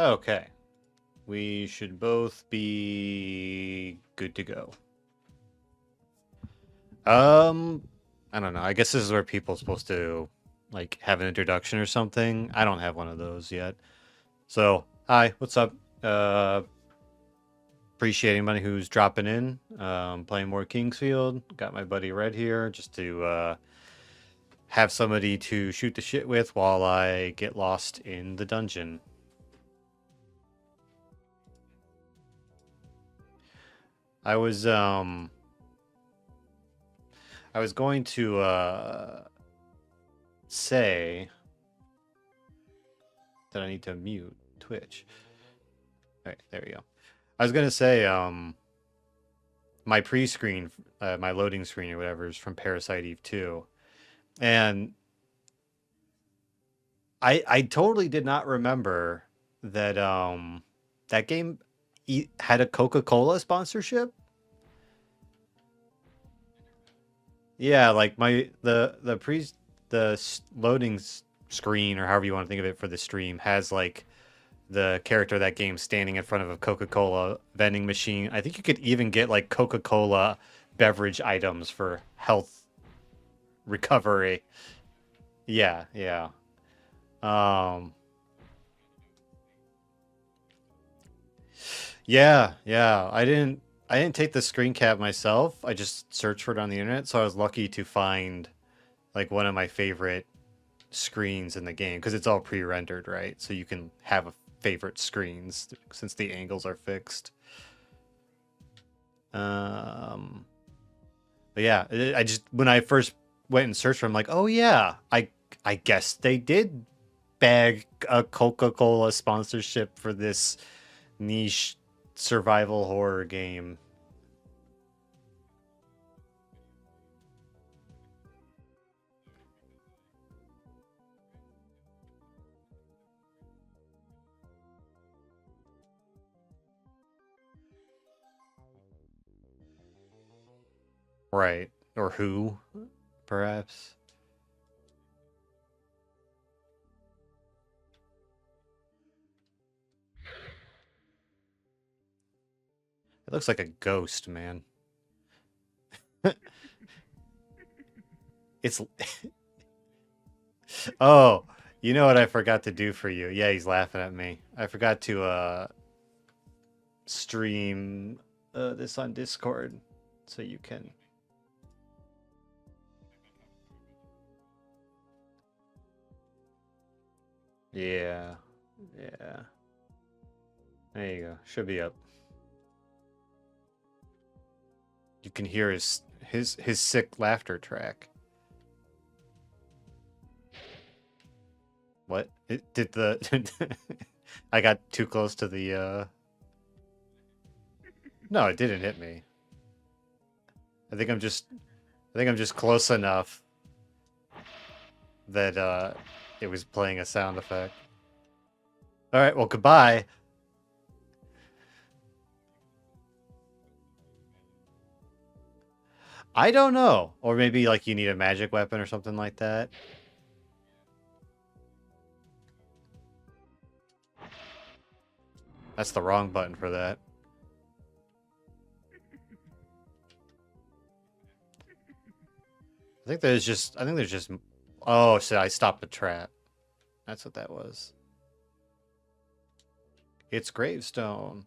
Okay. We should both be good to go. Um, I don't know. I guess this is where people are supposed to like have an introduction or something. I don't have one of those yet. So, hi, what's up? Uh, appreciate anybody who's dropping in. Playing more Kingsfield. Got my buddy Red here just to have somebody to shoot the shit with while I get lost in the dungeon. I was um I was going to say that I need to mute Twitch. All right, there we go. I was gonna say my pre-screen, my loading screen or whatever is from Parasite Eve 2, and I totally did not remember that that game had a Coca-Cola sponsorship. Yeah, like the loading screen or however you want to think of it for the stream has like the character of that game standing in front of a Coca-Cola vending machine. I think you could even get like Coca-Cola beverage items for health recovery. Yeah, yeah. Um yeah. I didn't take the screen cap myself. I just searched for it on the internet, so I was lucky to find like one of my favorite screens in the game because it's all pre-rendered, right? So you can have a favorite screens since the angles are fixed. Um, but yeah, I just when I first went and searched for, I'm like, oh yeah, I guess they did bag a Coca-Cola sponsorship for this niche survival horror game. Right. Or who, perhaps. It looks like a ghost, man. It's oh, you know what I forgot to do for you? Yeah, he's laughing at me. I forgot to stream this on Discord so you can. Yeah. Yeah. There you go. Should be up. You can hear his sick laughter track. What? It did the I got too close to the No, it didn't hit me. I think I'm just close enough that it was playing a sound effect. All right, well, goodbye. I don't know. Or maybe like you need a magic weapon or something like that. That's the wrong button for that. I think there's just oh, so I stopped the trap. That's what that was. It's gravestone.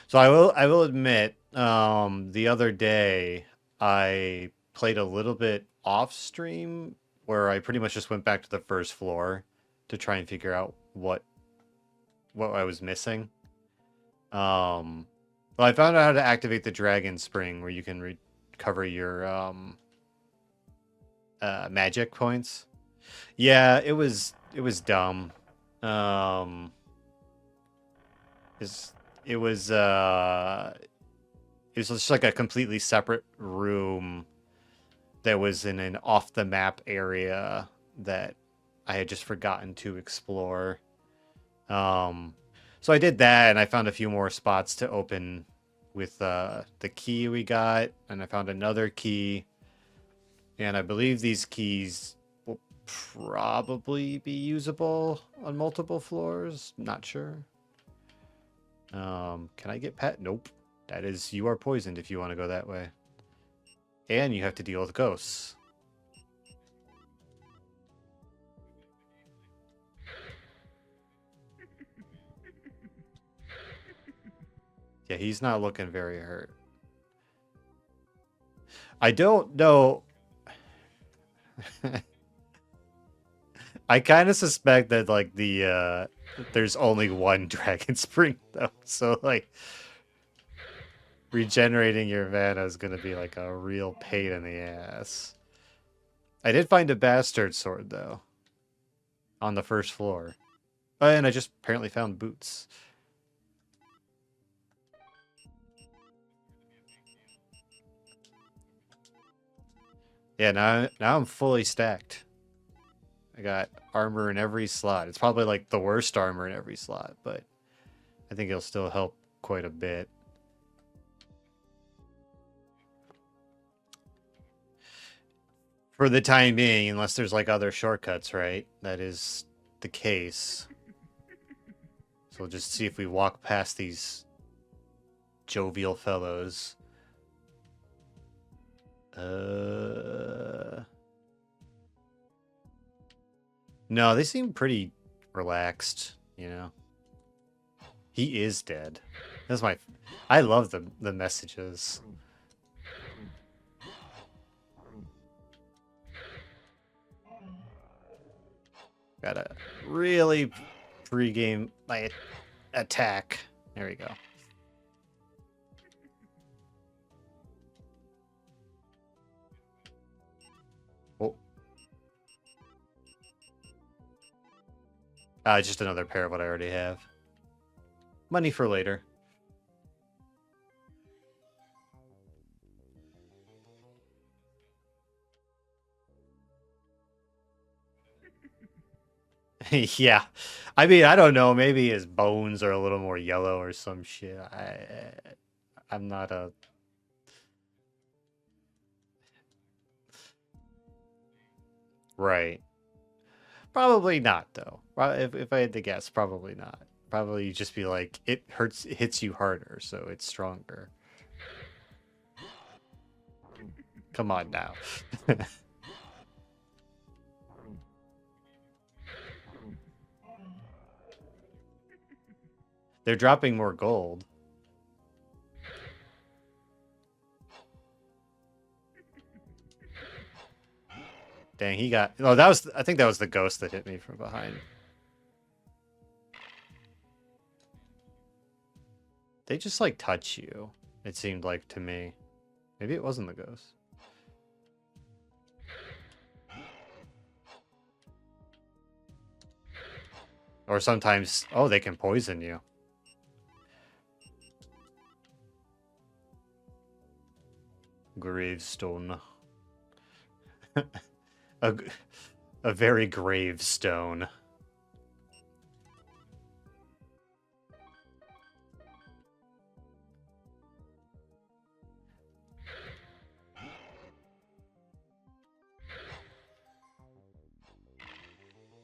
So I will admit, the other day I played a little bit off stream where I pretty much just went back to the first floor to try and figure out what I was missing. Um, well, I found out how to activate the dragon spring where you can recover your magic points. Yeah, it was dumb. Um, is it was it was just like a completely separate room that was in an off the map area that I had just forgotten to explore. Um, so I did that, and I found a few more spots to open with the key we got, and I found another key, and I believe these keys will probably be usable on multiple floors. Not sure. Can I get pet? Nope. That is, you are poisoned if you want to go that way. And you have to deal with ghosts. Yeah, he's not looking very hurt. I don't know. I kind of suspect that like there's only one Dragon Spring though, so like regenerating your mana is gonna be like a real pain in the ass. I did find a bastard sword though on the first floor, and I just apparently found boots. Yeah, now I'm fully stacked. I got armor in every slot. It's probably like the worst armor in every slot, but I think it'll still help quite a bit. For the time being, unless there's like other shortcuts, right? That is the case. So we'll just see if we walk past these jovial fellows. No, they seem pretty relaxed, you know. He is dead. That's my I love the messages. Gotta really pregame my attack. There we go. Oh. Just another pair of what I already have. Money for later. Yeah. I mean, I don't know. Maybe his bones are a little more yellow or some shit. I'm not a... Right. Probably not, though. If I had to guess, probably not. Probably just be like, it hits you harder, so it's stronger. Come on now. They're dropping more gold. Dang, he got... Oh, I think that was the ghost that hit me from behind. They just, like, touch you, it seemed like to me. Maybe it wasn't the ghost. Or sometimes... Oh, they can poison you. Gravestone. a very gravestone.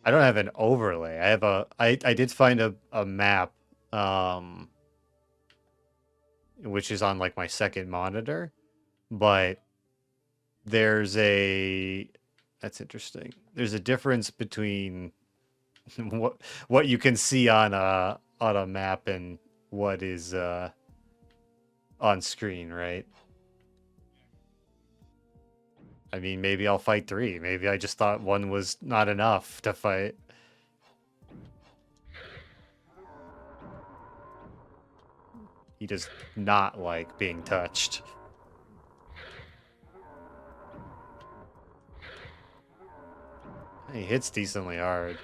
I don't have an overlay. I have I did find a map, which is on like my second monitor, but there's that's interesting. There's a difference between what you can see on a map and what is on screen, right? I mean, maybe I'll fight 3. Maybe I just thought 1 was not enough to fight. He does not like being touched. He hits decently hard.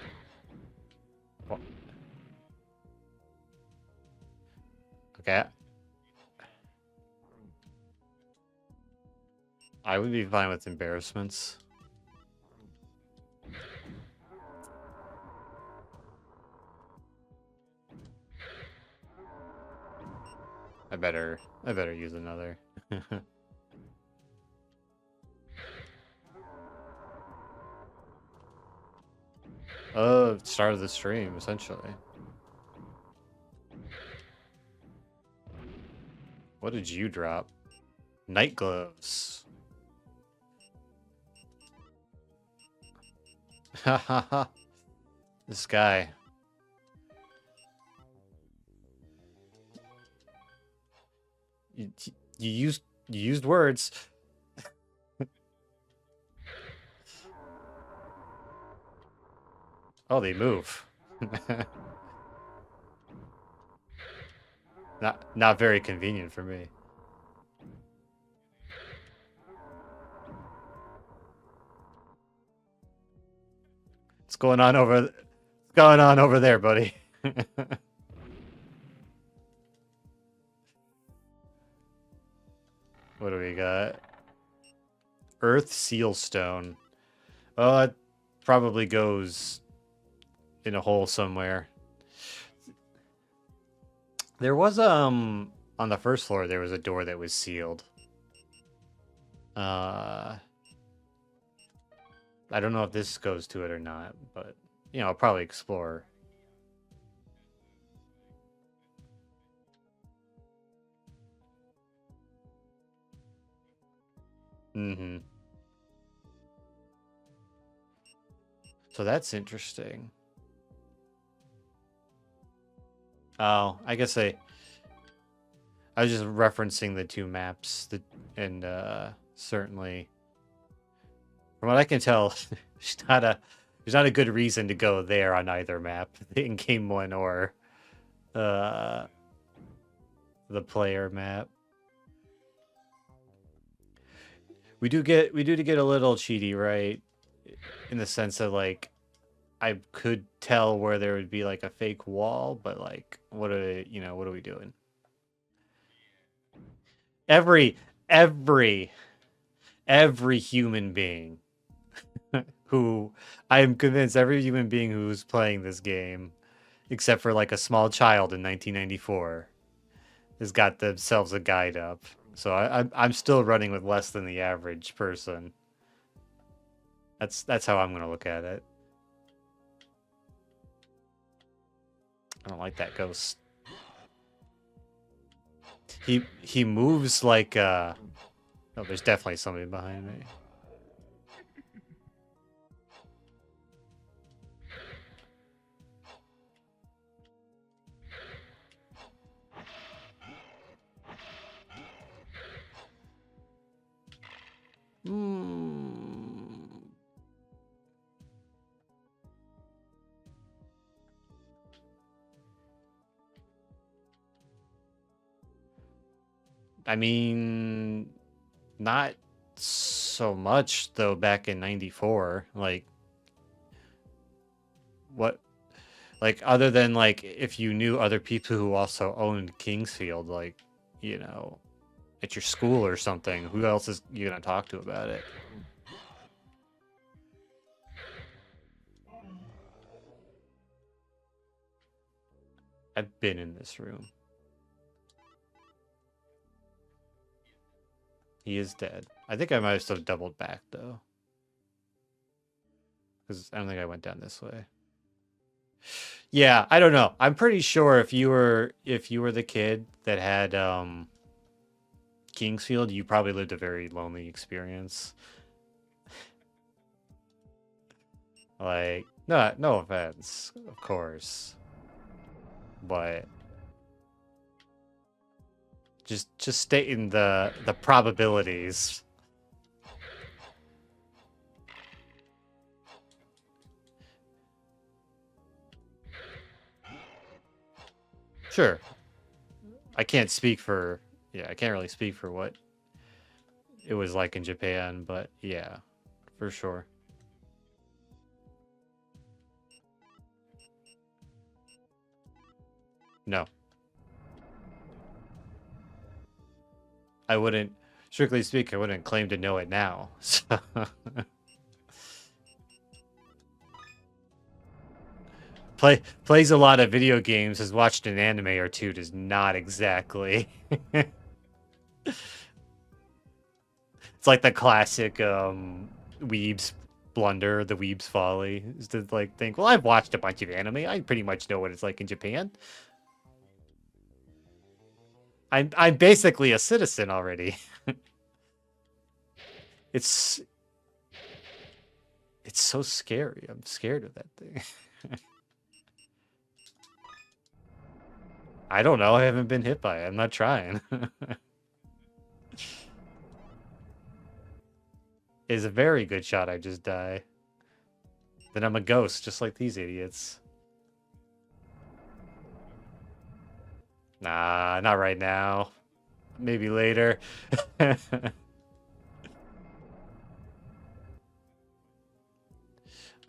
Okay. I would be fine with embarrassments. I better use another. Start of the stream, essentially. What did you drop? Night gloves. Hahaha. This guy. You, you used words. Oh, they move. Not very convenient for me. What's going on over there, buddy? What do we got? Earth Sealstone. Oh, it probably goes in a hole somewhere. There was on the first floor there was a door that was sealed. I don't know if this goes to it or not, but you know, I'll probably explore. Mm-hmm. So that's interesting. Oh, I guess I was just referencing the two maps that, and certainly from what I can tell, there's not a good reason to go there on either map, the in-game one or uh the player map. We do get a little cheaty, right? In the sense that like I could tell where there would be like a fake wall, but like what are what are we doing? Every every every human being who I am convinced every human being who's playing this game, except for like a small child in 1994, has got themselves a guide up. So I'm still running with less than the average person. That's how I'm gonna look at it. I don't like that ghost. He moves like oh, there's definitely somebody behind me. I mean, not so much though back in 94. Like what like other than like if you knew other people who also owned Kingsfield, like, you know, at your school or something, who else is you gonna talk to about it? I've been in this room. He is dead. I think I might have still doubled back though, because I don't think I went down this way. Yeah, I don't know. I'm pretty sure if you were the kid that had Kingsfield, you probably lived a very lonely experience. Like, no offense, of course, but just stating the probabilities. Sure. I can't speak for I can't really speak for what it was like in Japan, but yeah, for sure. No. I wouldn't strictly speak, I wouldn't claim to know it now. So plays a lot of video games, has watched an anime or two, does not exactly. It's like the classic weebs blunder, the weebs folly, is to like think, well, I've watched a bunch of anime. I pretty much know what it's like in Japan. I'm basically a citizen already. It's it's so scary. I'm scared of that thing. I don't know. I haven't been hit by it. I'm not trying. It's a very good shot. I just die. Then I'm a ghost, just like these idiots. Nah, not right now. Maybe later.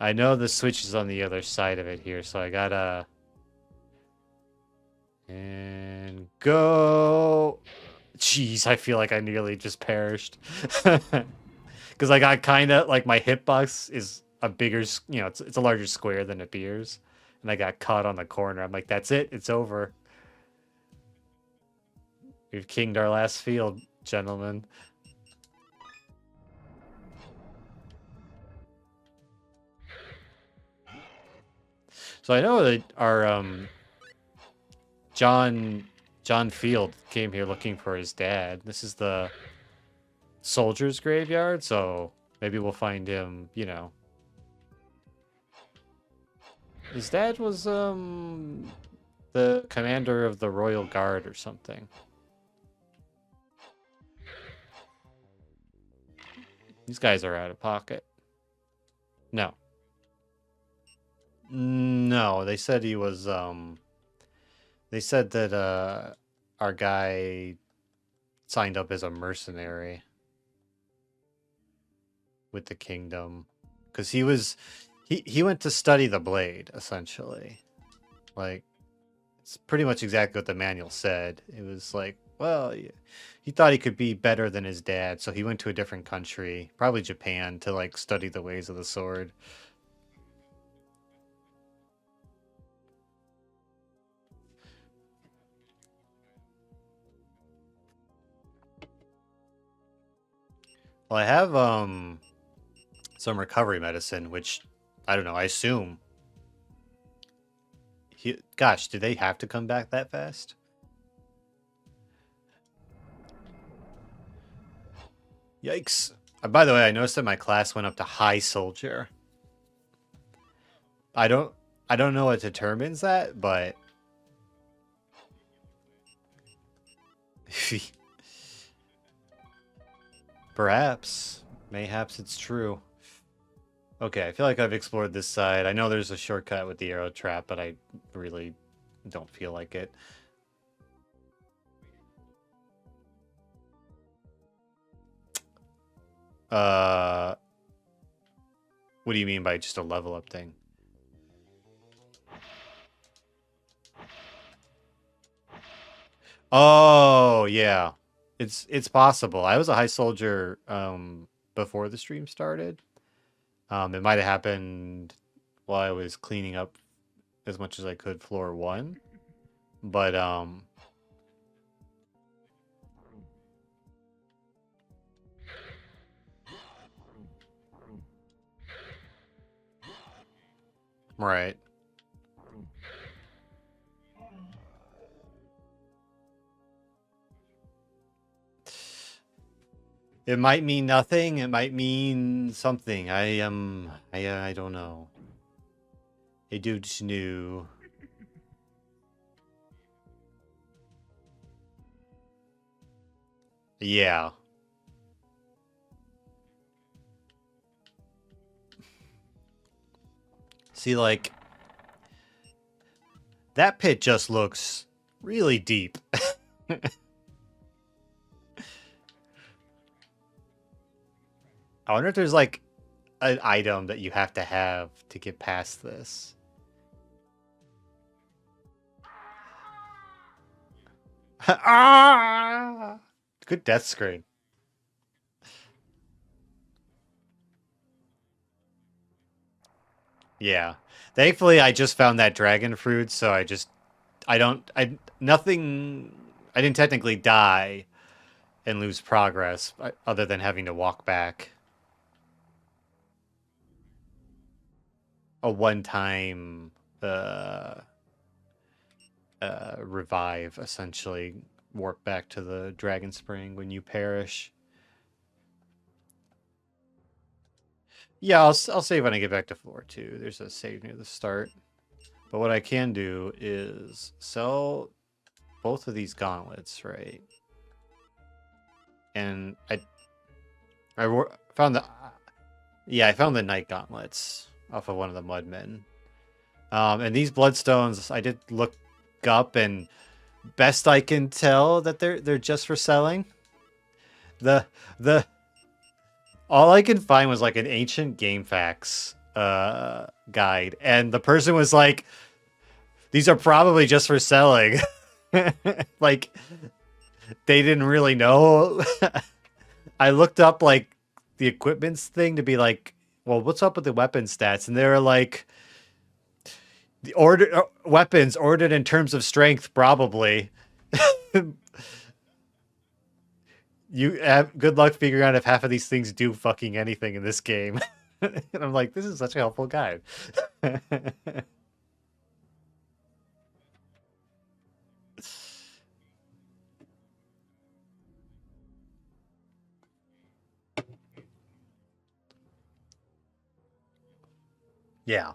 I know the switch is on the other side of it here, so I gotta... And go! Jeez, I feel like I nearly just perished. Because I got kind of... Like, my hitbox is a bigger... You know, it's a larger square than it appears. And I got caught on the corner. I'm like, that's it. It's over. We've kinged our last field, gentlemen. So I know that our John Field came here looking for his dad. This is the soldier's graveyard, so maybe we'll find him, you know. His dad was the commander of the Royal Guard or something. These guys are out of pocket. No. No, they said he was they said that our guy signed up as a mercenary with the kingdom because he went to study the blade essentially. Like it's pretty much exactly what the manual said. It was like, well, he thought he could be better than his dad, so he went to a different country, probably Japan, to like study the ways of the sword. Well, I have some recovery medicine, which I don't know. I assume. Gosh, do they have to come back that fast? Yikes! By the way, I noticed that my class went up to high soldier. I don't know what determines that, but perhaps, mayhaps it's true. Okay, I feel like I've explored this side. I know there's a shortcut with the arrow trap, but I really don't feel like it. What do you mean by just a level up thing? Oh, yeah. It's possible. I was a high soldier before the stream started. It might have happened while I was cleaning up as much as I could floor 1. But right. It might mean nothing. It might mean something. I don't know. A dude's new. Yeah. See, like that pit just looks really deep. I wonder if there's like an item that you have to get past this. Ah! Good death screen. Yeah. Thankfully, I just found that dragon fruit, so nothing, I didn't technically die and lose progress, other than having to walk back. A one-time revive, essentially. warp back to the Dragon Spring when you perish. Yeah, I'll save when I get back to floor 2. There's a save near the start. But what I can do is sell both of these gauntlets, right? And I found the I found the night gauntlets off of one of the mudmen. And these bloodstones I did look up, and best I can tell that they're just for selling. The all I can find was like an ancient game facts guide, and the person was like, these are probably just for selling. Like, they didn't really know. I looked up like the equipments thing to be like, well, what's up with the weapon stats? And they were like, the weapons ordered in terms of strength, probably. You have good luck figuring out if half of these things do fucking anything in this game. And I'm like, this is such a helpful guide. Yeah.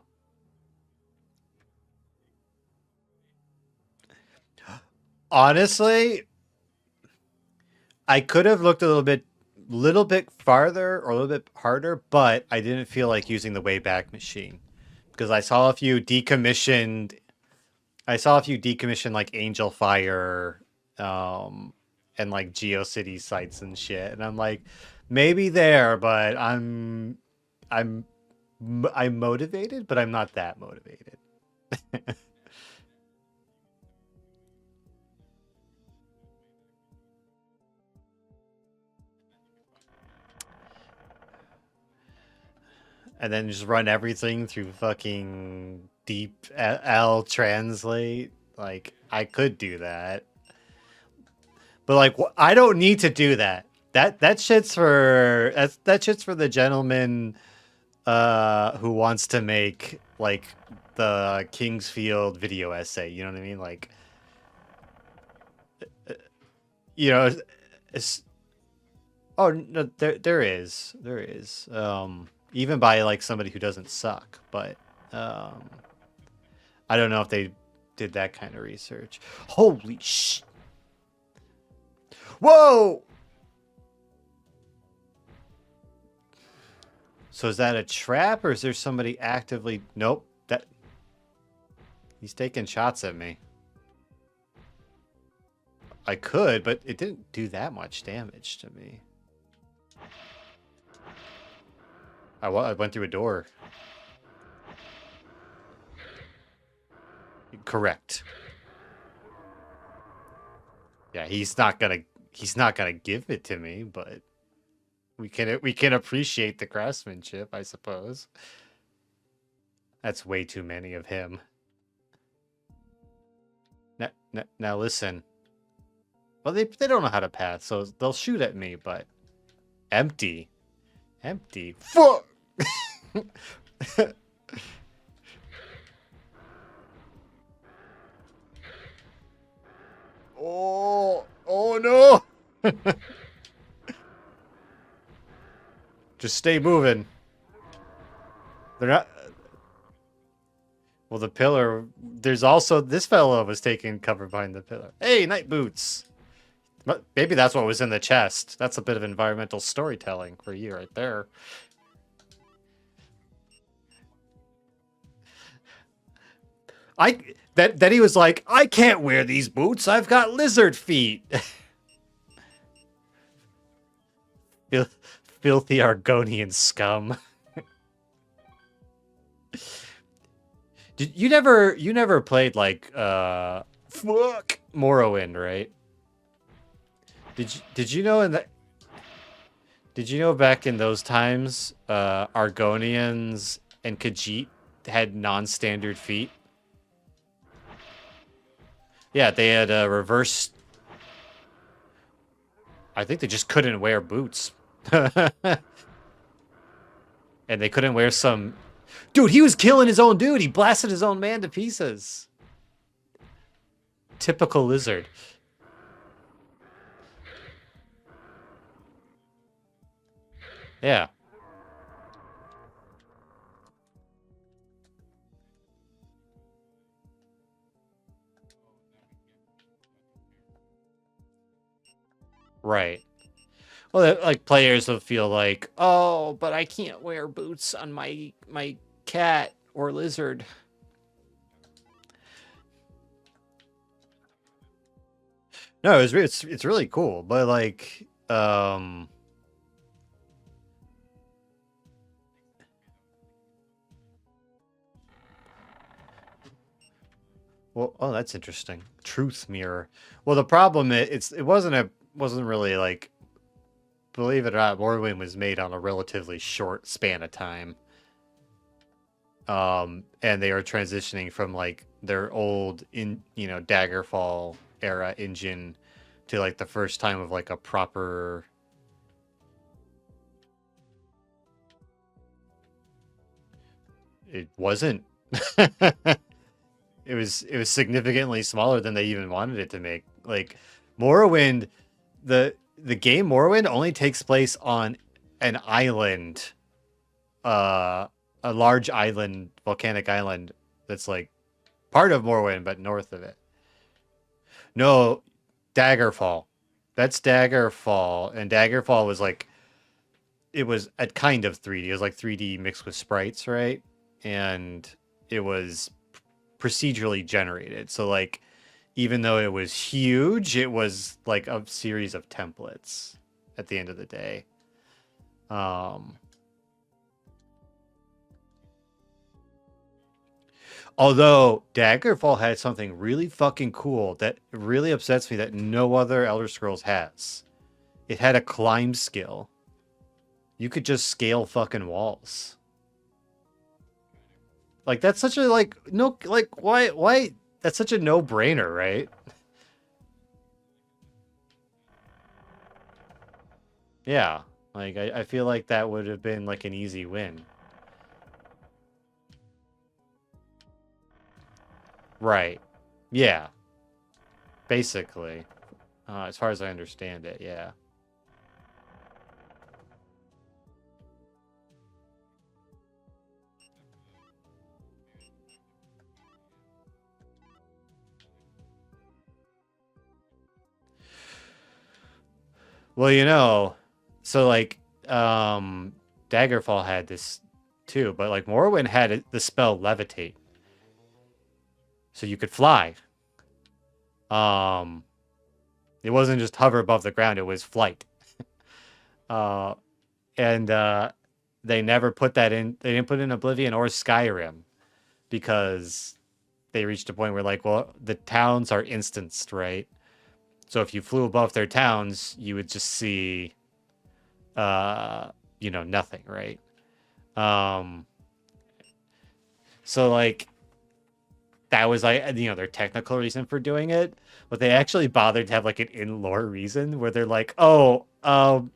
Honestly, I could have looked a little bit farther or a little bit harder, but I didn't feel like using the Wayback Machine because I saw a few decommissioned like Angel Fire, and like GeoCity sites and shit, and I'm like, maybe there, but I'm motivated, but I'm not that motivated. And then just run everything through fucking deep L translate. Like, I could do that, but like, I don't need to do that. That shit's for that shit's for the gentleman who wants to make like the Kingsfield video essay. You know what I mean? Like, you know, it's oh no, there is even by like somebody who doesn't suck, but I don't know if they did that kind of research. Holy sh! Whoa! So is that a trap, or is there somebody actively? Nope. That he's taking shots at me. I could, but it didn't do that much damage to me. I went through a door. Correct. Yeah, he's not gonna give it to me, but we can appreciate the craftsmanship, I suppose. That's way too many of him. Now listen. Well, they don't know how to pass, so they'll shoot at me, but empty. Empty. Fuck! Oh no! Just stay moving. They're not. Well, the pillar. There's also this fellow was taking cover behind the pillar. Hey, night boots. Maybe that's what was in the chest. That's a bit of environmental storytelling for you right there. That he was like, I can't wear these boots. I've got lizard feet. Filthy Argonian scum. You never played like fuck Morrowind, right? Did you know did you know back in those times Argonians and Khajiit had non-standard feet? Yeah, they had a reverse. I think they just couldn't wear boots. And they couldn't wear some. Dude, he was killing his own dude. He blasted his own man to pieces. Typical lizard. Yeah. Right. Well, like players will feel like, oh, but I can't wear boots on my cat or lizard. No, it's really cool, but like, well, oh, that's interesting. Truth mirror. Well, the problem it wasn't really like, believe it or not, Morrowind was made on a relatively short span of time. And they are transitioning from like their old Daggerfall era engine to like the first time of like a proper. It wasn't. It was significantly smaller than they even wanted it to make. Like Morrowind, the game Morrowind only takes place on an island, uh, a large island, volcanic island that's like part of Morrowind but north of it. No, Daggerfall. That's Daggerfall, and Daggerfall was like it was a kind of 3D. It was like 3D mixed with sprites, right? And it was procedurally generated. So like even though it was huge, it was like a series of templates at the end of the day. Um Although Daggerfall had something really fucking cool that really upsets me that no other Elder Scrolls has. It had a climb skill. You could just scale fucking walls. Like that's such a like no like why that's such a no-brainer, right? Yeah. Like I feel like that would have been like an easy win. Right. Yeah. Basically. As far as I understand it, yeah. Well, so like Daggerfall had this too, but like Morrowind had the spell levitate. So you could fly. Um it wasn't just hover above the ground, it was flight. Uh and they never put that in. They didn't put it in Oblivion or Skyrim because they reached a point where like, well, the towns are instanced, right? So if you flew above their towns, you would just see uh nothing, right? Um so like that was like their technical reason for doing it, but they actually bothered to have like an in-lore reason where they're like, oh,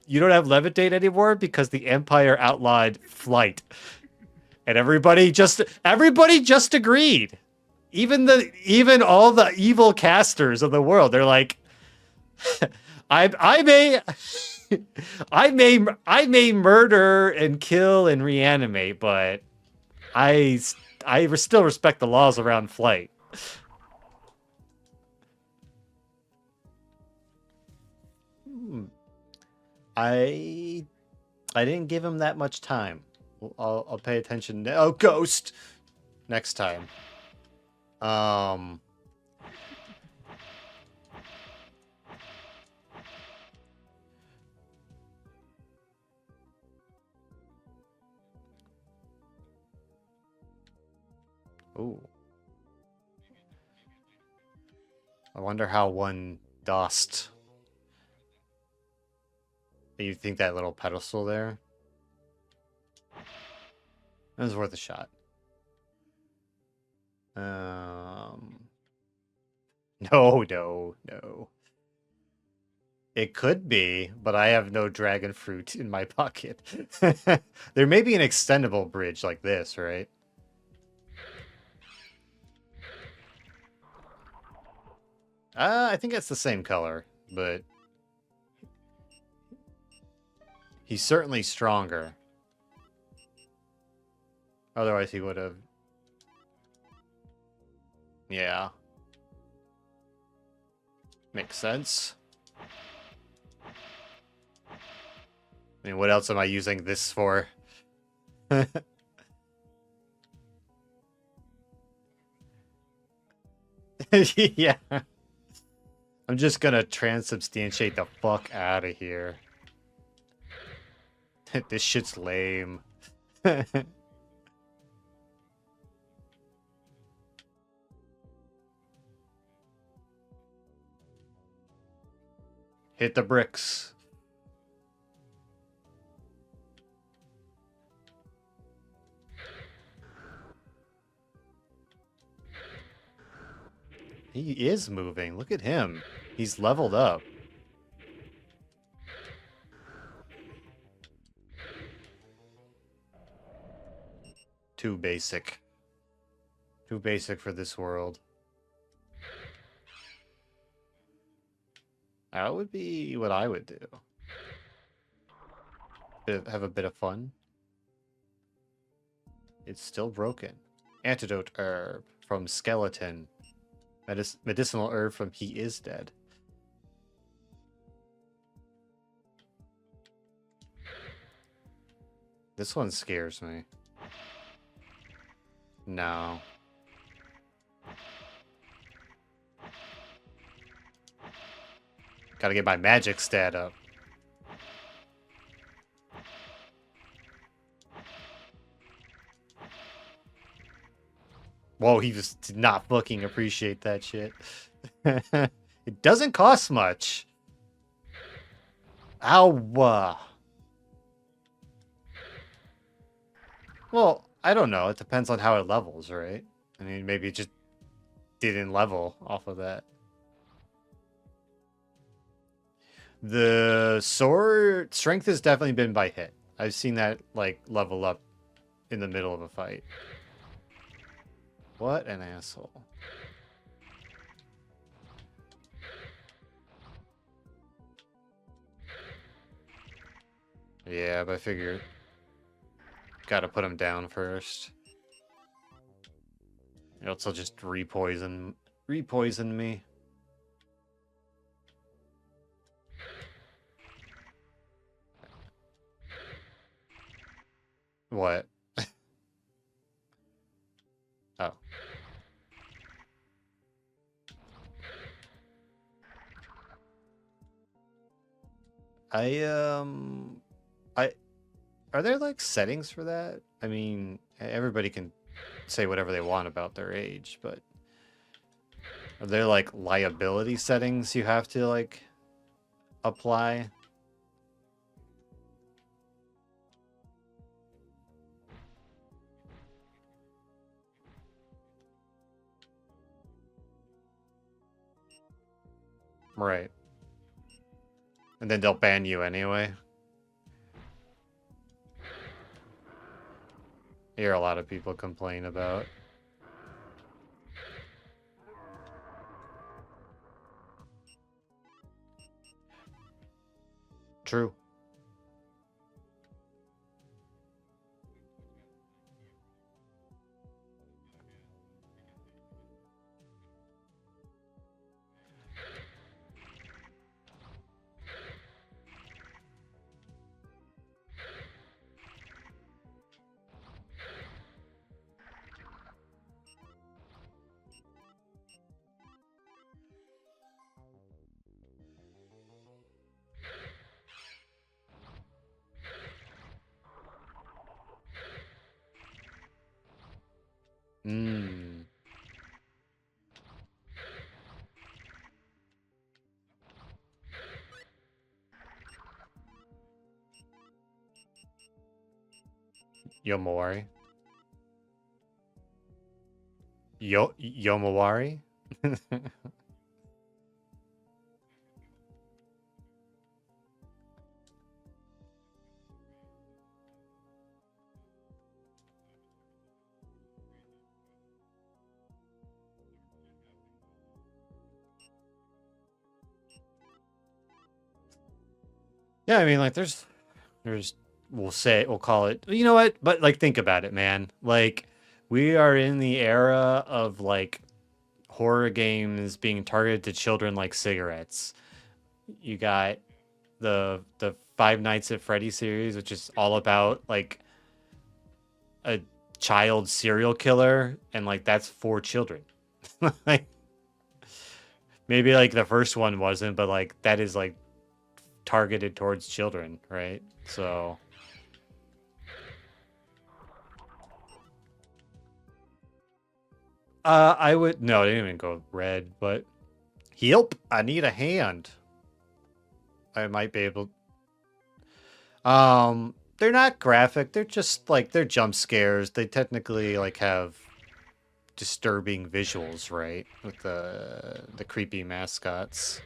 you don't have levitate anymore because the Empire outlawed flight, and everybody just agreed. Even all the evil casters of the world, they're like, I may I may murder and kill and reanimate, but I I still respect the laws around flight. Hmm. I I didn't give him that much time. I'll pay attention. Oh, ghost next time. Um. Ooh. I wonder how one dust. You think that little pedestal there? It was worth a shot. Um. No, no, no. It could be, but I have no dragon fruit in my pocket. There may be an extendable bridge like this, right? I think it's the same color, but He's certainly stronger. Otherwise, he would have. Yeah. Makes sense. I mean, what else am I using this for? Yeah. I'm just gonna transubstantiate the fuck out of here. This shit's lame. Hit the bricks. He is moving. Look at him. He's leveled up. Too basic. Too basic for this world. That would be what I would do. Have a bit of fun. It's still broken. Antidote herb from skeleton. Medicinal herb from he is dead. This one scares me. No. Gotta get my magic stat up. Whoa, he just did not fucking appreciate that shit. It doesn't cost much. Ow. Well, I don't know. It depends on how it levels, right? I mean, maybe it just didn't level off of that. The sword strength has definitely been by hit. I've seen that, like, level up in the middle of a fight. What an asshole. Yeah, but I figure gotta put him down first. Else he'll just repoison me. What? Oh. I are there like settings for that? I mean, everybody can say whatever they want about their age, but are there like liability settings you have to like apply? Right. And then they'll ban you anyway. I hear a lot of people complain about. True. Mmm. Yomori. Yomawari? Yeah, I mean, like, there's There's we'll call it. You know what? But like think about it, man. Like we are in the era of like horror games being targeted to children like cigarettes. You got the Five Nights at Freddy series, which is all about like a child serial killer, and like that's for children. Like maybe like the first one wasn't, but like that is like targeted towards children, right? So I would no, they didn't even go red, but help! I need a hand. I might be able. They're not graphic. They're just like they're jump scares. They technically like have disturbing visuals, right? With the creepy mascots.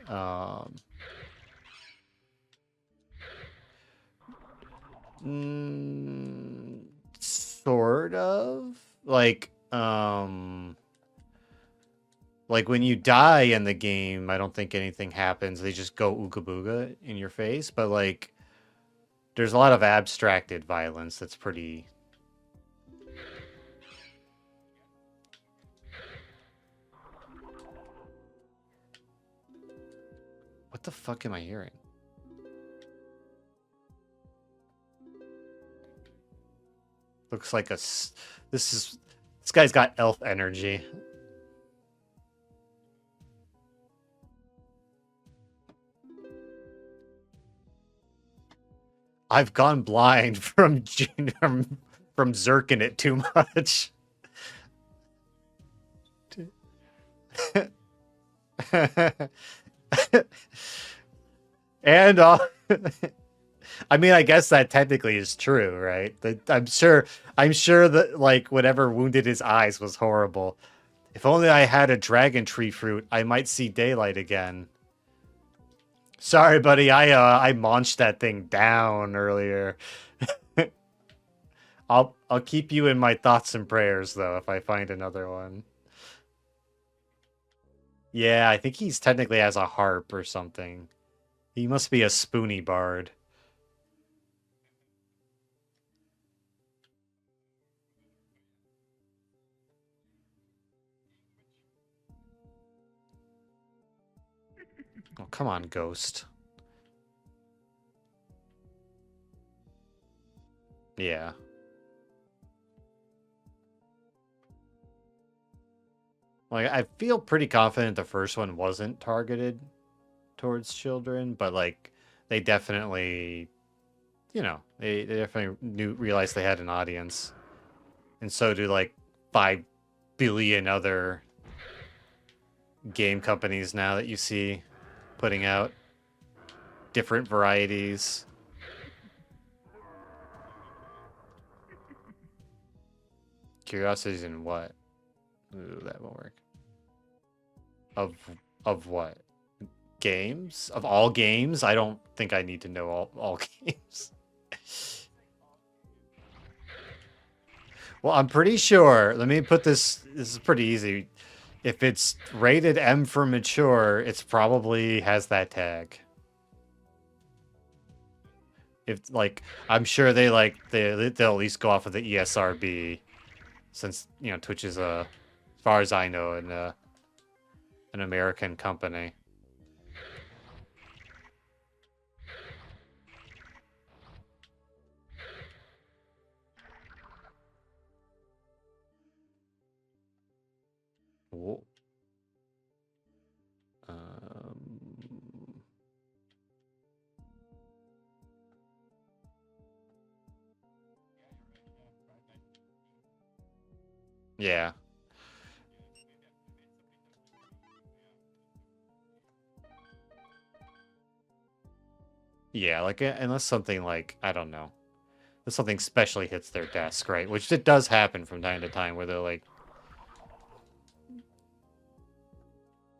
Um, sort of like when you die in the game, I don't think anything happens. They just go ooga booga in your face, but like there's a lot of abstracted violence that's pretty. What the fuck am I hearing? Looks like this guy's got elf energy. I've gone blind from zerking it too much. And I mean, I guess that technically is true, right? I'm sure that like whatever wounded his eyes was horrible. If only I had a dragon tree fruit, I might see daylight again. Sorry, buddy. I launched that thing down earlier. I'll keep you in my thoughts and prayers though if I find another one. Yeah, I think he's technically has a harp or something. He must be a spoony bard. Oh, come on, Ghost. Yeah. Like, I feel pretty confident the first one wasn't targeted towards children, but like, they definitely, they definitely realized they had an audience. And so do like 5 billion other game companies now that you see putting out different varieties. Curiosities in what? Ooh, that won't work. Of what? Games? Of all games? I don't think I need to know all games. Well, I'm pretty sure. Let me put this. This is pretty easy. If it's rated M for mature, it's probably has that tag. If like, I'm sure they'll at least go off of the ESRB, since Twitch is as far as I know, an American company. Whoa. Yeah. Yeah, like unless something like I don't know, unless something specially hits their desk, right? Which it does happen from time to time, where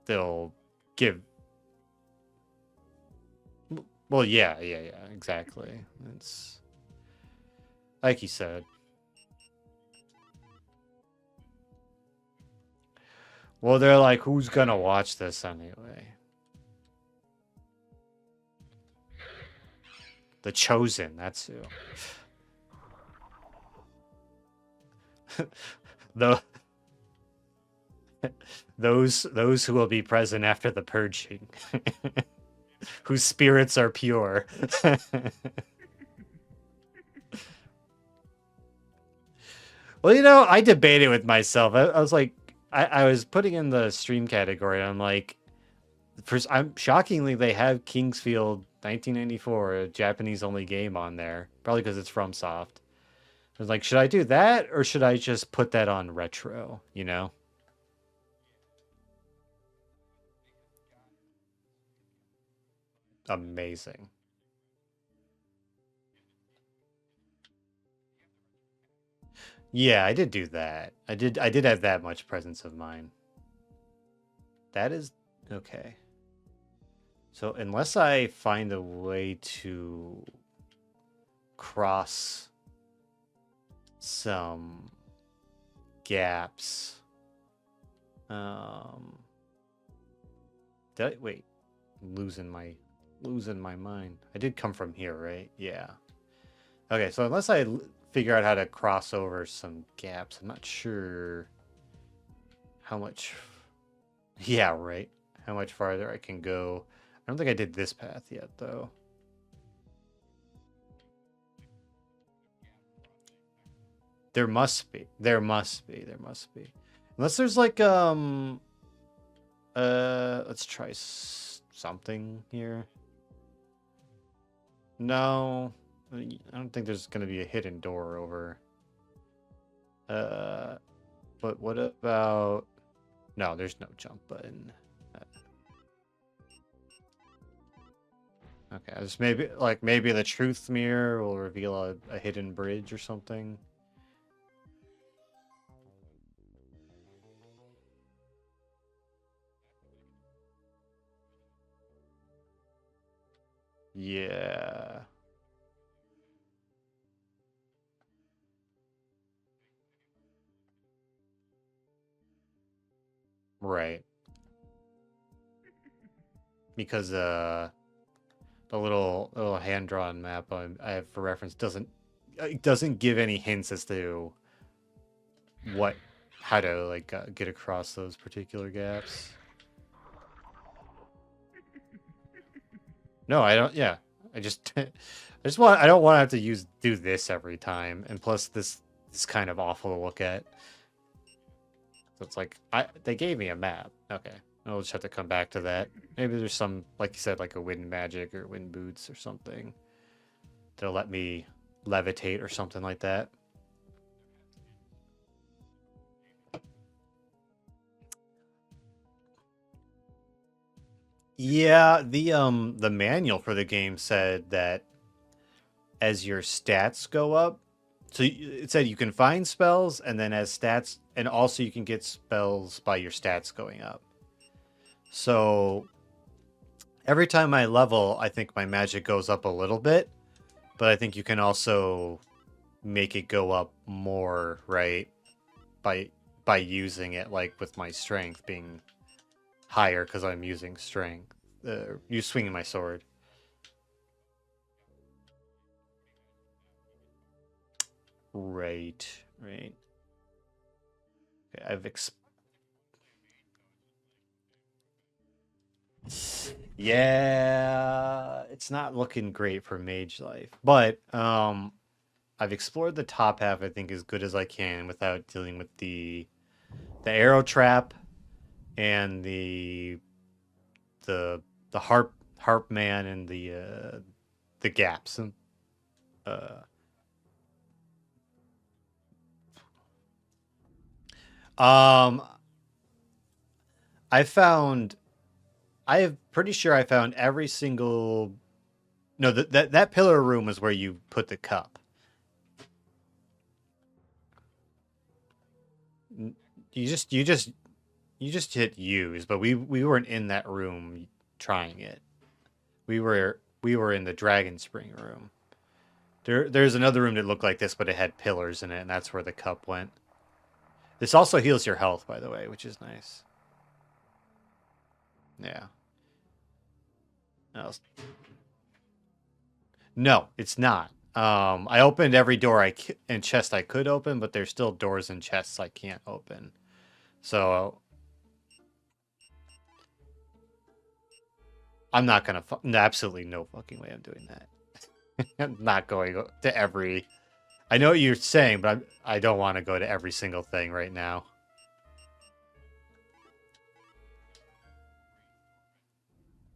they'll give. Well, yeah, exactly. It's like you said. Well, they're like, who's gonna watch this anyway? The Chosen, that's who. the those who will be present after the purging, whose spirits are pure. Well, you know, I debated with myself. I was like, I was putting in the stream category. And I'm like, first, I'm shockingly they have Kingsfield 1994, a Japanese only game on there, probably because it's from Soft. I was like, should I do that or should I just put that on retro? You know, amazing. Yeah, I did do that. I did have that much presence of mind. That is okay. So unless I find a way to cross some gaps. Um wait, losing my mind. I did come from here, right? Yeah. Okay, so unless I figure out how to cross over some gaps, I'm not sure how much. Yeah, right. How much farther I can go. I don't think I did this path yet, though. There must be. There must be. There must be. Unless there's like let's try something here. No, I don't think there's gonna be a hidden door over. Uh, but what about? No, there's no jump button. Okay, just maybe the truth mirror will reveal a hidden bridge or something. Yeah. Right. Because the little hand drawn map I have for reference doesn't it doesn't give any hints as to what how to like get across those particular gaps. No, I don't. Yeah, I just I don't want to have to do this every time, and plus this kind of awful to look at. So it's like they gave me a map. Okay, I'll just have to come back to that. Maybe there's some, like you said, like a wind magic or wind boots or something to let me levitate or something like that. Yeah, the manual for the game said that as your stats go up, so it said you can find spells and then as stats, and also you can get spells by your stats going up. So every time I level, I think my magic goes up a little bit, but I think you can also make it go up more, right? By by using it, like with my strength being higher because I'm using strength. You swinging my sword. Right, right. Okay, yeah, it's not looking great for mage life, but I've explored the top half, I think, as good as I can without dealing with the arrow trap and the the harp man and the gaps. And uh um I found I'm pretty sure I found every single no that pillar room is where you put the cup. You just hit use, but we weren't in that room trying it. We were in the Dragon Spring room. There's another room that looked like this, but it had pillars in it, and that's where the cup went. This also heals your health, by the way, which is nice. Yeah. No, it's not. I opened every door and chest I could open, but there's still doors and chests I can't open. So I'm not gonna. Absolutely no fucking way I'm doing that. I'm not going to every. I know what you're saying, but I don't want to go to every single thing right now.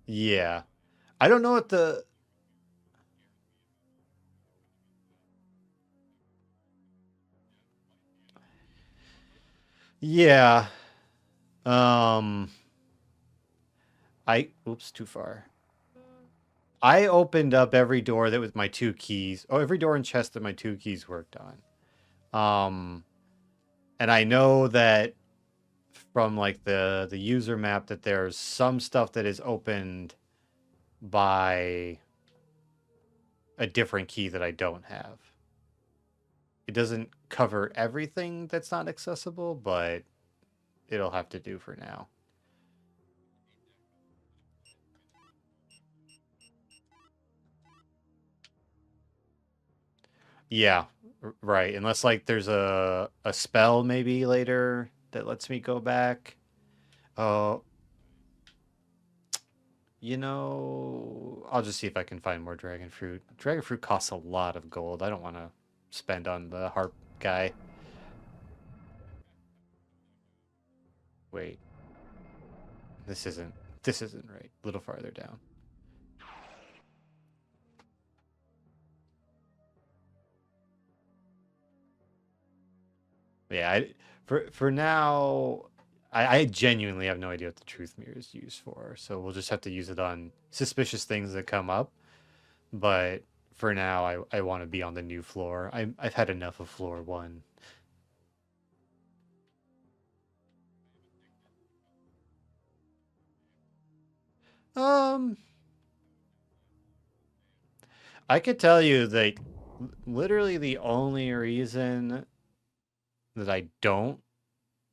Yeah, I don't know what the. Yeah. Um. Oops, too far. I opened up every door that was my two keys. Oh, every door and chest that my two keys worked on. Um, and I know that from like the user map that there's some stuff that is opened by a different key that I don't have. It doesn't cover everything that's not accessible, but it'll have to do for now. Yeah, right. Unless like there's a spell maybe later that lets me go back. Oh, I'll just see if I can find more dragon fruit. Dragon fruit costs a lot of gold. I don't want to spend on the harp guy. Wait, this isn't this isn't right. A little farther down. Yeah, for now, I genuinely have no idea what the truth mirror is used for. So we'll just have to use it on suspicious things that come up. But for now, I want to be on the new floor. I've had enough of floor one. Um, I could tell you that literally the only reason that I don't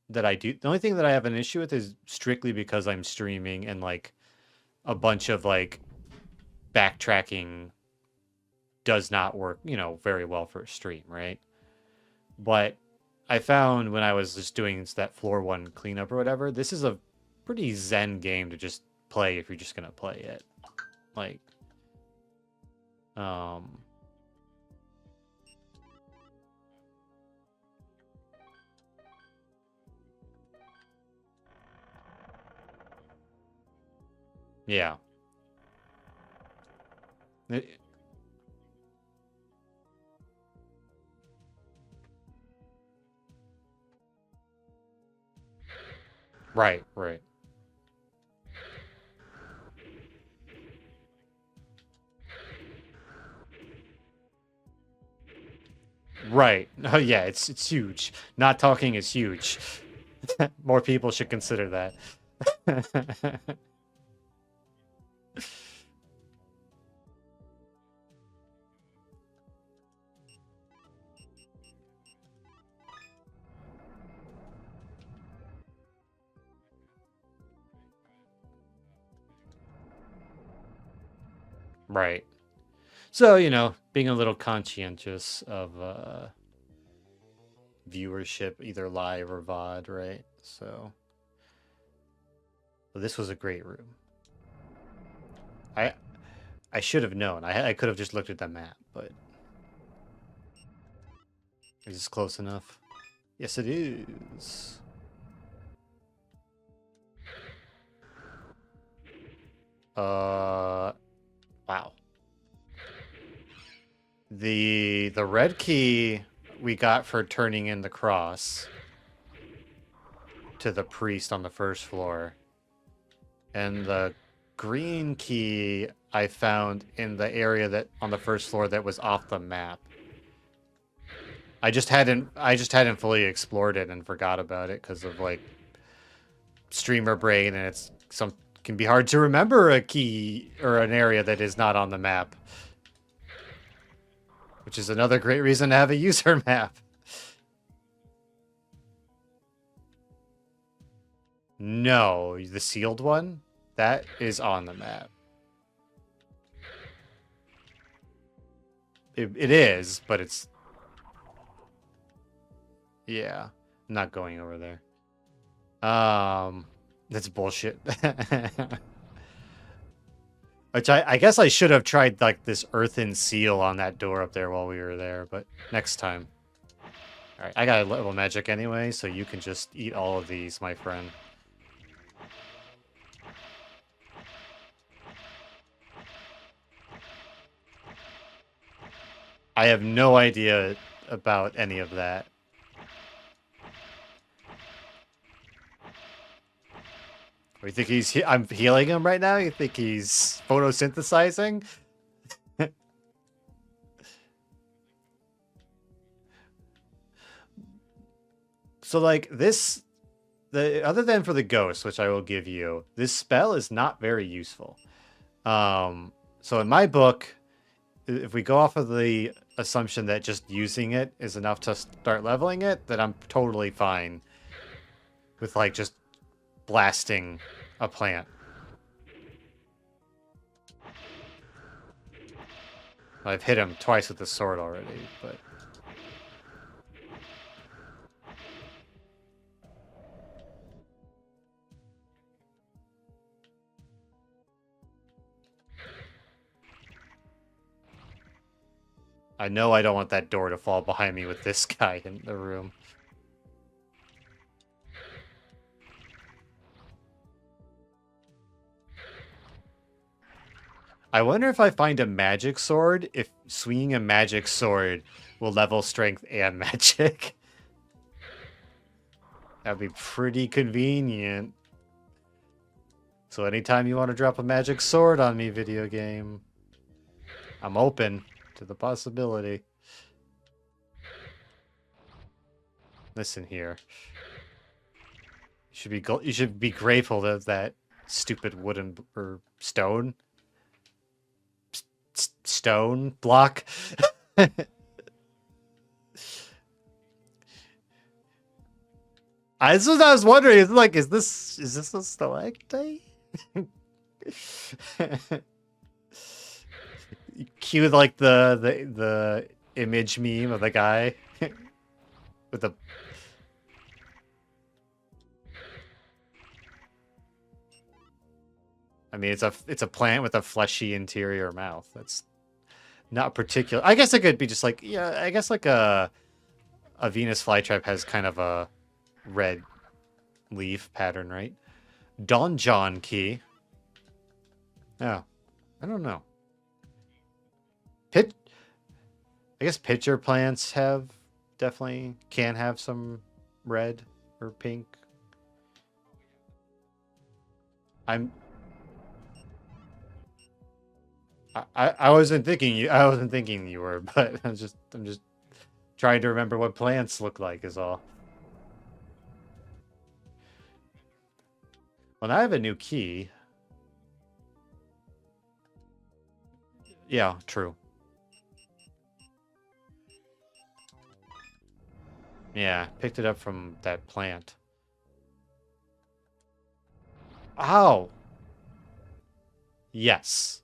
that I do the only thing that I have an issue with is strictly because I'm streaming and like a bunch of like backtracking does not work, very well for a stream, right? But I found when I was just doing that floor one cleanup or whatever, this is a pretty zen game to just play if you're just gonna play it. Like, um, yeah. It- right, right, right. Oh yeah, it's huge. Not talking is huge. More people should consider that. Right. So, being a little conscientious of viewership, either live or VOD, right? So, but this was a great room. I I should have known. I could have just looked at the map, but is this close enough? Yes, it is. Wow. The red key we got for turning in the cross to the priest on the first floor, and the green key I found in the area that on the first floor that was off the map. I just hadn't fully explored it and forgot about it because of like streamer brain, and it's some can be hard to remember a key or an area that is not on the map, which is another great reason to have a user map. No, the sealed one that is on the map. It is, but it's... Yeah. I'm not going over there. That's bullshit. Which I guess I should have tried, like, this earthen seal on that door up there while we were there, but next time. Alright, I got a level magic anyway, so you can just eat all of these, my friend. I have no idea about any of that. You think I'm healing him right now? You think he's photosynthesizing? So, like, other than for the ghost, which I will give you, this spell is not very useful. So in my book, if we go off of the assumption that just using it is enough to start leveling it, then I'm totally fine with, like, just blasting a plant. I've hit him twice with the sword already, but... I know I don't want that door to fall behind me with this guy in the room. I wonder if I find a magic sword, if swinging a magic sword will level strength and magic. That'd be pretty convenient. So anytime you want to drop a magic sword on me, video game, I'm open to the possibility. Listen here. You should be grateful that that stupid wooden or stone block. That's what I was wondering. Is like, is this a stalactite? Cue like the image meme of the guy with the... I mean, it's a plant with a fleshy interior mouth. That's not particular. I guess it could be just like, yeah, I guess like a Venus flytrap has kind of a red leaf pattern, right? Donjon key. Oh, I don't know. I guess pitcher plants definitely can have some red or pink. I wasn't thinking you were, but I'm just trying to remember what plants look like is all. Well, now I have a new key. Yeah, true. Yeah, picked it up from that plant. Oh! Yes.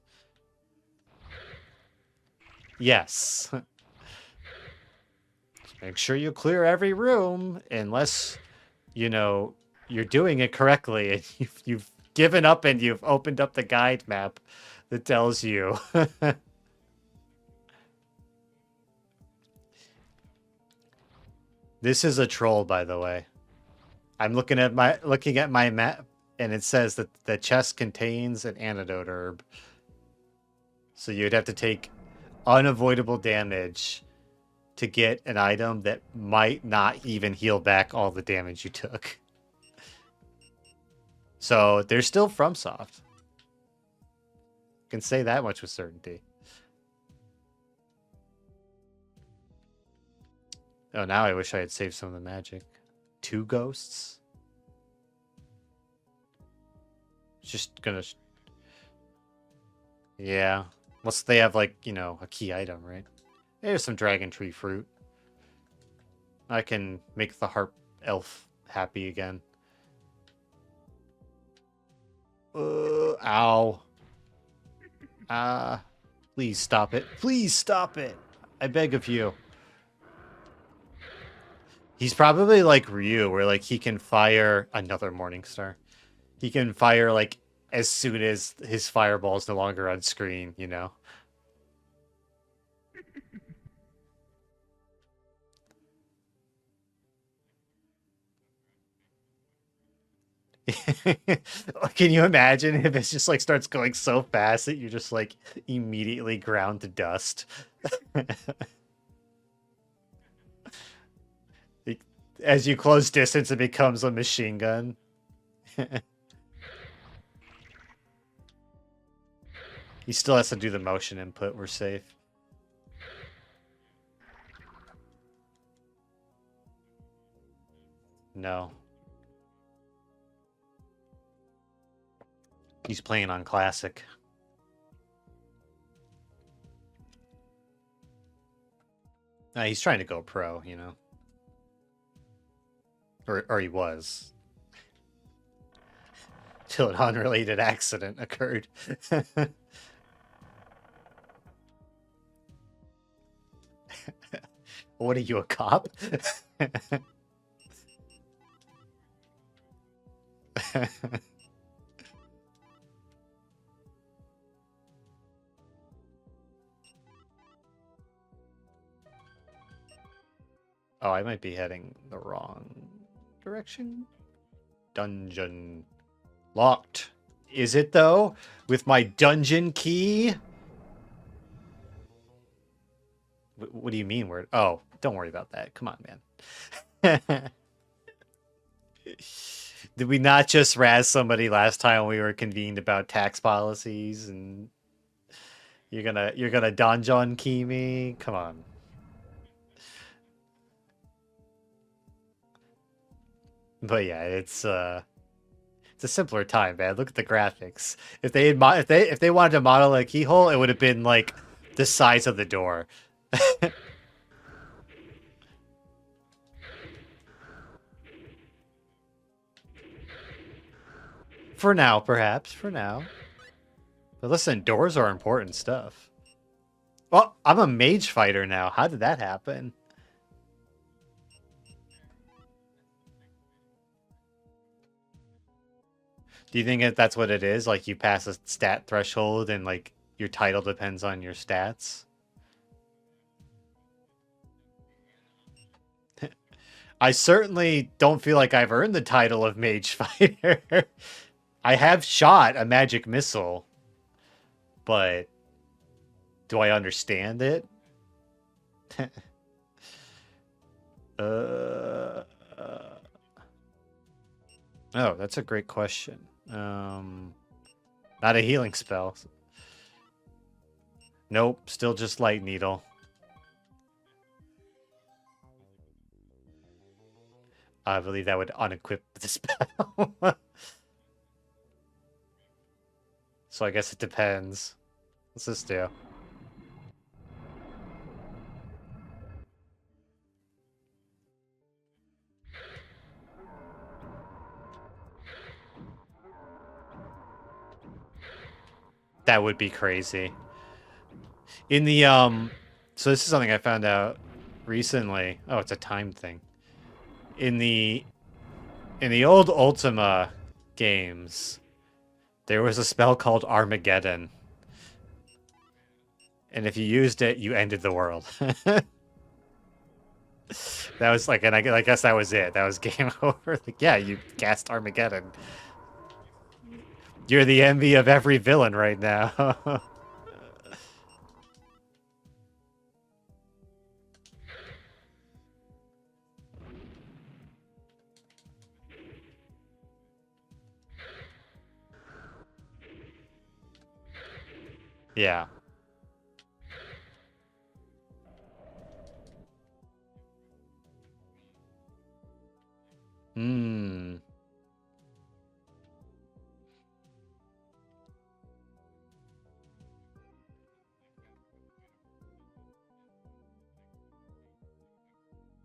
Yes. Make sure you clear every room, unless, you know, you're doing it correctly and you've given up and you've opened up the guide map that tells you. This is a troll, by the way. I'm looking at my map, and it says that the chest contains an antidote herb. So you'd have to take unavoidable damage to get an item that might not even heal back all the damage you took. So they're still FromSoft. Can say that much with certainty. Oh, now I wish I had saved some of the magic. 2 ghosts? Just gonna... Yeah. Unless they have, like, you know, a key item, right? There's some dragon tree fruit. I can make the harp elf happy again. Ow. Please stop it. Please stop it. I beg of you. He's probably like Ryu, where like he can fire another Morning Star. He can fire like as soon as his fireball is no longer on screen, you know? Can you imagine if it just like starts going so fast that you're just like immediately ground to dust? As you close distance, it becomes a machine gun. He still has to do the motion input. We're safe. No. He's playing on classic. He's trying to go pro, you know. Or he was. Till an unrelated accident occurred. What are you, a cop? Oh, I might be heading the wrong direction. Dungeon locked. Is it though? With my dungeon key? What do you mean? Where? Oh, don't worry about that. Come on, man. Did we not just razz somebody last time we were convened about tax policies and you're gonna donjon key me? Come on. But yeah, it's a simpler time, man. Look at the graphics. If they had if they wanted to model a keyhole, it would have been like the size of the door. For now, perhaps. For now. But listen, doors are important stuff. Well, I'm a mage fighter now. How did that happen? Do you think that's what it is? Like you pass a stat threshold and like your title depends on your stats? I certainly don't feel like I've earned the title of mage fighter. I have shot a magic missile, but do I understand it? uh, oh, that's a great question. Not a healing spell. Nope, still just light needle. I believe that would unequip the spell. So I guess it depends. What's this do? That would be crazy. In the so this is something I found out recently. Oh, it's a time thing. In the old Ultima games, there was a spell called Armageddon. And if you used it, you ended the world. That was like, and I guess that was it. That was game over. Like, yeah, you cast Armageddon. You're the envy of every villain right now. Yeah. Hmm.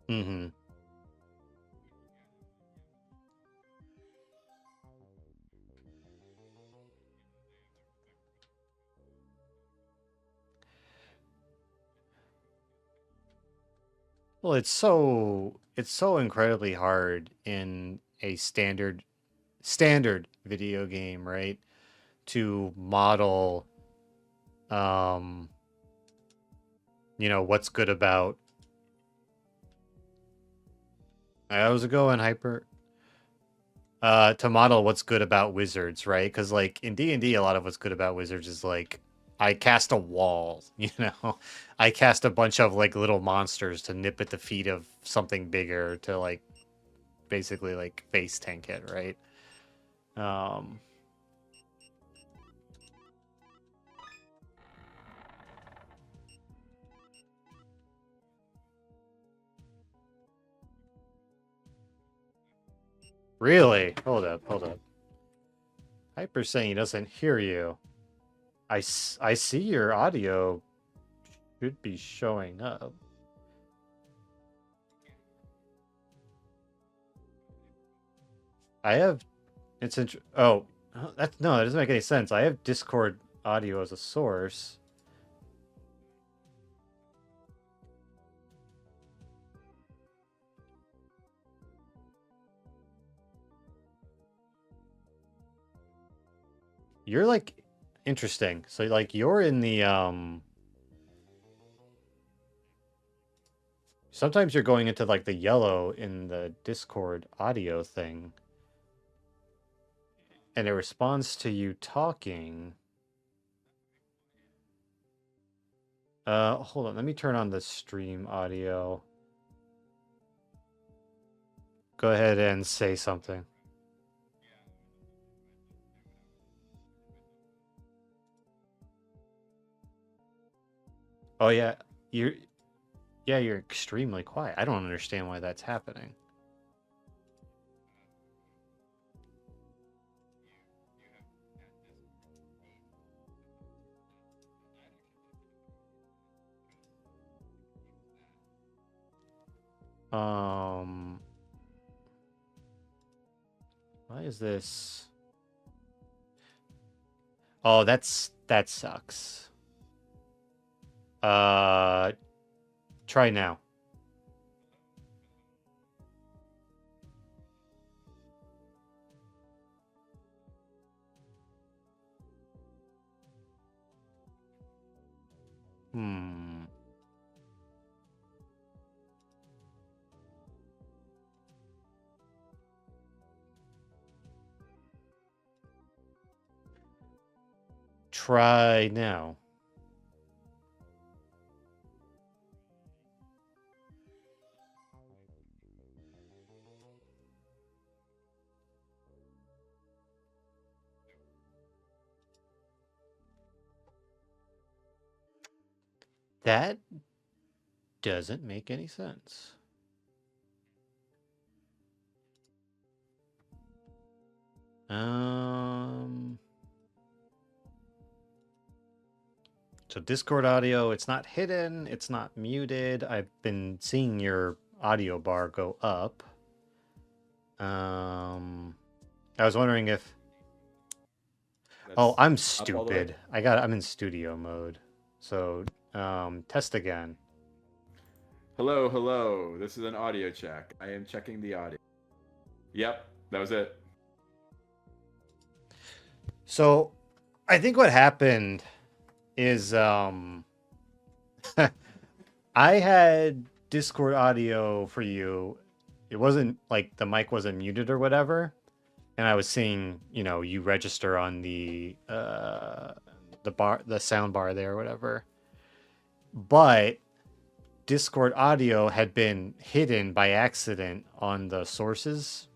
Mm-hmm. Well, it's so incredibly hard in a standard video game, right? To model um what's good about how's it going, Hyper? To model what's good about wizards, right? Because like in D&D, a lot of what's good about wizards is like I cast a wall, I cast a bunch of like little monsters to nip at the feet of something bigger to like basically like face tank it, right? Um, really? Hold up, hold up. Hyper's saying he doesn't hear you. I see your audio should be showing up. I have it's oh, that's no, that doesn't make any sense. I have Discord audio as a source. You're like interesting. So like you're in the sometimes you're going into like the yellow in the Discord audio thing and it responds to you talking. Hold on. Let me turn on the stream audio. Go ahead and say something. Oh yeah, you're extremely quiet. I don't understand why that's happening. Um, why is this? Oh, that sucks. Uh, try now. Hmm. Try now. That doesn't make any sense. Um, so Discord audio, it's not hidden, it's not muted. I've been seeing your audio bar go up. I was wondering if Oh, That's I'm up all the way. stupid. I'm in studio mode. So, test again. Hello, hello. This is an audio check. I am checking the audio. Yep, that was it. So, I think what happened is I had Discord audio for you. It wasn't like the mic wasn't muted or whatever, and I was seeing, you register on the sound bar there or whatever. But Discord audio had been hidden by accident on the sources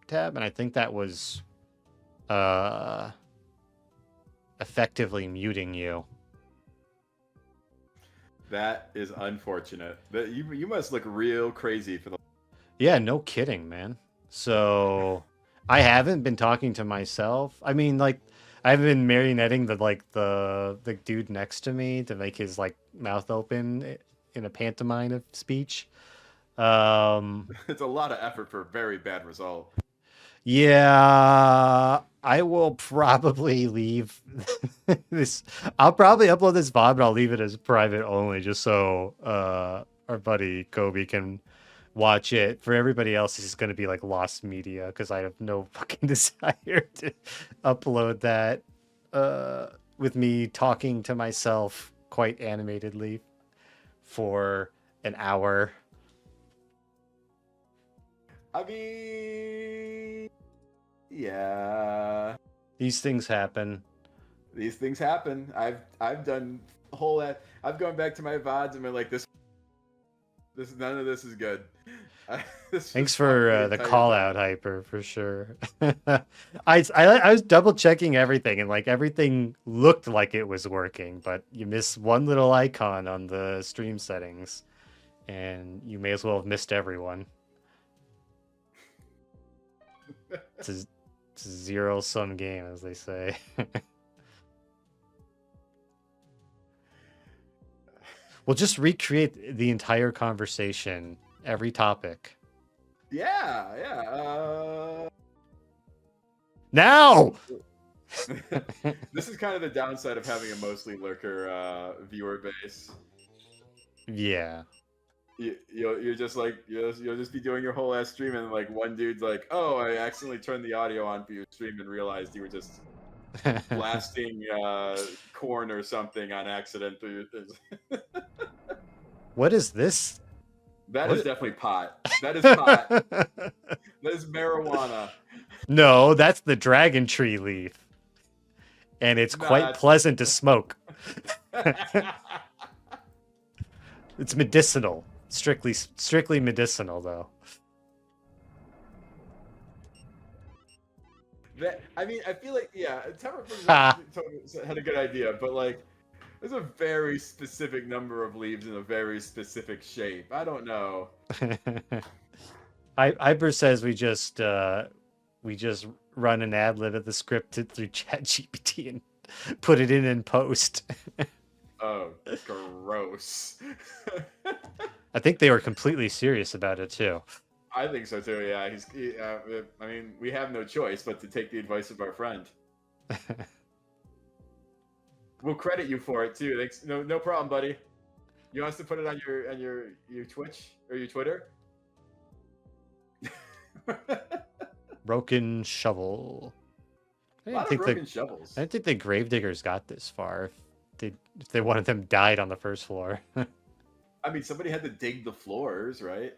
tab, and I think that was uh effectively muting you. That is unfortunate. That you must look real crazy for the. Yeah, no kidding, man. So I haven't been talking to myself. I mean, like I've been marionetting the dude next to me to make his like mouth open in a pantomime of speech. Um It's a lot of effort for a very bad result. yeah, I will probably leave this. I'll probably upload this VOD, but I'll leave it as private only, just so our buddy Kobe can watch it. For everybody else, it's just going to be like lost media because I have no fucking desire to upload that with me talking to myself quite animatedly for an hour. I mean, yeah, These things happen. these things happen. I've done whole. I've gone back to my VODs and been like, this none of this is good. This Thanks just fucked the for the entire call time. out, Hyper, for sure. I was double checking everything, and like everything looked like it was working, but you miss one little icon on the stream settings, and you may as well have missed everyone. It's a zero-sum game, as they say. We'll just recreate the entire conversation, every topic. Yeah, yeah. Now! This is kind of the downside of having a mostly lurker viewer base. Yeah. You're just like you'll just be doing your whole ass stream and like one dude's like, oh, I accidentally turned the audio on for your stream and realized you were just blasting corn or something on accident through your things. What is this? That What is i- definitely pot. That is pot. That is marijuana. No, that's the dragon tree leaf. And it's No, quite pleasant to smoke. It's medicinal. Strictly medicinal though. I mean, I feel like Tower Ha. had a good idea, but like, there's a very specific number of leaves in a very specific shape. I don't know. Hyper says we just run an ad lib of the script through ChatGPT and put it in post. Oh, gross. I think they were completely serious about it too. I think so too. Yeah, I mean, we have no choice but to take the advice of our friend. We'll credit you for it too. Thanks. No problem, buddy. You want us to put it on your Twitch or your Twitter? Broken shovel. A lot of broken shovels. I didn't think the gravediggers got this far. If they one of them died on the first floor. I mean, somebody had to dig the floors, right?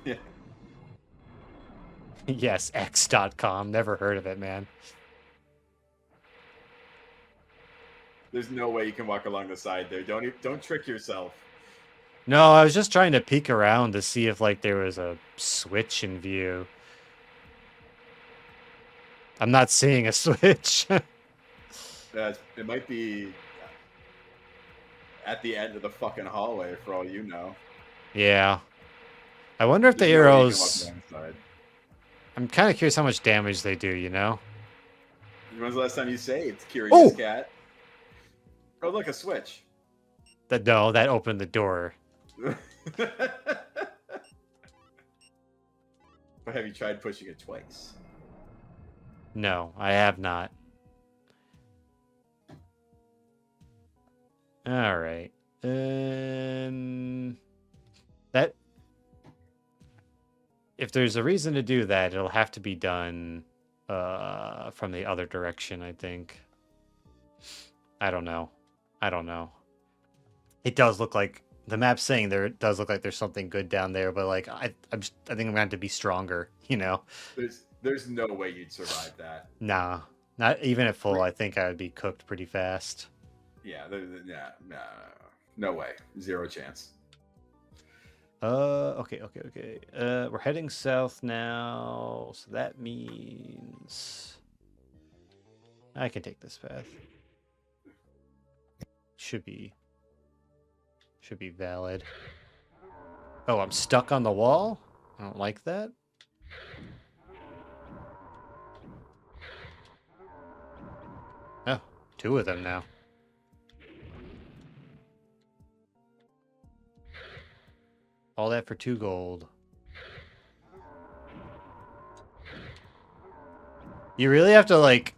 Yeah. Yes, X.com. Never heard of it, man. There's no way you can walk along the side there. Don't trick yourself. No, I was just trying to peek around to see if like there was a switch in view. I'm not seeing a switch. It might be at the end of the fucking hallway, for all you know. Yeah. I wonder if the There's no way you can walk arrows... along the side. I'm kind of curious how much damage they do, you know? When's the last time you saved, Curious Oh! Cat? Oh, look, a switch. No, that opened the door. But have you tried pushing it twice? No, I have not. All right. That if there's a reason to do that, it'll have to be done from the other direction, I think. I don't know. It does look like the map's saying there. It does look like there's something good down there, but like I think I'm going to have to be stronger. You know. There's no way you'd survive that. Nah, not even at full. I think I would be cooked pretty fast. Yeah, no way, zero chance. Okay. We're heading south now, so that means I can take this path. Should be valid. Oh, I'm stuck on the wall? I don't like that. Oh, two of them now. All that for 2 gold. You really have to like,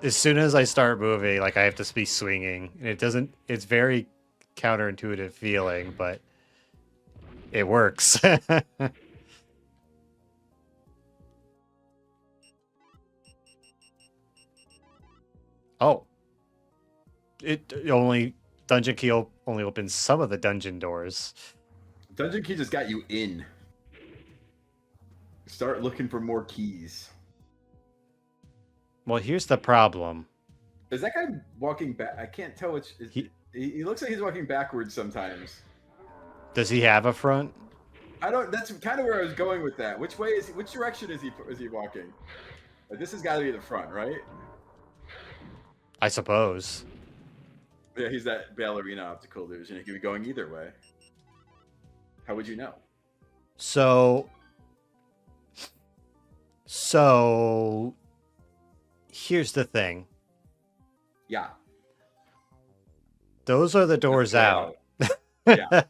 as soon as I start moving, like I have to be swinging, and it's very counterintuitive feeling, but it works. Oh, it only dungeon key only opens some of the dungeon doors. Dungeon key just got you in. Start looking for more keys. Well, here's the problem. Is that guy walking back? I can't tell which. He looks like he's walking backwards sometimes. Does he have a front? I don't. That's kind of where I was going with that. Which way is he? Which direction is he walking? Like, this has got to be the front, right? I suppose. Yeah, he's that ballerina optical illusion. He could be going either way. How would you know? So here's the thing. Yeah. Those are the doors out. Yeah.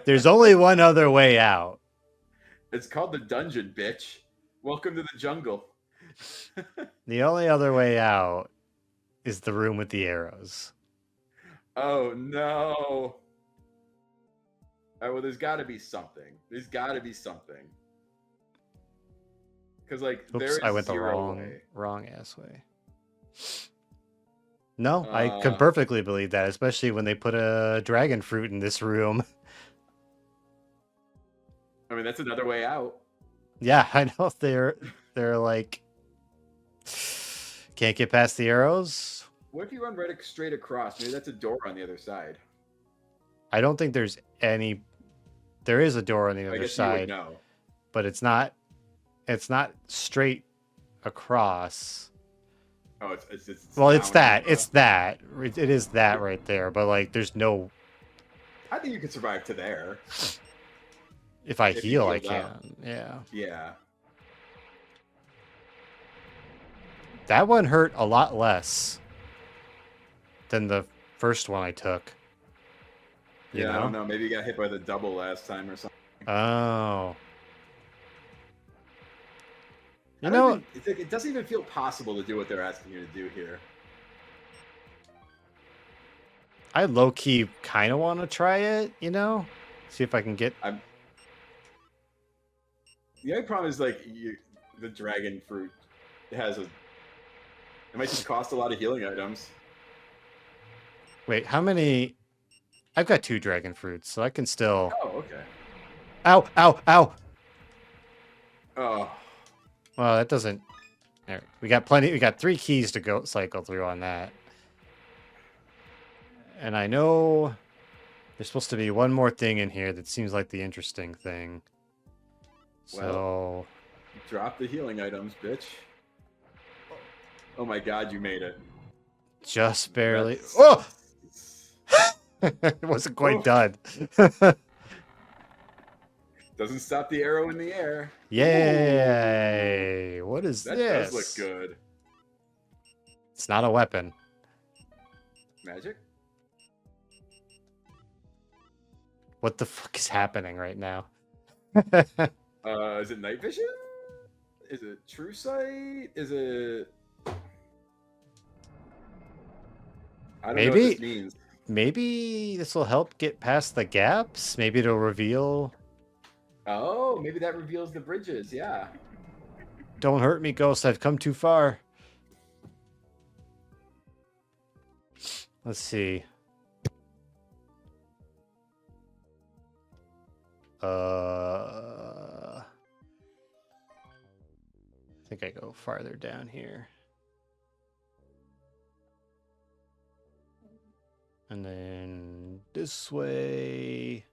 There's only one other way out. It's called the dungeon, bitch. Welcome to the jungle. The only other way out is the room with the arrows. Oh no. Well, there's got to be something. There's got to be something. Because like, Oops, I went the wrong ass way. No, I could perfectly believe that, especially when they put a dragon fruit in this room. I mean, that's another way out. Yeah, I know. They're like, can't get past the arrows. What if you run straight across? Maybe that's a door on the other side. I don't think there's any. There is a door on the other side, you would know. But it's not straight across. Oh, it's well, it's that. It's that. It is that right there. But like, there's no. I think you could survive to there. If I heal, I can. Yeah. Yeah. That one hurt a lot less than the first one I took. You know? I don't know. Maybe you got hit by the double last time or something. Oh. It doesn't even feel possible to do what they're asking you to do here. I low-key kind of want to try it, See if I can get... The only problem is, like, the dragon fruit has a... It might just cost a lot of healing items. Wait, how many... I've got 2 dragon fruits, so I can still... Oh, okay. Ow, ow, ow! Oh. Well, that doesn't... There, we got plenty... We got 3 keys to go cycle through on that. And I know there's supposed to be one more thing in here that seems like the interesting thing. So... Drop the healing items, bitch. Oh my god, you made it. Just barely... Oh! It wasn't quite done. Doesn't stop the arrow in the air. Yay! Ooh. What is this? That does look good. It's not a weapon. Magic? What the fuck is happening right now? Is it night vision? Is it true sight? Is it... I don't know what this means. Maybe this will help get past the gaps? Maybe it'll reveal... Oh, maybe that reveals the bridges, yeah. Don't hurt me, Ghost. I've come too far. Let's see. I think I go farther down here. And then this way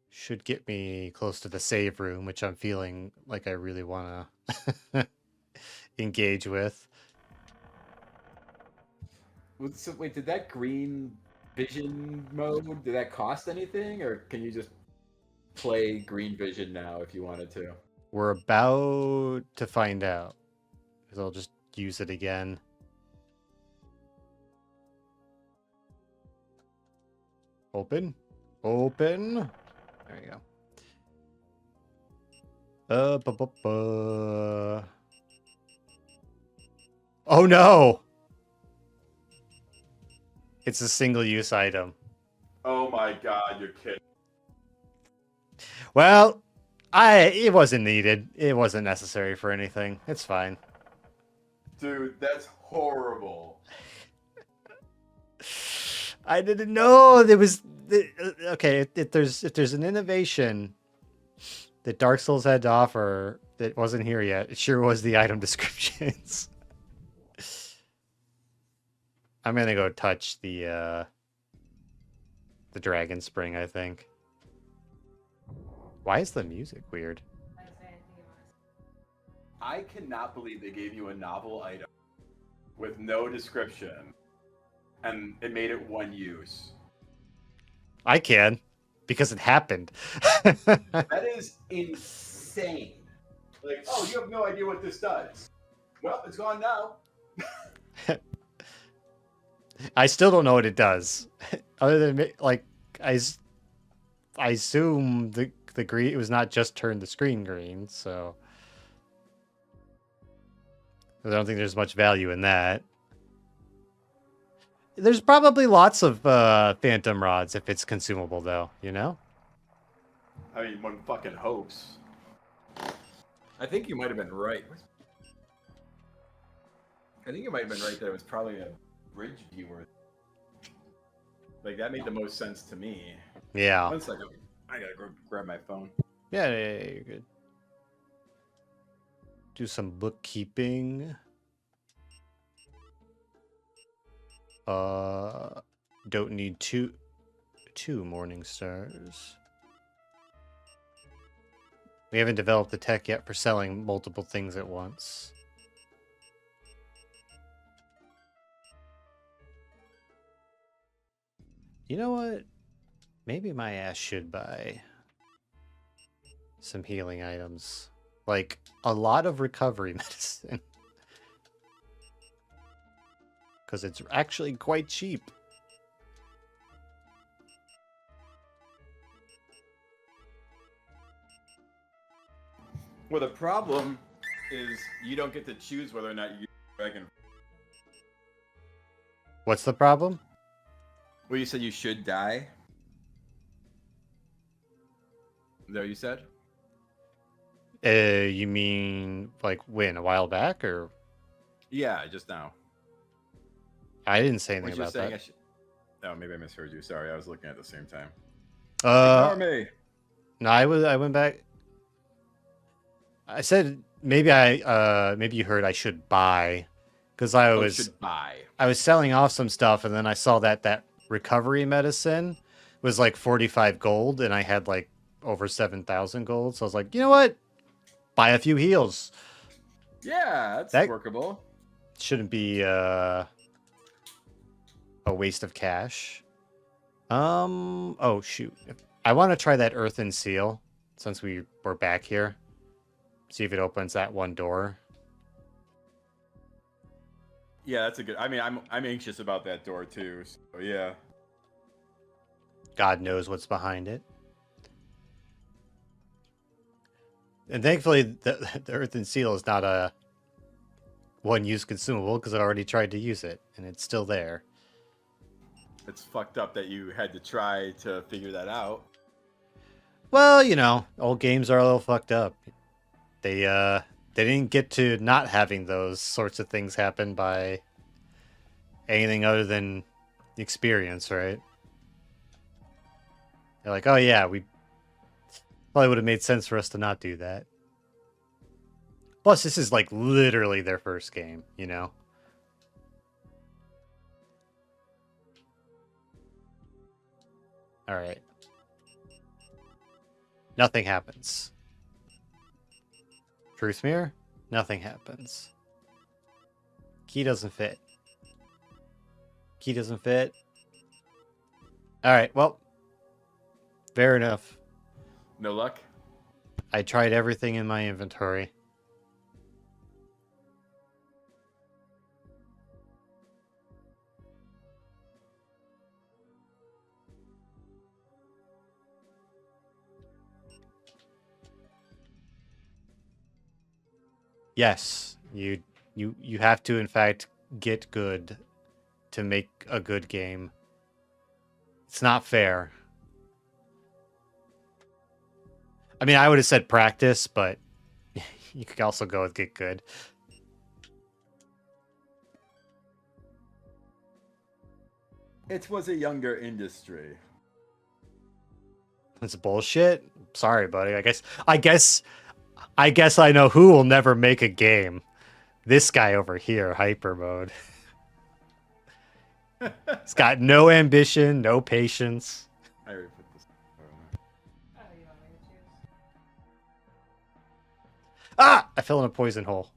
should get me close to the save room, which I'm feeling like I really want to engage with. So wait, did that green vision mode, did that cost anything? Or can you just play green vision now if you wanted to? We're about to find out. Because I'll just use it again. Open. Open. There you go. Oh no! It's a single-use item. Oh my god, you're kidding. Well, it wasn't needed. It wasn't necessary for anything. It's fine. Dude, that's horrible. I didn't know there was. Okay, if there's an innovation that Dark Souls had to offer that wasn't here yet, it sure was the item descriptions. I'm gonna go touch the Dragon Spring, I think. Why is the music weird? I cannot believe they gave you a novel item with no description, and it made it one use. I can, because it happened. That is insane. Like, oh, you have no idea what this does. Well, it's gone now. I still don't know what it does. Other than, like, I assume the green, it was not just turned the screen green, so I don't think there's much value in that. There's probably lots of phantom rods if it's consumable, though, you know? I mean, one fucking hopes. I think you might have been right. I think you might have been right that it was probably a bridge viewer. Like, that made the most sense to me. Yeah. 1 second. I gotta go grab my phone. Yeah, you're good. Do some bookkeeping. Don't need two morning stars. We haven't developed the tech yet for selling multiple things at once. You know what? Maybe my ass should buy some healing items. Like, a lot of recovery medicine. Because it's actually quite cheap. Well, the problem is you don't get to choose whether or not you use dragon. What's the problem? Well, you said you should die. Is that what you said? You mean like when? A while back, or? Yeah, just now. I didn't say anything What you're about saying, that. Oh, maybe I misheard you. Sorry, I was looking at the same time. Ignore me. No, I went back. I said maybe maybe you heard I should buy, because I was selling off some stuff, and then I saw that recovery medicine was like 45 gold, and I had like over 7,000 gold. So I was like, you know what? Buy a few heals. Yeah, that's workable. Shouldn't be a waste of cash. Oh shoot. I want to try that earthen seal since we're back here. See if it opens that one door. Yeah, that's a good. I mean, I'm anxious about that door too. So yeah. God knows what's behind it. And thankfully, the earthen seal is not a one-use consumable, because I already tried to use it, and it's still there. It's fucked up that you had to try to figure that out. Well, you know, old games are a little fucked up. They didn't get to not having those sorts of things happen by anything other than experience, right? They're like, oh yeah, we probably would have made sense for us to not do that. Plus, this is like literally their first game, you know? Alright. Nothing happens. Truth mirror? Nothing happens. Key doesn't fit. Key doesn't fit. Alright, well. Fair enough. No luck? I tried everything in my inventory. Yes, you have to in fact get good to make a good game. It's not fair. I mean, I would have said practice, but you could also go with get good. It was a younger industry. It's bullshit. Sorry, buddy. I guess I know who will never make a game. This guy over here, hyper mode. He's got no ambition, no patience. I already put this. Ah! I fell in a poison hole.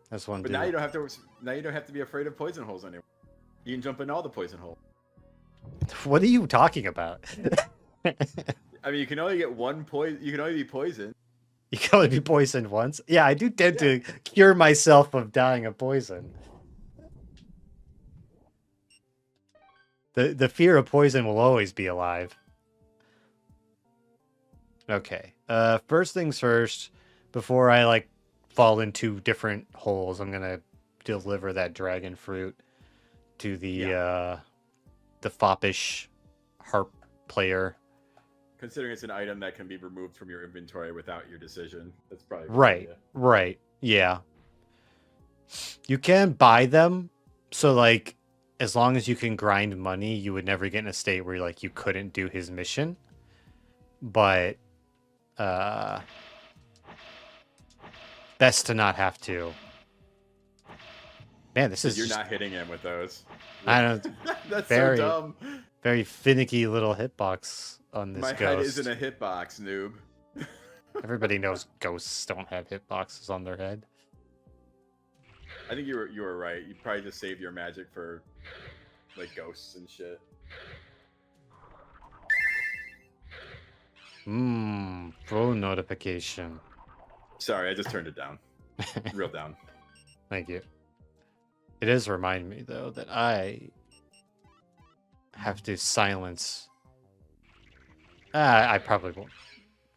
That's one But dude. now you don't have to. Now you don't have to be afraid of poison holes anymore. You can jump in all the poison holes. What are you talking about? I mean, you can only get one poison. You can only be poisoned. You can only be poisoned once. Yeah, I do tend to cure myself of dying of poison. The fear of poison will always be alive. Okay. First things first, before I like fall into different holes, I'm gonna deliver that dragon fruit to the foppish harp player. Considering it's an item that can be removed from your inventory without your decision, that's probably a good Right, idea. right. Yeah. You can buy them, so like as long as you can grind money, you would never get in a state where like you couldn't do his mission. But best to not have to. Man, this is You're just, not hitting him with those. I don't That's very- so dumb. very finicky little hitbox on this My ghost. head isn't a hitbox, noob. Everybody knows ghosts don't have hitboxes on their head. I think you were right. You probably just saved your magic for like ghosts and shit. Phone notification. Sorry, I just turned it down. Real down. Thank you. It does remind me though that I have to silence. I probably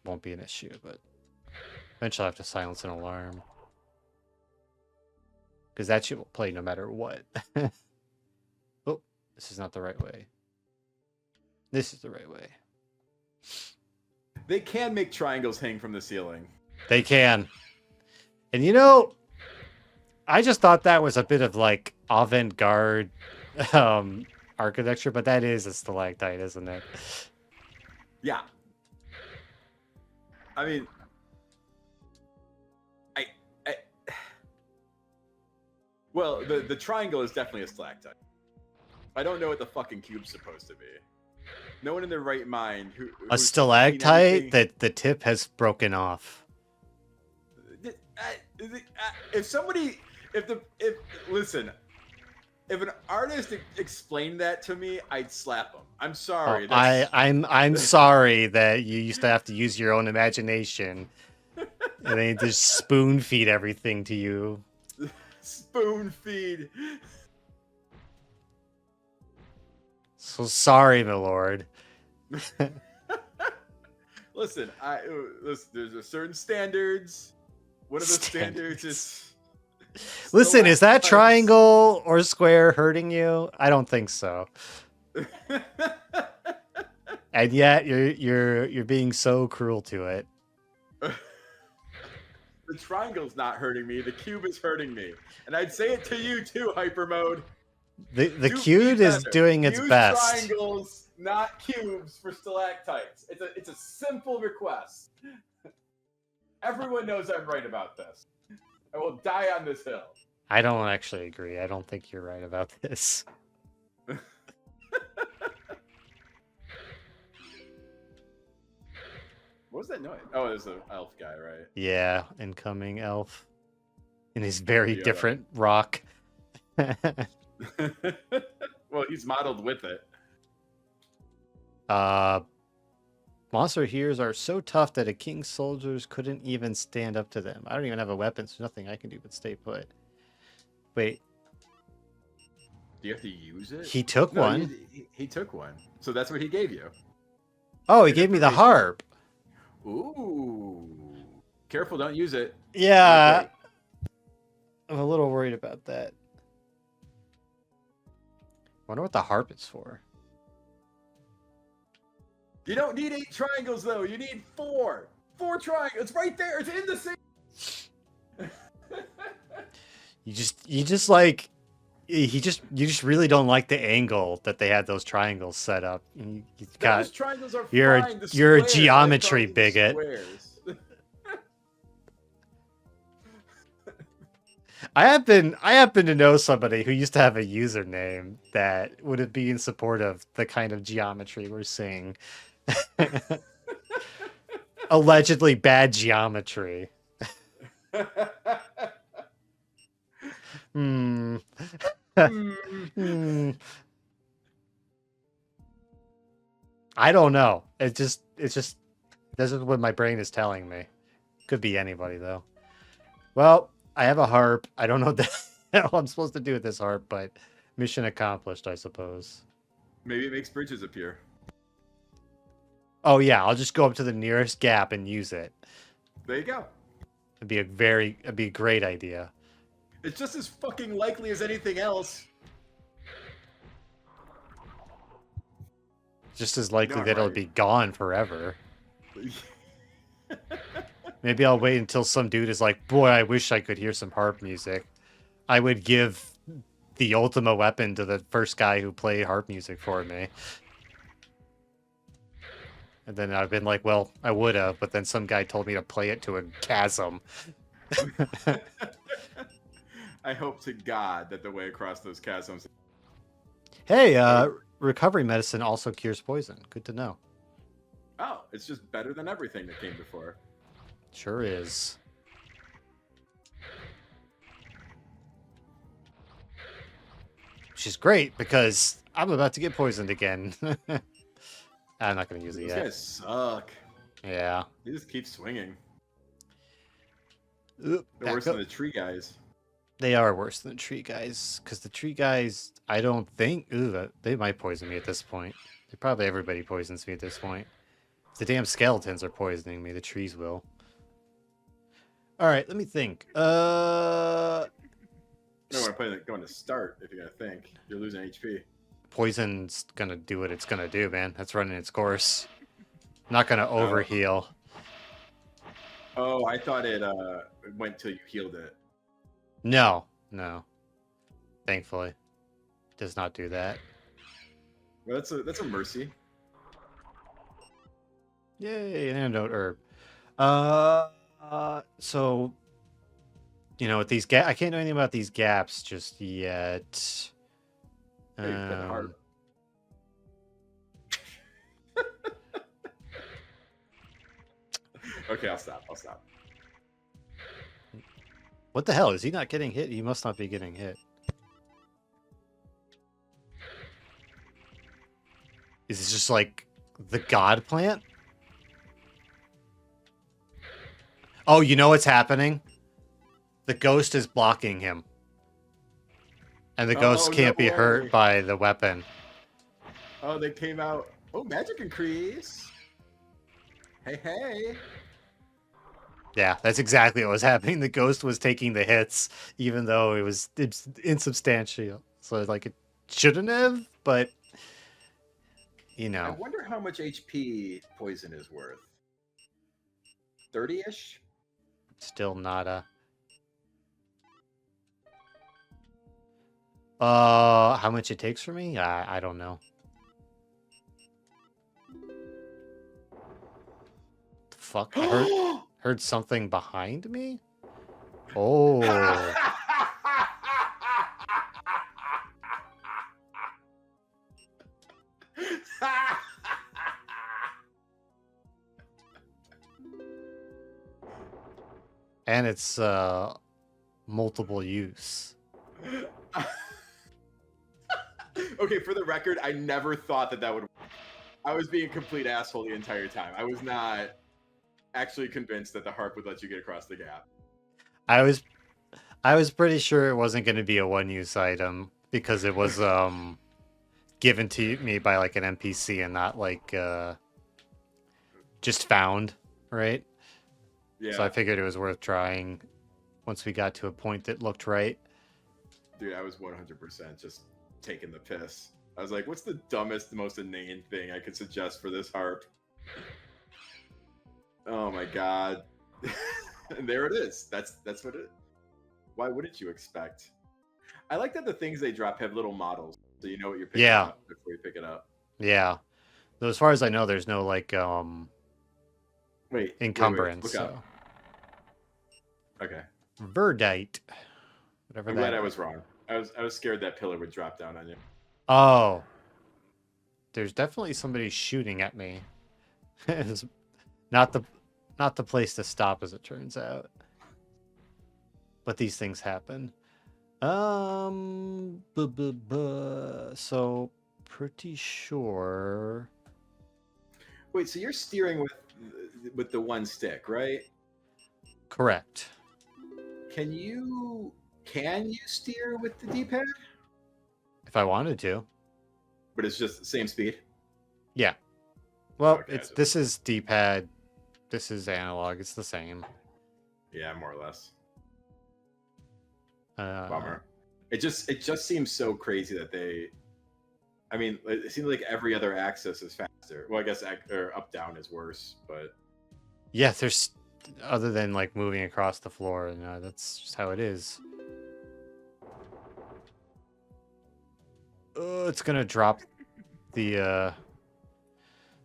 won't be an issue, but eventually I have to silence an alarm because that shit will play no matter what. Oh, this is not the right way. This is the right way. They can make triangles hang from the ceiling. They can. And you know, I just thought that was a bit of like avant-garde architecture, but that is a stalactite, isn't it? Yeah. I mean, well, the triangle is definitely a stalactite. I don't know what the fucking cube's supposed to be. No one in their right mind A who's seen stalactite anything- that the tip has broken off. Listen, if an artist explained that to me, I'd slap him. I'm sorry. Oh, I'm sorry that you used to have to use your own imagination and they just spoon feed everything to you. Spoon feed. So sorry, my lord. Listen, there's a certain standards. One of the standards is. Listen, is that stalactites. triangle or square hurting you? I don't think so. And yet you're being so cruel to it. The triangle's not hurting me. The cube is hurting me, and I'd say it to you too, hyper mode. The Do cube be is better. doing its Use best. triangles, not cubes, for stalactites. It's a simple request. Everyone knows I'm right about this. I will die on this hill. I don't actually agree. I don't think you're right about this. What was that noise? Oh, there's an elf guy, right? Yeah, incoming elf. In his very Yeah. different rock. Well, he's modeled with it. Monster heroes are so tough that a king's soldiers couldn't even stand up to them. I don't even have a weapon, so nothing I can do but stay put. Wait, Do you have to use it? he took No, one. he took one. So that's what he gave you. Oh, he gave me the harp. Ooh. Careful, don't use it. Yeah, I'm a little worried about that. Wonder what the harp is for. You don't need 8 triangles though. You need 4. 4 triangles. It's right there. It's in the same. You just like you just really don't like the angle that they had those triangles set up. You've got Those triangles are you're fine. The you're a squares. I have geometry problems with the bigot. squares. I happen to know somebody who used to have a username that would have been in support of the kind of geometry we're seeing. Allegedly bad geometry. Hmm. Hmm. I don't know. It's just this is what my brain is telling me. Could be anybody though. Well, I have a harp. I don't know what the hell I'm supposed to do with this harp, but mission accomplished, I suppose. Maybe it makes bridges appear. Oh yeah, I'll just go up to the nearest gap and use it. There you go. It'd be a great idea. It's just as fucking likely as anything else. Just as likely Not that it'll right. be gone forever. Maybe I'll wait until some dude is like, boy, I wish I could hear some harp music. I would give the Ultima weapon to the first guy who played harp music for me. And then I've been like, well, I would have, but then some guy told me to play it to a chasm. I hope to God that the way across those chasms. Hey, recovery medicine also cures poison. Good to know. Oh, it's just better than everything that came before. Sure is. Which is great because I'm about to get poisoned again. I'm not going to use it Those yet. guys suck. Yeah. They just keep swinging. Oop, They're worse than the tree guys. They are worse than the tree guys because the tree guys, I don't think, they might poison me at this point. Probably everybody poisons me at this point. The damn skeletons are poisoning me. The trees will. All right, let me think. You don't want to play going to start if you're gonna think. You're losing HP. Poison's gonna do what it's gonna do, man. That's running its course. Not gonna overheal. Oh, I thought it went till you healed it. No. Thankfully, it does not do that. Well, that's a mercy. Yay, an antidote herb. So, with these I can't do anything about these gaps just yet. Hey, get hard. Okay, I'll stop. What the hell? Is he not getting hit? He must not be getting hit. Is this just like the god plant? Oh, you know what's happening? The ghost is blocking him. And the ghost can't be hurt by the weapon. Oh, they came out. Oh, magic increase. Hey. Yeah, that's exactly what was happening. The ghost was taking the hits, even though it's insubstantial. So, like, it shouldn't have, but, I wonder how much HP poison is worth. 30-ish? Still nada. How much it takes for me? I don't know. The fuck? I heard something behind me? Oh. And it's multiple use. Okay, for the record, I never thought that would work. I was being a complete asshole the entire time. I was not actually convinced that the harp would let you get across the gap. I was pretty sure it wasn't going to be a one-use item because it was given to me by like an NPC and not like just found, right? Yeah. So I figured it was worth trying once we got to a point that looked right. Dude, I was 100% just taking the piss. I was like, what's the dumbest, most inane thing I could suggest for this harp? Oh my god. And there it is. That's what it. Why wouldn't you expect? I like that the things they drop have little models, so you know what you're picking Yeah. up before you pick it up. Yeah. Though as far as I know, there's no like Wait, encumbrance. Look So. up. Okay. Verdite. Whatever I'm that glad is. I was wrong. I was scared that pillar would drop down on you. Oh. There's definitely somebody shooting at me. It's not the place to stop, as it turns out. But these things happen. So pretty sure. Wait, so you're steering with the one stick, right? Correct. Can you steer with the D-pad? If I wanted to. But it's just the same speed. Yeah. Well, Okay, this is D-pad. This is analog. It's the same. Yeah, more or less. Bummer. It just seems so crazy that they. I mean, it seems like every other axis is faster. Well, I guess up down is worse, but yeah, there's other than like moving across the floor, and that's just how it is. It's gonna drop the.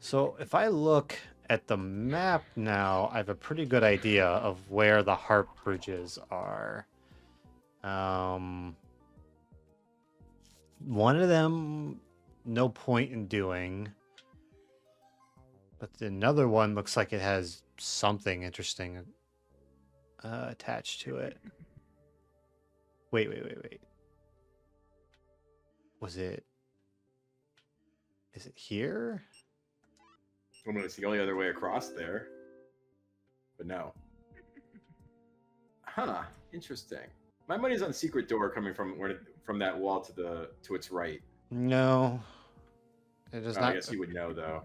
So if I look at the map now, I have a pretty good idea of where the harp bridges are. One of them, no point in doing. But another one looks like it has something interesting attached to it. Wait. Is it here? Well, it's the only other way across there. But no. Huh. Interesting. My money's on secret door coming from that wall to its right. No. It does not. I guess you would know though.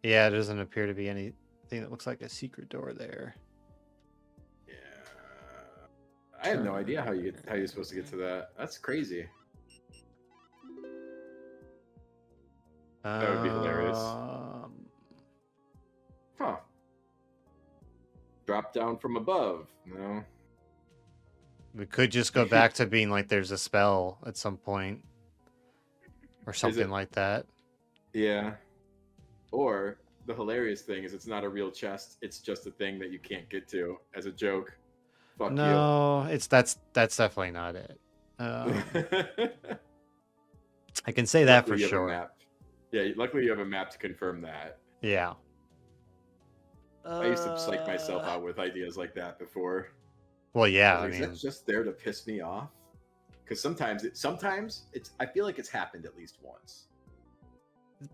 Yeah, it doesn't appear to be anything that looks like a secret door there. Yeah. I have no idea how you're supposed to get to that. That's crazy. That would be hilarious. Huh. Drop down from above. No. We could just go back to being like there's a spell at some point. Or something like that. Yeah. Or the hilarious thing is it's not a real chest. It's just a thing that you can't get to as a joke. Fuck no, you. That's definitely not it. I can say that for sure. Yeah, luckily you have a map to confirm that. Yeah. I used to psych myself out with ideas like that before. Well, yeah, I mean, is that just there to piss me off? Because sometimes it's. I feel like it's happened at least once.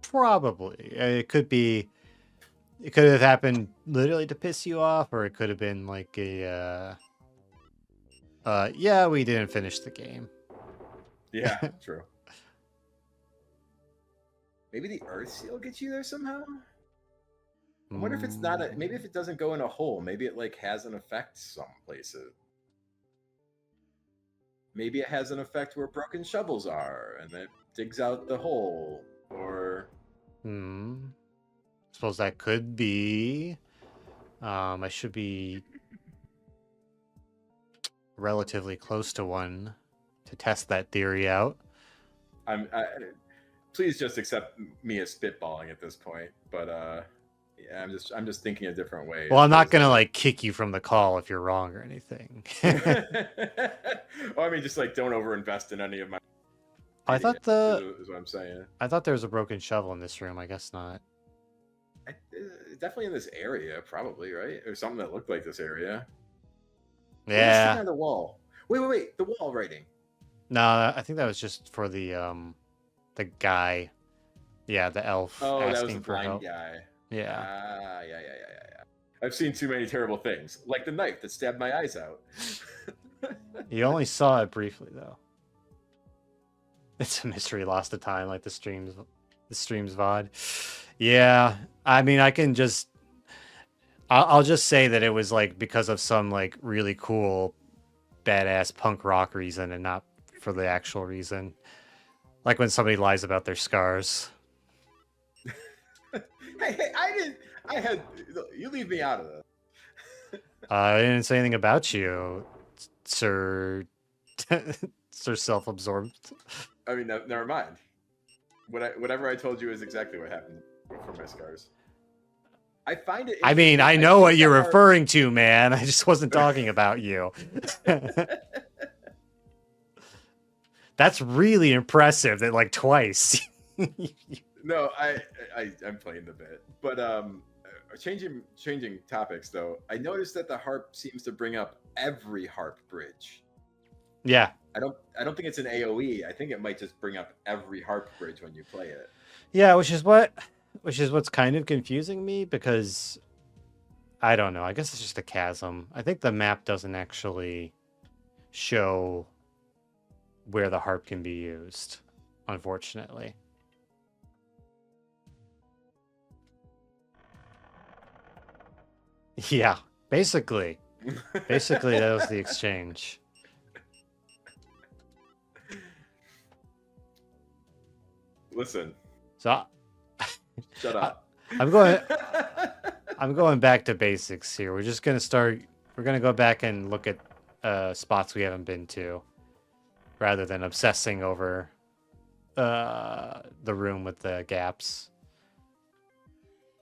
Probably. It could be. It could have happened literally to piss you off, or it could have been like a. Yeah, we didn't finish the game. Yeah, true. Maybe the Earth Seal gets you there somehow. I wonder if it's not a. Maybe if it doesn't go in a hole, maybe it like has an effect some places. Maybe it has an effect where broken shovels are, and it digs out the hole, or. Suppose that could be. I should be relatively close to one to test that theory out. Please just accept me as spitballing at this point, but yeah, I'm just thinking a different way. Well, I'm not gonna like kick you from the call if you're wrong or anything. Well, I mean, just like don't overinvest in any of my. I thought is what I'm saying. I thought there was a broken shovel in this room. I guess not. Definitely in this area, probably, right? Or something that looked like this area. Yeah. On the wall. Wait! The wall writing. No, I think that was just for the guy. Yeah, the elf. Oh, asking that was the for blind help. guy. Yeah. Yeah. I've seen too many terrible things, like the knife that stabbed my eyes out. You only saw it briefly, though. It's a mystery lost to time, like the stream's VOD. Yeah, I mean, I'll just say that it was like because of some like really cool, badass punk rock reason, and not for the actual reason. Like when somebody lies about their scars. Hey, I didn't. I had. You leave me out of this. I didn't say anything about you, Sir. Sir self-absorbed. I mean, never mind. Whatever I told you is exactly what happened for my scars. I find it I mean, interesting. I I know think what the you're harp. referring to, man. I just wasn't talking about you. That's really impressive that like twice. No, I'm playing the bit, but changing topics though. I noticed that the harp seems to bring up every harp bridge. Yeah. I don't think it's an AOE. I think it might just bring up every harp bridge when you play it. Yeah, which is what's kind of confusing me because I don't know. I guess it's just a chasm. I think the map doesn't actually show where the harp can be used, unfortunately. Yeah, basically. Basically, that was the exchange. Listen, So shut up. I'm going back to basics here. We're gonna go back and look at spots we haven't been to rather than obsessing over the room with the gaps.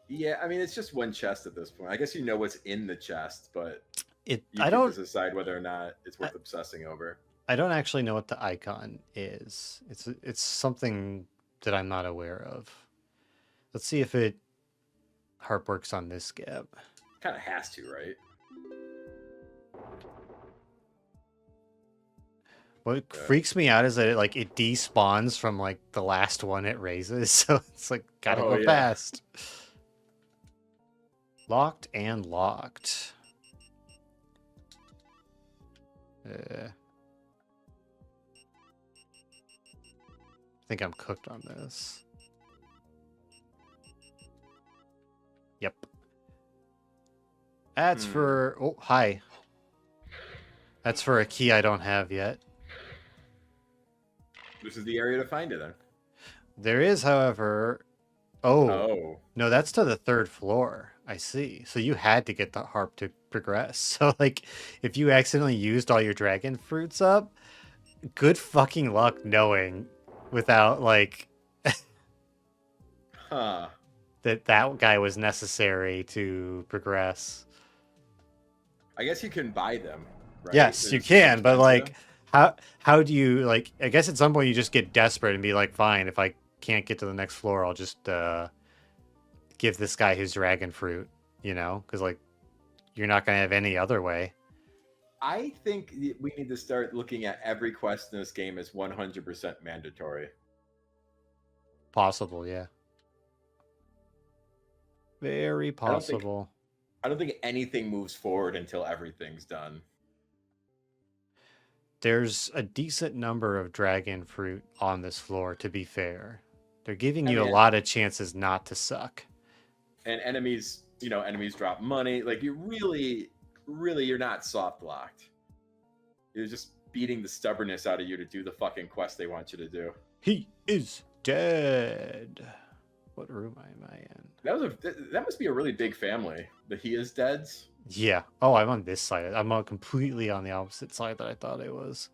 Yeah, I mean it's just one chest at this point. I guess you know what's in the chest, but you I get to don't decide whether or not it's worth obsessing over. I don't actually know what the icon is. It's something that I'm not aware of. Let's see if it harp works on this gap. Kind of has to, right? What freaks me out is that it despawns from like the last one it raises, so it's like gotta go fast. Locked and locked. I think I'm cooked on this. Yep. That's for... Oh, hi. That's for a key I don't have yet. This is the area to find it then. There is, however... Oh. Oh. No, that's to the 3rd floor. I see. So you had to get the harp to progress. So, like, if you accidentally used all your dragon fruits up, good fucking luck knowing without, like... Huh. that guy was necessary to progress. I guess you can buy them, right? Yes, you can, but like how do you like I guess at some point you just get desperate and be like, fine, if I can't get to the next floor, I'll just give this guy his dragon fruit, you know? Cuz like you're not going to have any other way. I think we need to start looking at every quest in this game as 100% mandatory. Possible, yeah. Very possible. I don't think anything moves forward until everything's done. There's a decent number of dragon fruit on this floor, to be fair. They're giving you a lot of chances not to suck. And enemies, enemies drop money. Like you really, you're not soft locked. You're just beating the stubbornness out of you to do the fucking quest they want you to do. He is dead. What room am I in? That must be a really big family. The He is Deads. Yeah. Oh, I'm on this side. I'm completely on the opposite side that I thought I was.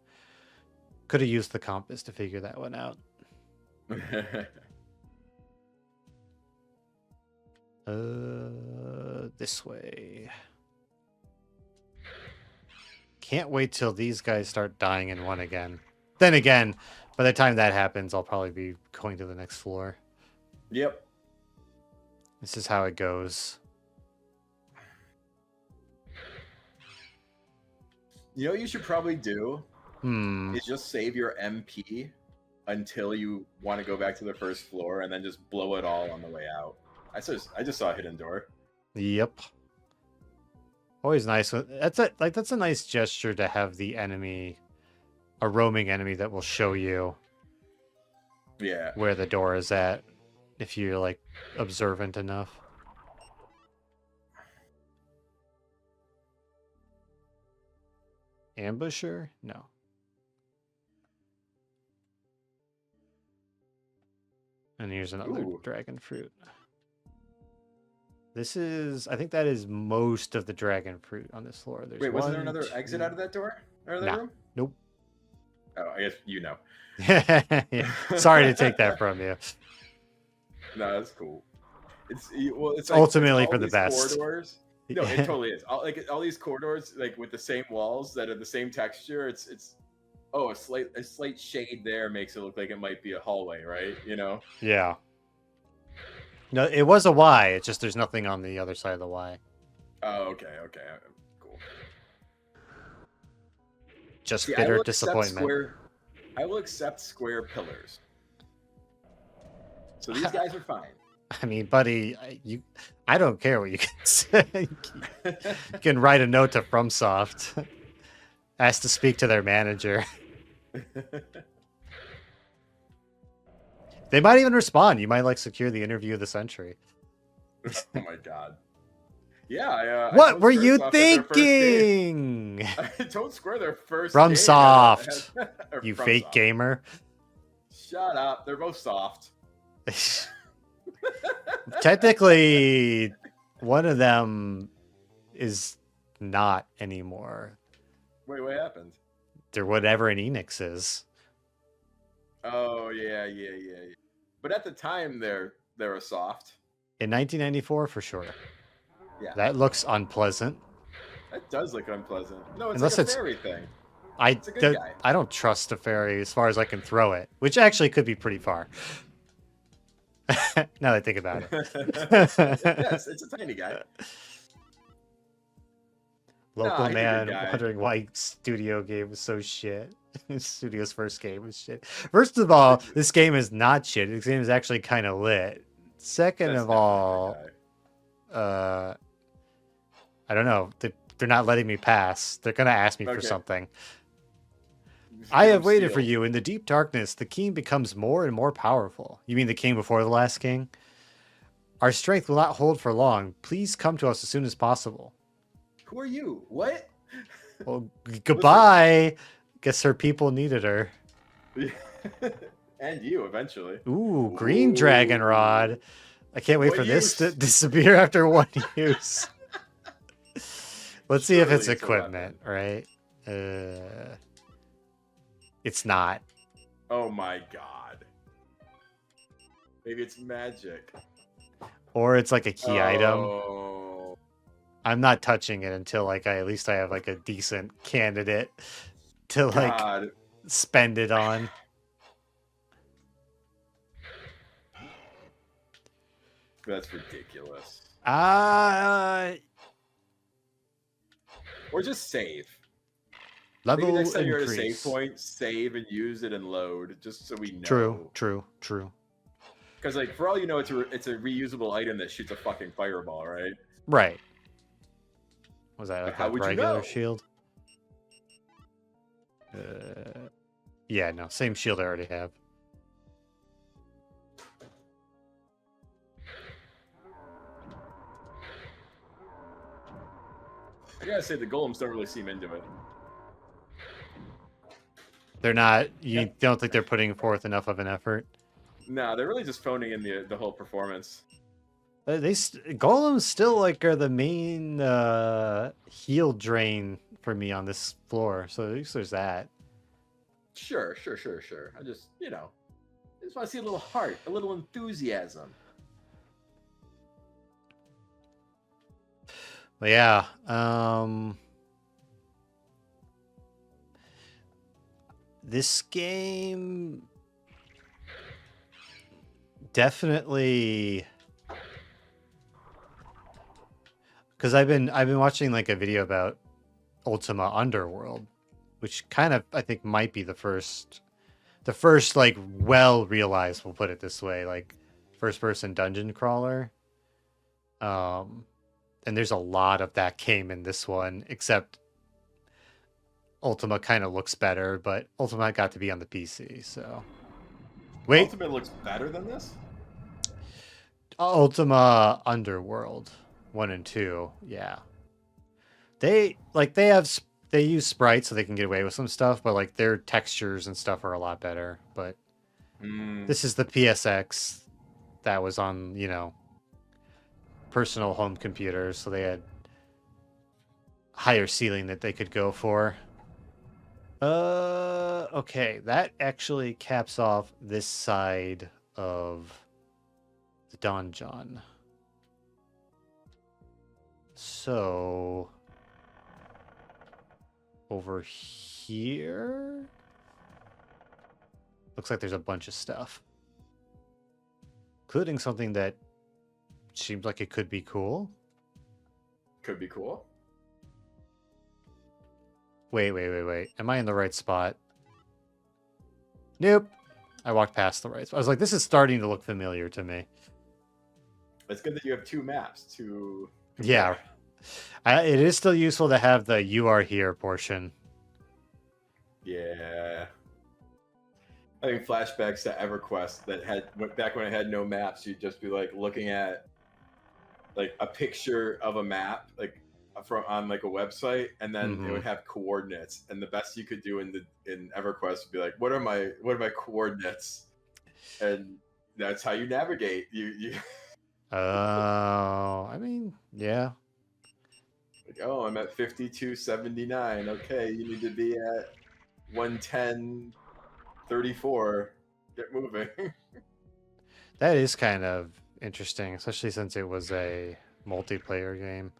Could have used the compass to figure that one out. This way. Can't wait till these guys start dying in one again. Then again, by the time that happens, I'll probably be going to the next floor. Yep. This is how it goes. You know what you should probably do? Is just save your MP until you want to go back to the first floor and then just blow it all on the way out. I just saw a hidden door. Yep. Always nice. That's a nice gesture to have the enemy, a roaming enemy that will show you where the door is at if you're like observant enough. Ambusher? No. And here's another Ooh. dragon fruit. I think that is most of the dragon fruit on this floor. There's Wait, wasn't there one, another exit out two. of that door? Or that Nah, room? nope. Oh, I guess you know. Yeah. Sorry to take that from you. No, that's cool. It's like there's Ultimately all for the these best. corridors. No, it totally is. All these corridors, like with the same walls that are the same texture. It's a slight shade there makes it look like it might be a hallway, right? You know? Yeah. No, it was a Y. It's just there's nothing on the other side of the Y. Oh, okay, cool. Just See, bitter disappointment. I will accept square pillars. So these guys are fine. I mean, buddy, I don't care what you can say. You can write a note to FromSoft. Ask to speak to their manager. They might even respond. You might like secure the interview of the century. Oh my god. Yeah, what were you thinking? I told Square their first FromSoft. You From fake Soft. gamer. Shut up. They're both soft. Technically, one of them is not anymore. Wait, what happened? They're whatever an Enix is. Oh yeah. But at the time, they're a soft. In 1994, for sure. Yeah. That looks unpleasant. That does look unpleasant. No, it's Unless like a fairy thing. I don't trust a fairy as far as I can throw it, which actually could be pretty far. Now that I think about it. Yes, it's a tiny guy. Local man wondering why studio game was so shit. Studio's first game was shit. First of all, this game is not shit. This game is actually kind of lit. Second of all, I don't know. They're not letting me pass. They're gonna ask me for something. I have waited for you. In the deep darkness, the king becomes more and more powerful. You mean the king before the last king? Our strength will not hold for long. Please come to us as soon as possible. Who are you? What? Well, goodbye. Guess her people needed her. And you, eventually. Ooh, green dragon rod. I can't wait for this to disappear after one use. Let's see if it's equipment, right? It's not. Oh my god. Maybe it's magic. Or it's like a key item. I'm not touching it until like at least I have like a decent candidate to like spend it on. That's ridiculous. Or just save. Level Maybe next time increase. you're at a save point, save and use it and load, just so we know. True. Because like for all you know, it's a reusable item that shoots a fucking fireball, right? Right. Was that like a regular you know? shield? Yeah, no, same shield I already have. I gotta say the golems don't really seem into it. They're not. You don't think they're putting forth enough of an effort? No, they're really just phoning in the whole performance. Golems still like are the main heal drain for me on this floor. So at least there's that. Sure. I just want to see a little heart, a little enthusiasm. But yeah, this game definitely, because I've been watching like a video about Ultima Underworld, which kind of I think might be the first like well realized, we'll put it this way, like first person dungeon crawler. And there's a lot of that game in this one, except Ultima kind of looks better, but Ultima got to be on the PC, so. Wait. Ultima looks better than this? Ultima Underworld 1 and 2, yeah. They use sprites so they can get away with some stuff, but like their textures and stuff are a lot better. But this is the PSX. that was on, personal home computers, so they had higher ceiling that they could go for. Okay, that actually caps off this side of the donjon. So over here looks like there's a bunch of stuff, including something that seems like it could be cool. Could be cool. Wait. Am I in the right spot? Nope. I walked past the right spot. I was like, this is starting to look familiar to me. It's good that you have two maps to Yeah. It is still useful to have the "you are here" portion. Yeah. I think flashbacks to EverQuest that back when it had no maps, you'd just be like looking at like a picture of a map, like on like a website, and then it would have coordinates. And the best you could do in EverQuest would be like, what are my coordinates? And that's how you navigate. You Oh, I mean, yeah. Like, oh, I'm at 5279. Okay, you need to be at 11034. Get moving. That is kind of interesting, especially since it was a multiplayer game.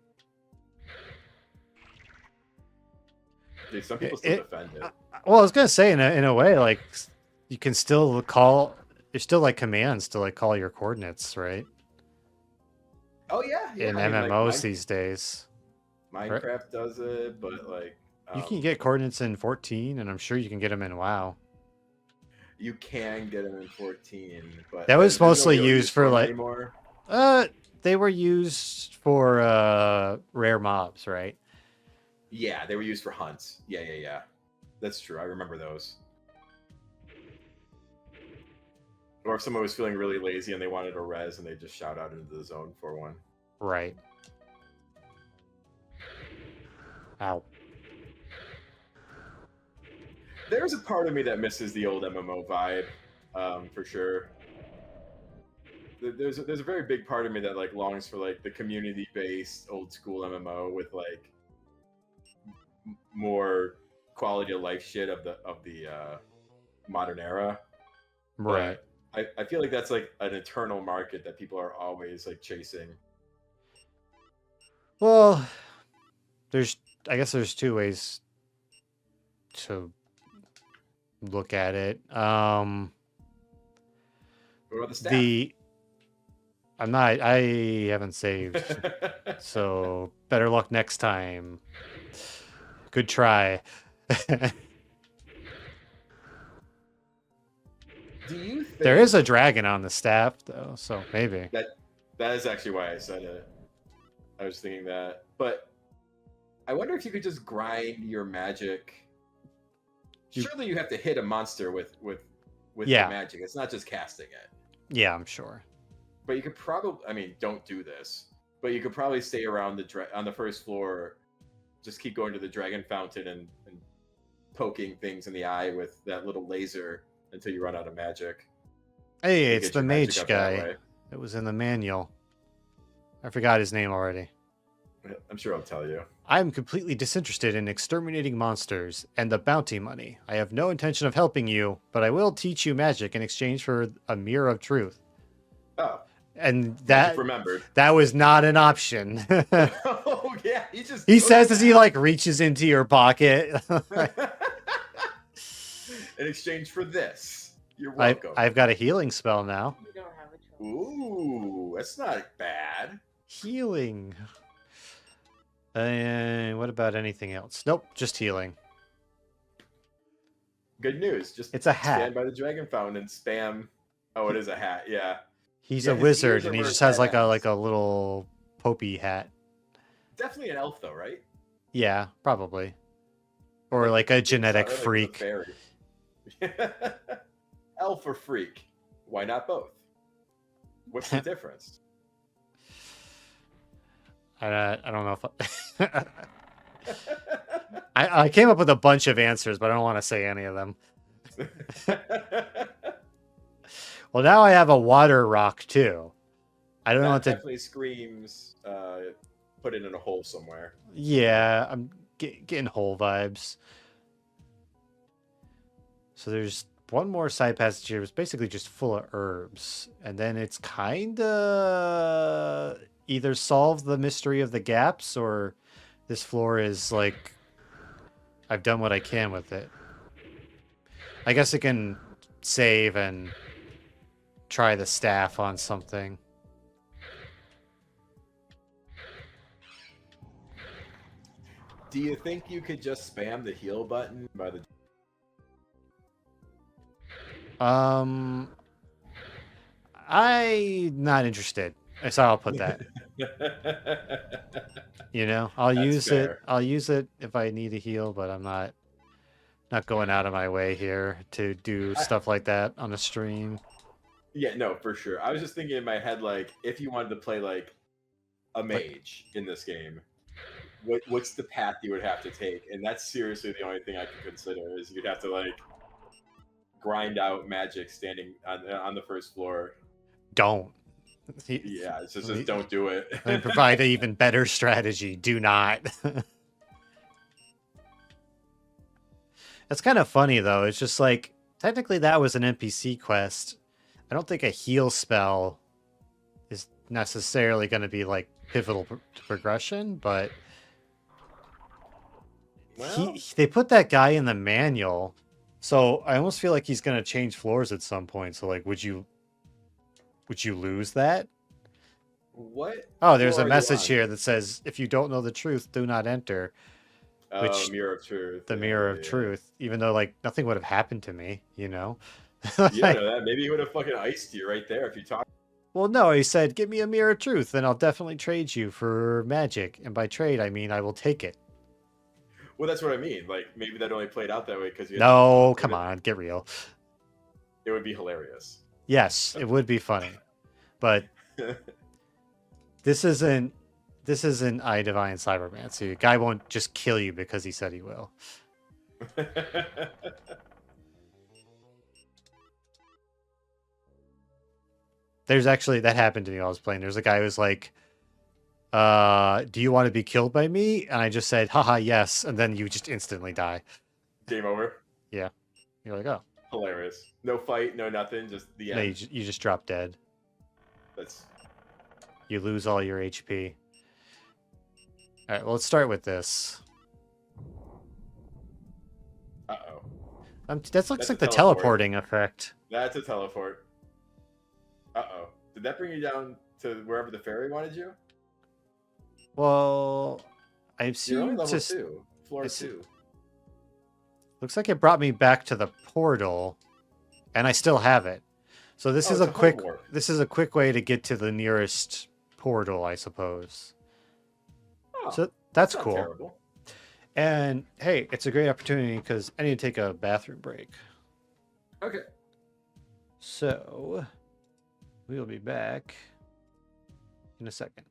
Dude, some people still defend it. Well, I was gonna say in a way, like you can still there's still like commands to like call your coordinates, right? Oh yeah, in MMOs these days. Minecraft does it, but like you can get coordinates in 14, and I'm sure you can get them in WoW. You can get them in 14, but that was mostly used for like anymore. They were used for rare mobs, right? Yeah, they were used for hunts. Yeah. That's true. I remember those. Or if someone was feeling really lazy and they wanted a res, and they just shout out into the zone for one. Right. Ow. There's a part of me that misses the old MMO vibe, for sure. There's a very big part of me that like longs for like the community-based old school MMO with like more quality of life shit of the modern era. Right. But I feel like that's like an eternal market that people are always like chasing. Well, I guess there's two ways to look at it. What about the staff? I haven't saved, so better luck next time. Good try. Do you think there is a dragon on the staff though, so maybe. That is actually why I said it. I was thinking that. But I wonder if you could just grind your magic. Surely you have to hit a monster with your magic. It's not just casting it. Yeah, I'm sure. But you could probably, I mean, don't do this, but you could probably stay around on the first floor, just keep going to the dragon fountain and poking things in the eye with that little laser until you run out of magic. Hey, it's the mage guy that was in the manual. I forgot his name already. I'm sure I'll tell you. I'm completely disinterested in exterminating monsters and the bounty money. I have no intention of helping you, but I will teach you magic in exchange for a mirror of truth. Oh. And that remembered. That was not an option. Oh yeah, he says as he like reaches into your pocket. In exchange for this, you're welcome. I've got a healing spell now. You don't have a choice. Ooh, that's not bad. Healing. And what about anything else? Nope, just healing. Good news. Just it's a hat. Stand by the dragon fountain and spam. Oh, it is a hat. Yeah. He's a wizard, and he just has like a little popey hat. Definitely an elf, though, right? Yeah, probably. Or like a genetic freak. Elf or freak? Why not both? What's the difference? I don't know if I came up with a bunch of answers, but I don't want to say any of them. Well, now I have a water rock too. I don't know That what to. definitely screams put it in a hole somewhere. Yeah, I'm getting hole vibes. So there's one more side passage here. It's basically just full of herbs, and then it's kind of either solve the mystery of the gaps, or this floor is like I've done what I can with it. I guess it can save and try the staff on something. Do you think you could just spam the heal button by the? Um, I'm not interested. That's how I'll put that. You know, I'll That's use it. fair. I'll use it if I need a heal, but I'm not going out of my way here to do I, stuff like that on a stream. yeah, no, for sure. I was just thinking in my head, like, if you wanted to play like a Like, mage in this game, what's the path you would have to take? And that's seriously the only thing I could consider is you'd have to like grind out magic standing on the first floor. don't. Yeah, it's just Let me, don't do it. let me provide an even better strategy. Do not. That's kind of funny though. It's just like technically that was an NPC quest. I don't think a heal spell is necessarily going to be like pivotal to progression, but Well, they put that guy in the manual, so I almost feel like he's going to change floors at some point. So like, would you lose that? what Oh, there's floor a are you message on? here that says if you don't know the truth, do not enter. Oh, Which Mirror of Truth. the Yeah, mirror yeah, of yeah. truth, even though like nothing would have happened to me, you know. You don't know that. Maybe he would have fucking iced you right there if you talked. Well, no, he said, "Give me a mirror of truth, and I'll definitely trade you for magic." And by trade, I mean I will take it. Well, that's what I mean. Like maybe that only played out that way because you had to No, put come it. on, get real. It would be hilarious. Yes, it would be funny, but this isn't this isn't I Divine Cybermancy. A guy won't just kill you because he said he will. There's actually that happened to me while I was playing. There's a guy who's like, do you want to be killed by me? And I just said, haha, yes, and then you just instantly die. Game over. Yeah. You're like, oh. Hilarious. No fight, no nothing, just the No, end. you just drop dead. That's You lose all your HP. Alright, well, let's start with this. uh-oh. That looks That's a like the teleport. teleporting effect. That's a teleport. Uh-oh. Did that bring you down to wherever the fairy wanted you? Well, I You're only seem level to... 2. Floor 2. Looks like it brought me back to the portal, and I still have it. So this Oh, is it's a a home quick warp. this is a quick way to get to the nearest portal, I suppose. Oh, So that's that's not cool. terrible. And hey, it's a great opportunity because I need to take a bathroom break. Okay. So we'll be back in a second.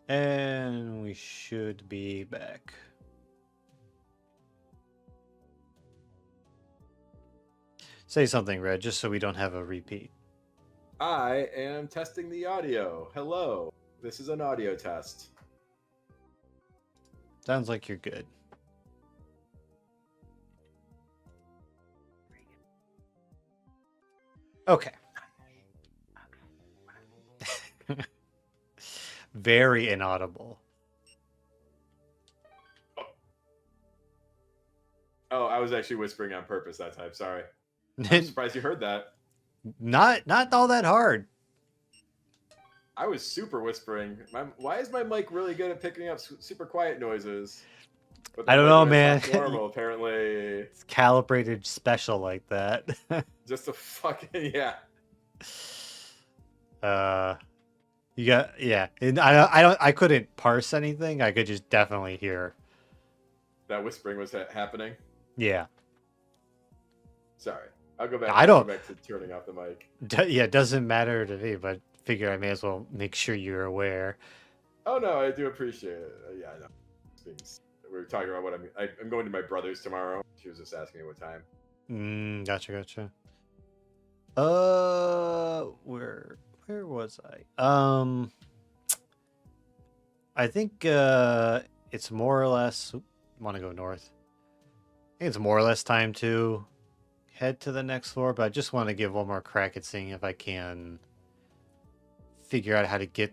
And we should be back. Say something, Red, just so we don't have a repeat. I am testing the audio. Hello. This is an audio test. Sounds like you're good. Okay. Very inaudible. Oh, I was actually whispering on purpose that time. Sorry. I'm surprised you heard that. Not all that hard. I was super whispering. Why is my mic really good at picking up super quiet noises? But I then, don't like, know, when man. it's not normal, apparently. It's calibrated special like that. Just a fucking yeah. You got yeah. And I couldn't parse anything. I could just definitely hear. That whispering was happening. Yeah. Sorry. I'll go back. Go back to turning off the mic. Yeah, it doesn't matter to me, but figure I may as well make sure you're aware. Oh no, I do appreciate it. Yeah, I know. We were talking about what I'm going to my brother's tomorrow. She was just asking me what time. Gotcha. Where was I? I think it's more or less. Want to go north? I think it's more or less time to head to the next floor, but I just want to give one more crack at seeing if I can figure out how to get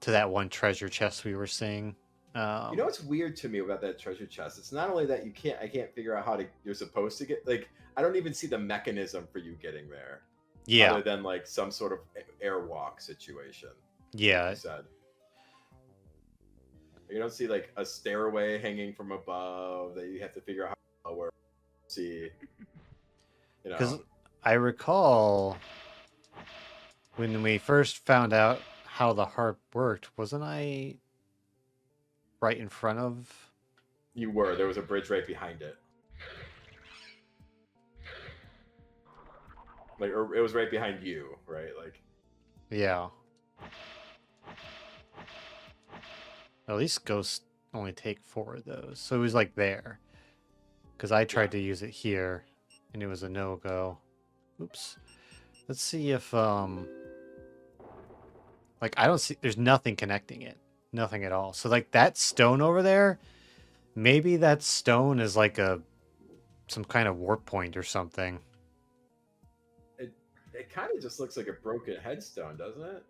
to that one treasure chest we were seeing. You know what's weird to me about that treasure chest? It's not only that I can't figure out how you're supposed to get, like, I don't even see the mechanism for you getting there. Yeah. Other than like some sort of airwalk situation. Yeah. Like you said. You don't see like a stairway hanging from above that you have to figure out how to lower. See. You know. Because I recall when we first found out how the harp worked, wasn't I right in front of? You were. There was a bridge right behind it. Like, or it was right behind you, right? Like. Yeah. At least ghosts only take 4 of those, so it was like there. Because I tried to use it here, and it was a no-go. Oops. Let's see if like I don't see. There's nothing connecting it. Nothing at all. So like that stone over there, maybe that stone is like some kind of warp point or something. It kind of just looks like a broken headstone, doesn't it?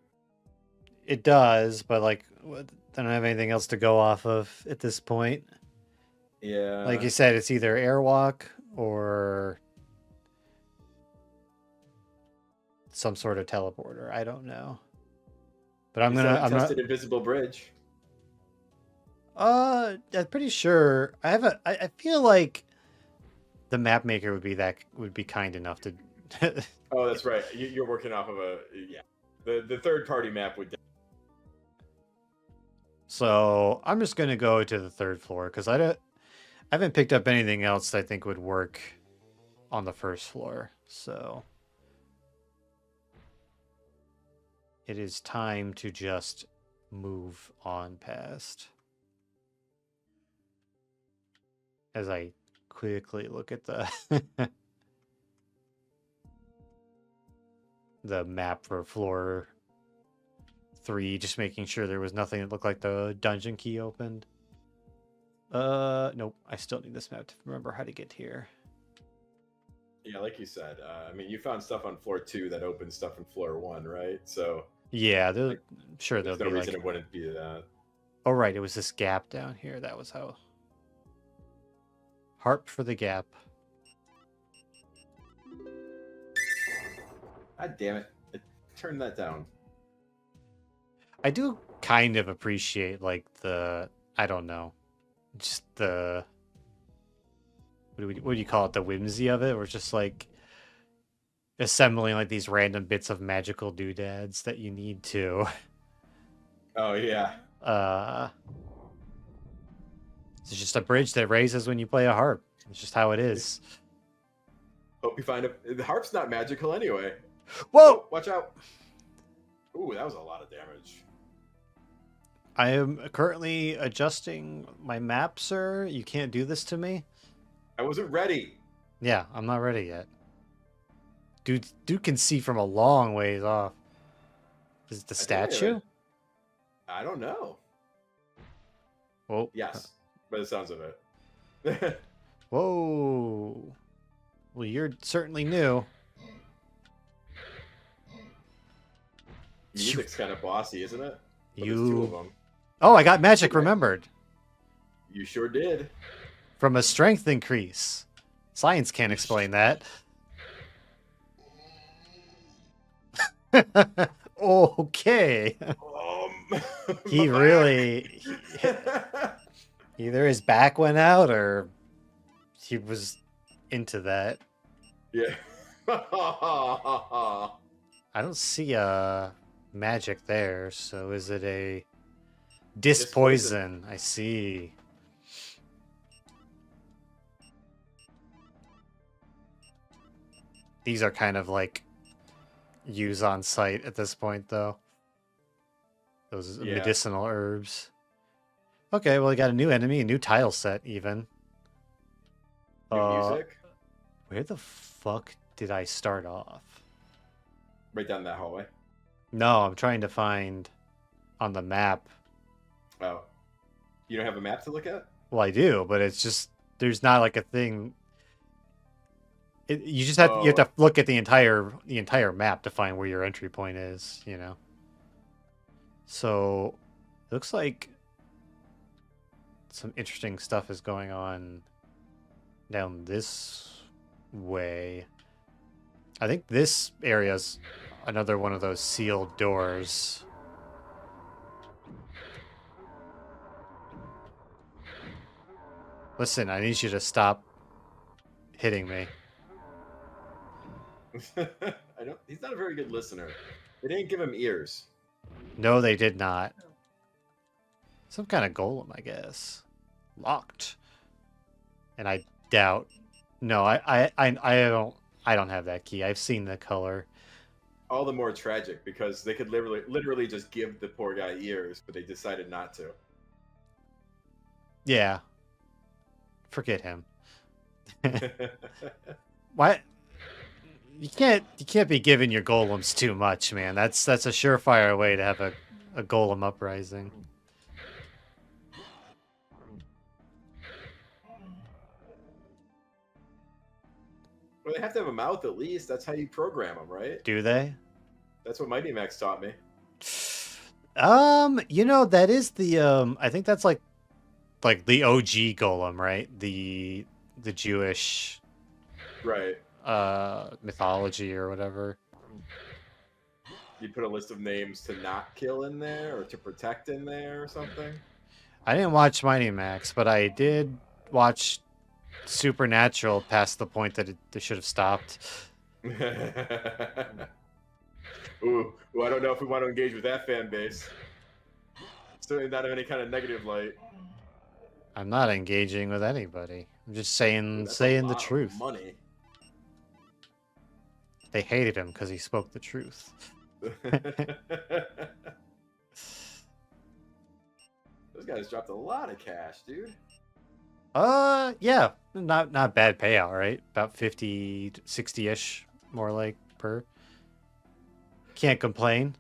It does, but like I don't have anything else to go off of at this point. Yeah. Like you said, it's either airwalk or some sort of teleporter. I don't know. But I'm tested invisible bridge. I'm pretty sure I feel like the map maker would be kind enough to Oh, that's right. You're working off of the third party map would. So I'm just gonna go to the 3rd floor because I haven't picked up anything else that I think would work on the 1st floor. So it is time to just move on past. As I quickly look at the the map for floor 3, just making sure there was nothing that looked like the dungeon key opened. Nope. I still need this map to remember how to get here. Yeah, like you said. I mean, you found stuff on floor 2 that opened stuff on floor 1, right? So. Yeah, I'm sure there's there'll no be reason like. It wouldn't be that. Oh right, it was this gap down here. That was how. Harp for the gap. God damn it! Turn that down. I do kind of appreciate like I don't know, just the what do you call it? The whimsy of it, or just like assembling like these random bits of magical doodads that you need to. Oh yeah. It's just a bridge that raises when you play a harp. It's just how it is. Hope you find it. The harp's not magical anyway. Whoa! Oh, watch out! Ooh, that was a lot of damage. I am currently adjusting my map, sir. You can't do this to me. I wasn't ready. Yeah, I'm not ready yet. Dude can see from a long ways off. Is it the I think I have statue? I don't know. Whoa. Yes, by the sounds of it. Whoa. Well, you're certainly new. Music's kind of bossy, isn't it? But there's two of You. them. Oh, I got magic remembered. You sure did. From a strength increase. Science can't explain that. Okay. He my really. back. Either his back went out or he was into that. Yeah. I don't see a magic there, so is it a dispoison? I see. These are kind of like use on site at this point, though. Those Yeah. medicinal herbs. Okay, well, we got a new enemy, a new tile set, even. New music? Where the fuck did I start off? Right down that hallway. No, I'm trying to find on the map. Oh. You don't have a map to look at? Well, I do, but it's just there's not like a thing. You just have you have to look at the entire map to find where your entry point is, you know. So, it looks like some interesting stuff is going on down this way. I think this area is another one of those sealed doors. Listen, I need you to stop hitting me. He's not a very good listener. They didn't give him ears. No, they did not. Some kind of golem, I guess. Locked. And I doubt. No, I don't have that key. I've seen the color. All the more tragic because they could literally just give the poor guy ears, but they decided not to. Yeah. Forget him. Why? You can't be giving your golems too much, man. That's a surefire way to have a golem uprising. Well, they have to have a mouth at least. That's how you program them, right? Do they? That's what Mighty Max taught me. You know, that is the I think that's like the OG golem, right? The Jewish Right. mythology or whatever. You put a list of names to not kill in there or to protect in there or something. I didn't watch Mighty Max, but I did watch Supernatural past the point that they should have stopped. Ooh, I don't know if we want to engage with that fan base. Certainly not of any kind of negative light. I'm not engaging with anybody. I'm just saying Ooh, saying the truth. Money. They hated him because he spoke the truth. Those guys dropped a lot of cash, dude. Yeah, not bad payout, right? About 50, 60-ish, more like per. Can't complain.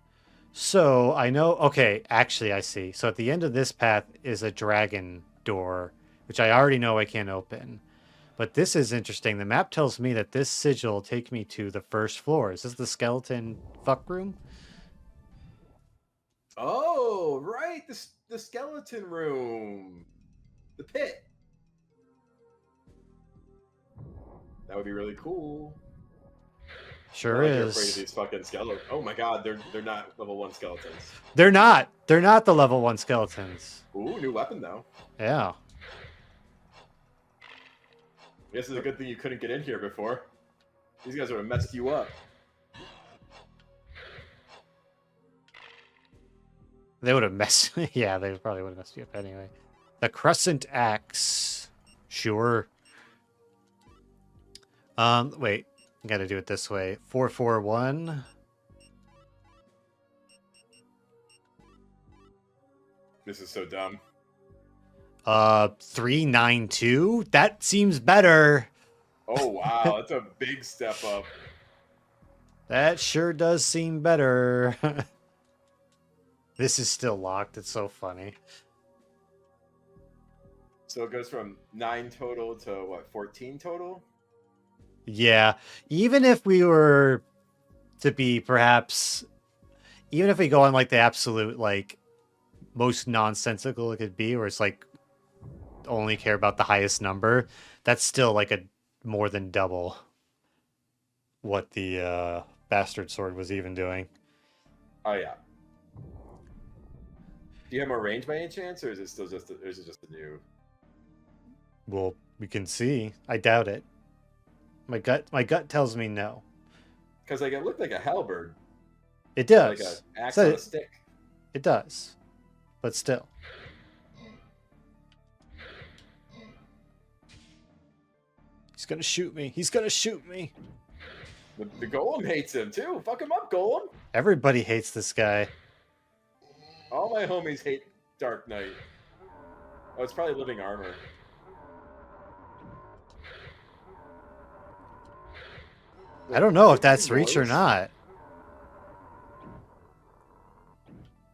So I know. Okay, actually, I see. So at the end of this path is a dragon door, which I already know I can't open. But this is interesting. The map tells me that this sigil will take me to the first floor. Is this the skeleton fuck room? Oh, right. The skeleton room. The pit. That would be really cool. Sure You're is. afraid of these fucking skeletons. Oh my god, they're not level 1 skeletons. They're not. They're not the level 1 skeletons. Ooh, new weapon though. Yeah. I guess it's a good thing you couldn't get in here before. These guys would have messed you up. They would have messed. Yeah, they probably would have messed you up anyway. The Crescent Axe. Sure. Wait. I gotta do it this way. 441. This is so dumb. 392? That seems better. Oh wow, that's a big step up. That sure does seem better. This is still locked. It's so funny. So it goes from 9 total to what, 14 total? Yeah. Even if we were to be perhaps, even if we go on like the absolute, like, most nonsensical it could be, where it's like only care about the highest number, that's still like a more than double what the bastard sword was even doing. Oh yeah. Do you have more range by any chance, or is it still just or is it just a new? Well, we can see. I doubt it. My gut tells me no. Because like it looked like a halberd, It like a does. axe So on a stick. it does. But still. He's gonna shoot me. He's gonna shoot me. The golem hates him too. Fuck him up, golem. Everybody hates this guy. All my homies hate Dark Knight. Oh, it's probably living armor. I don't know if Is it that's making reach or noise? not.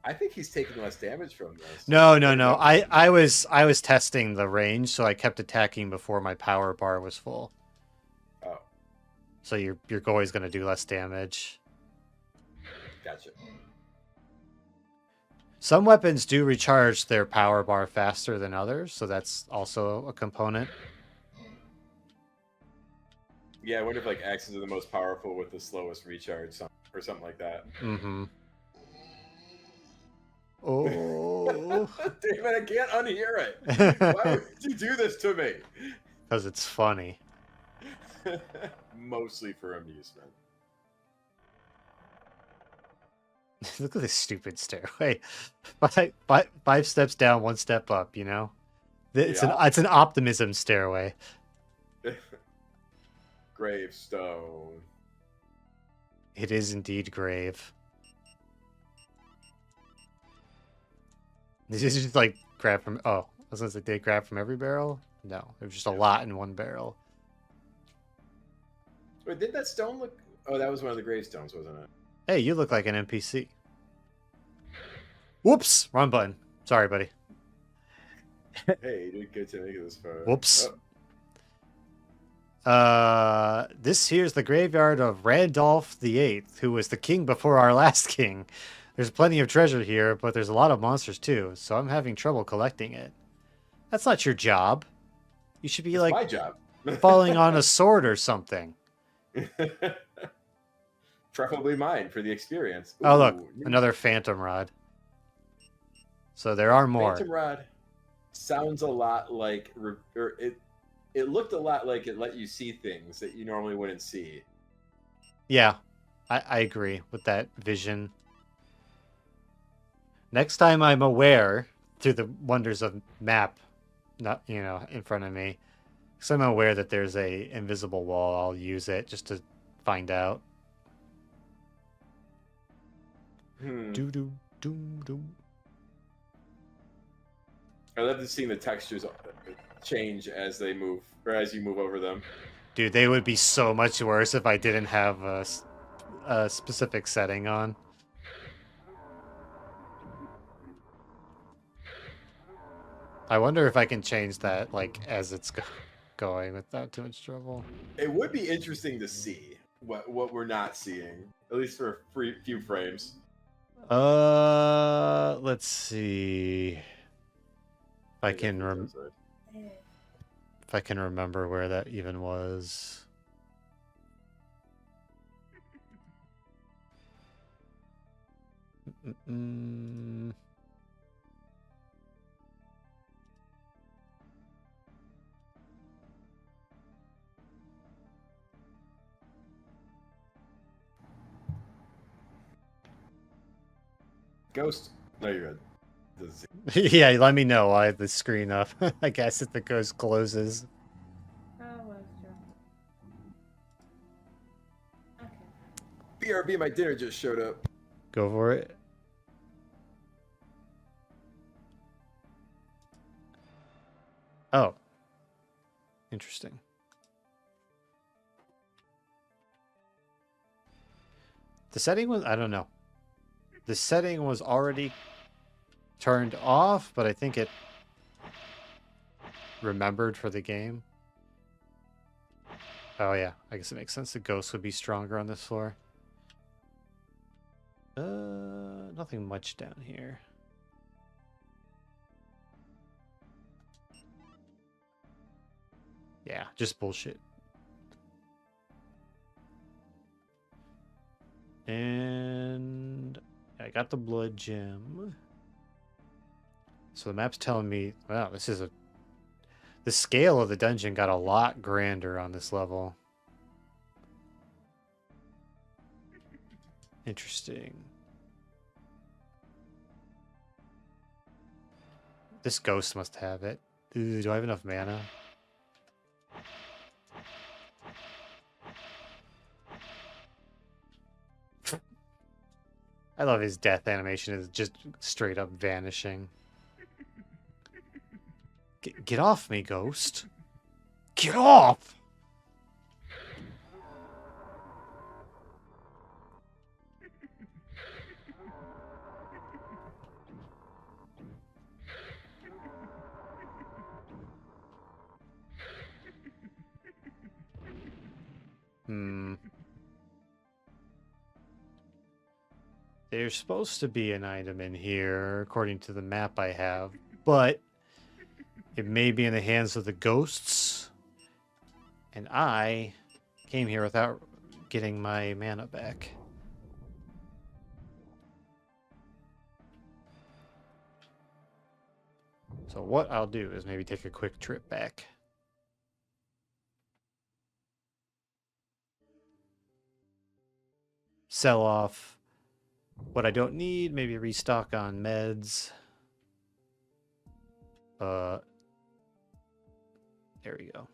I think he's taking less damage from this. No. No. I was testing the range, so I kept attacking before my power bar was full. Oh, So your always gonna do less damage. gotcha. Some weapons do recharge their power bar faster than others, so that's also a component. Yeah, I wonder if like axes are the most powerful with the slowest recharge, or something like that. Mm-hmm. Oh. Damn it, I can't unhear it. Why would you do this to me? Because it's funny. Mostly for amusement. Look at this stupid stairway. Five steps down, one step up, you know? It's Yeah. an optimism stairway. Gravestone. It is indeed grave. This is just like grab from. Oh, I was gonna say they grab from every barrel. No, there's just a lot in one barrel. Wait, did that stone look? Oh, that was one of the gravestones, wasn't it? Hey, you look like an NPC. Whoops, wrong button. Sorry, buddy. Hey, you did good to make it this far. Whoops. Oh, This here's the graveyard of Randolph the Eighth, who was the king before our last king. There's plenty of treasure here, but there's a lot of monsters too, so I'm having trouble collecting it. That's not your job. You should be it's like my job. falling on a sword or something. Preferably mine for the experience. Oh look, Ooh, another phantom rod. So there are more. Phantom Rod sounds a lot like, or it looked a lot like it let you see things that you normally wouldn't see. Yeah, I agree with that vision. Next time I'm aware through the wonders of map, not in front of me, because I'm aware that there's a invisible wall, I'll use it just to find out. Do do do do. I love seeing the textures change as they move, or as you move over them. Dude, they would be so much worse if I didn't have a specific setting on. I wonder if I can change that, like, as it's going without too much trouble. It would be interesting to see what we're not seeing, at least for a few frames. Let's see. If I can if I can remember where that even was. Ghost. No, you're good. Yeah, let me know why the screen up. I guess if the ghost closes. Oh, well, sure. Okay. BRB, my dinner just showed up. Go for it. Oh. Interesting. The setting was, I don't know. The setting was already turned off, but I think it remembered for the game. Oh yeah, I guess it makes sense. The ghosts would be stronger on this floor. Nothing much down here. Yeah, just bullshit. And I got the blood gem. So the map's telling me, wow, this is a... The scale of the dungeon got a lot grander on this level. Interesting. This ghost must have it. Ooh, do I have enough mana? I love his death animation is just straight up vanishing. Get off me, ghost. Get off! Hmm. There's supposed to be an item in here, according to the map I have, but it may be in the hands of the ghosts, and I came here without getting my mana back. So what I'll do is maybe take a quick trip back. Sell off what I don't need, maybe restock on meds. There we go.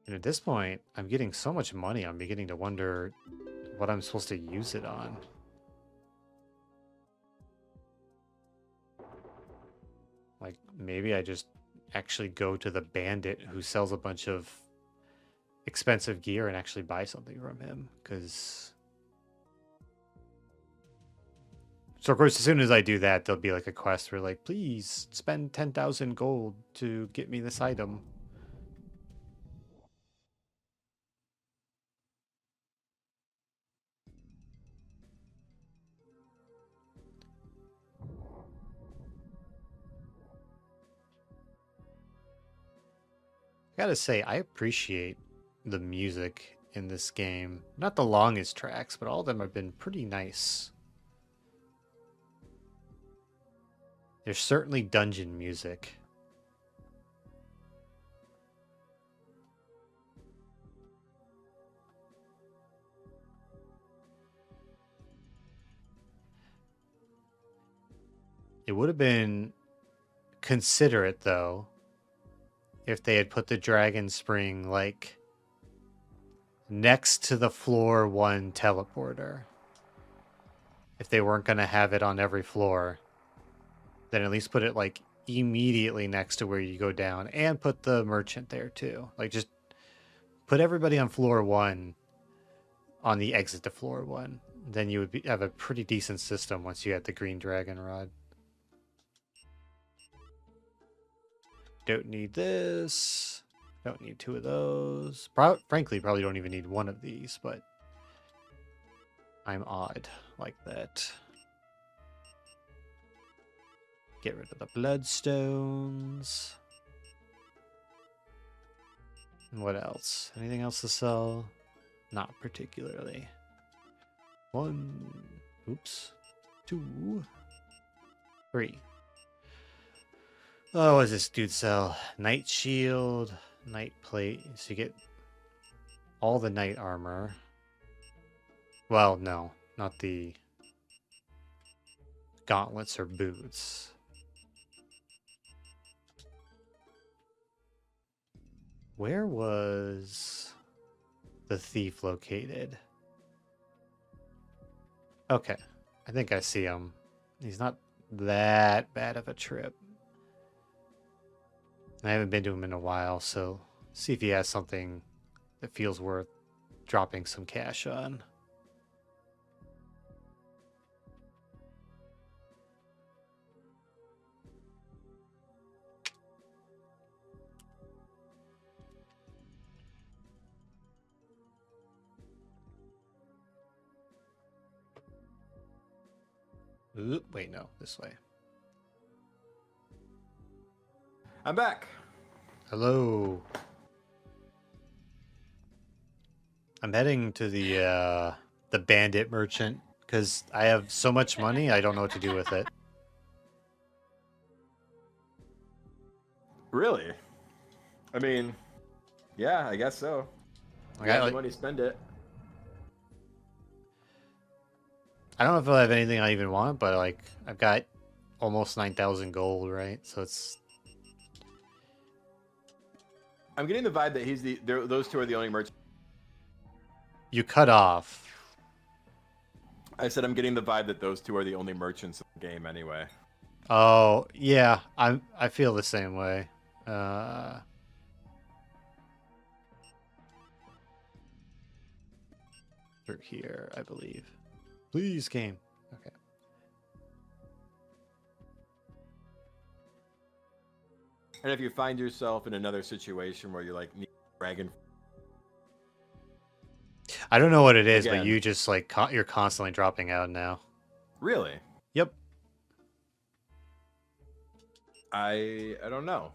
And at this point, I'm getting so much money, I'm beginning to wonder what I'm supposed to use it on. Like, maybe I just actually go to the bandit who sells a bunch of expensive gear and actually buy something from him, because... So, of course, as soon as I do that, there'll be like a quest where, like, please spend 10,000 gold to get me this item. I gotta say, I appreciate the music in this game. Not the longest tracks, but all of them have been pretty nice. There's certainly dungeon music. It would have been considerate, though, if they had put the Dragon Spring, like, next to the floor 1 teleporter. If they weren't going to have it on every floor, then at least put it, like, immediately next to where you go down, and put the merchant there, too. Like, just put everybody on floor 1 on the exit to floor 1. Then you would have a pretty decent system once you had the green dragon rod. Don't need this. Don't need 2 of those. Frankly, probably don't even need 1 of these, but I'm odd like that. Get rid of the bloodstones. And what else? Anything else to sell? Not particularly. 1, oops, 2, 3. Oh, what does this dude sell? Night shield, night plate. So you get all the night armor. Well, no, not the gauntlets or boots. Where was the thief located? Okay. I think I see him. He's not that bad of a trip. I haven't been to him in a while, so see if he has something that feels worth dropping some cash on. Oop, wait, no, this way. I'm back. Hello. I'm heading to the bandit merchant because I have so much money I don't know what to do with it. Really? I mean, yeah, I guess so. Like, You have the money, spend it. I don't know if I'll have anything I even want, but like I've got almost 9,000 gold, right? So it's. I'm getting the vibe that those two are the only merchants. You cut off. I said I'm getting the vibe that those two are the only merchants in the game anyway. Oh yeah, I feel the same way. Through here, I believe. Please, game. Okay. And if you find yourself in another situation where you're like need dragon, I don't know what it is, Again. but you just like you're constantly dropping out now. really? Yep. I don't know.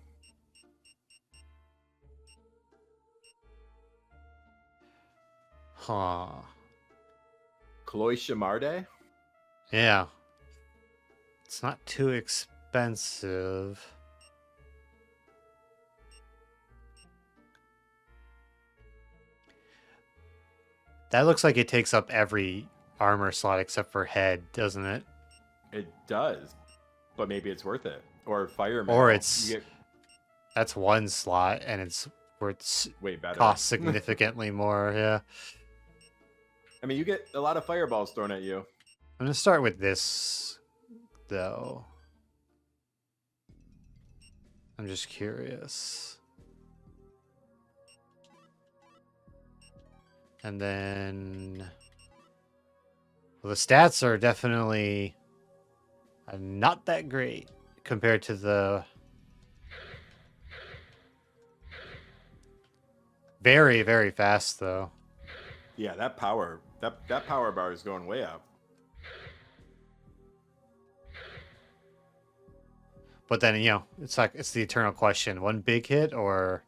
Huh. Chloe Shamarde? Yeah. It's not too expensive. That looks like it takes up every armor slot except for head, doesn't it? It does, but maybe it's worth it. Or fireman. Or it's you get that's one slot and it's worth way better. costs significantly more, yeah. I mean, you get a lot of fireballs thrown at you. I'm gonna start with this though. I'm just curious. And then well, the stats are definitely not that great compared to the very, very fast though. Yeah, that power bar is going way up. But then, it's like it's the eternal question: one big hit or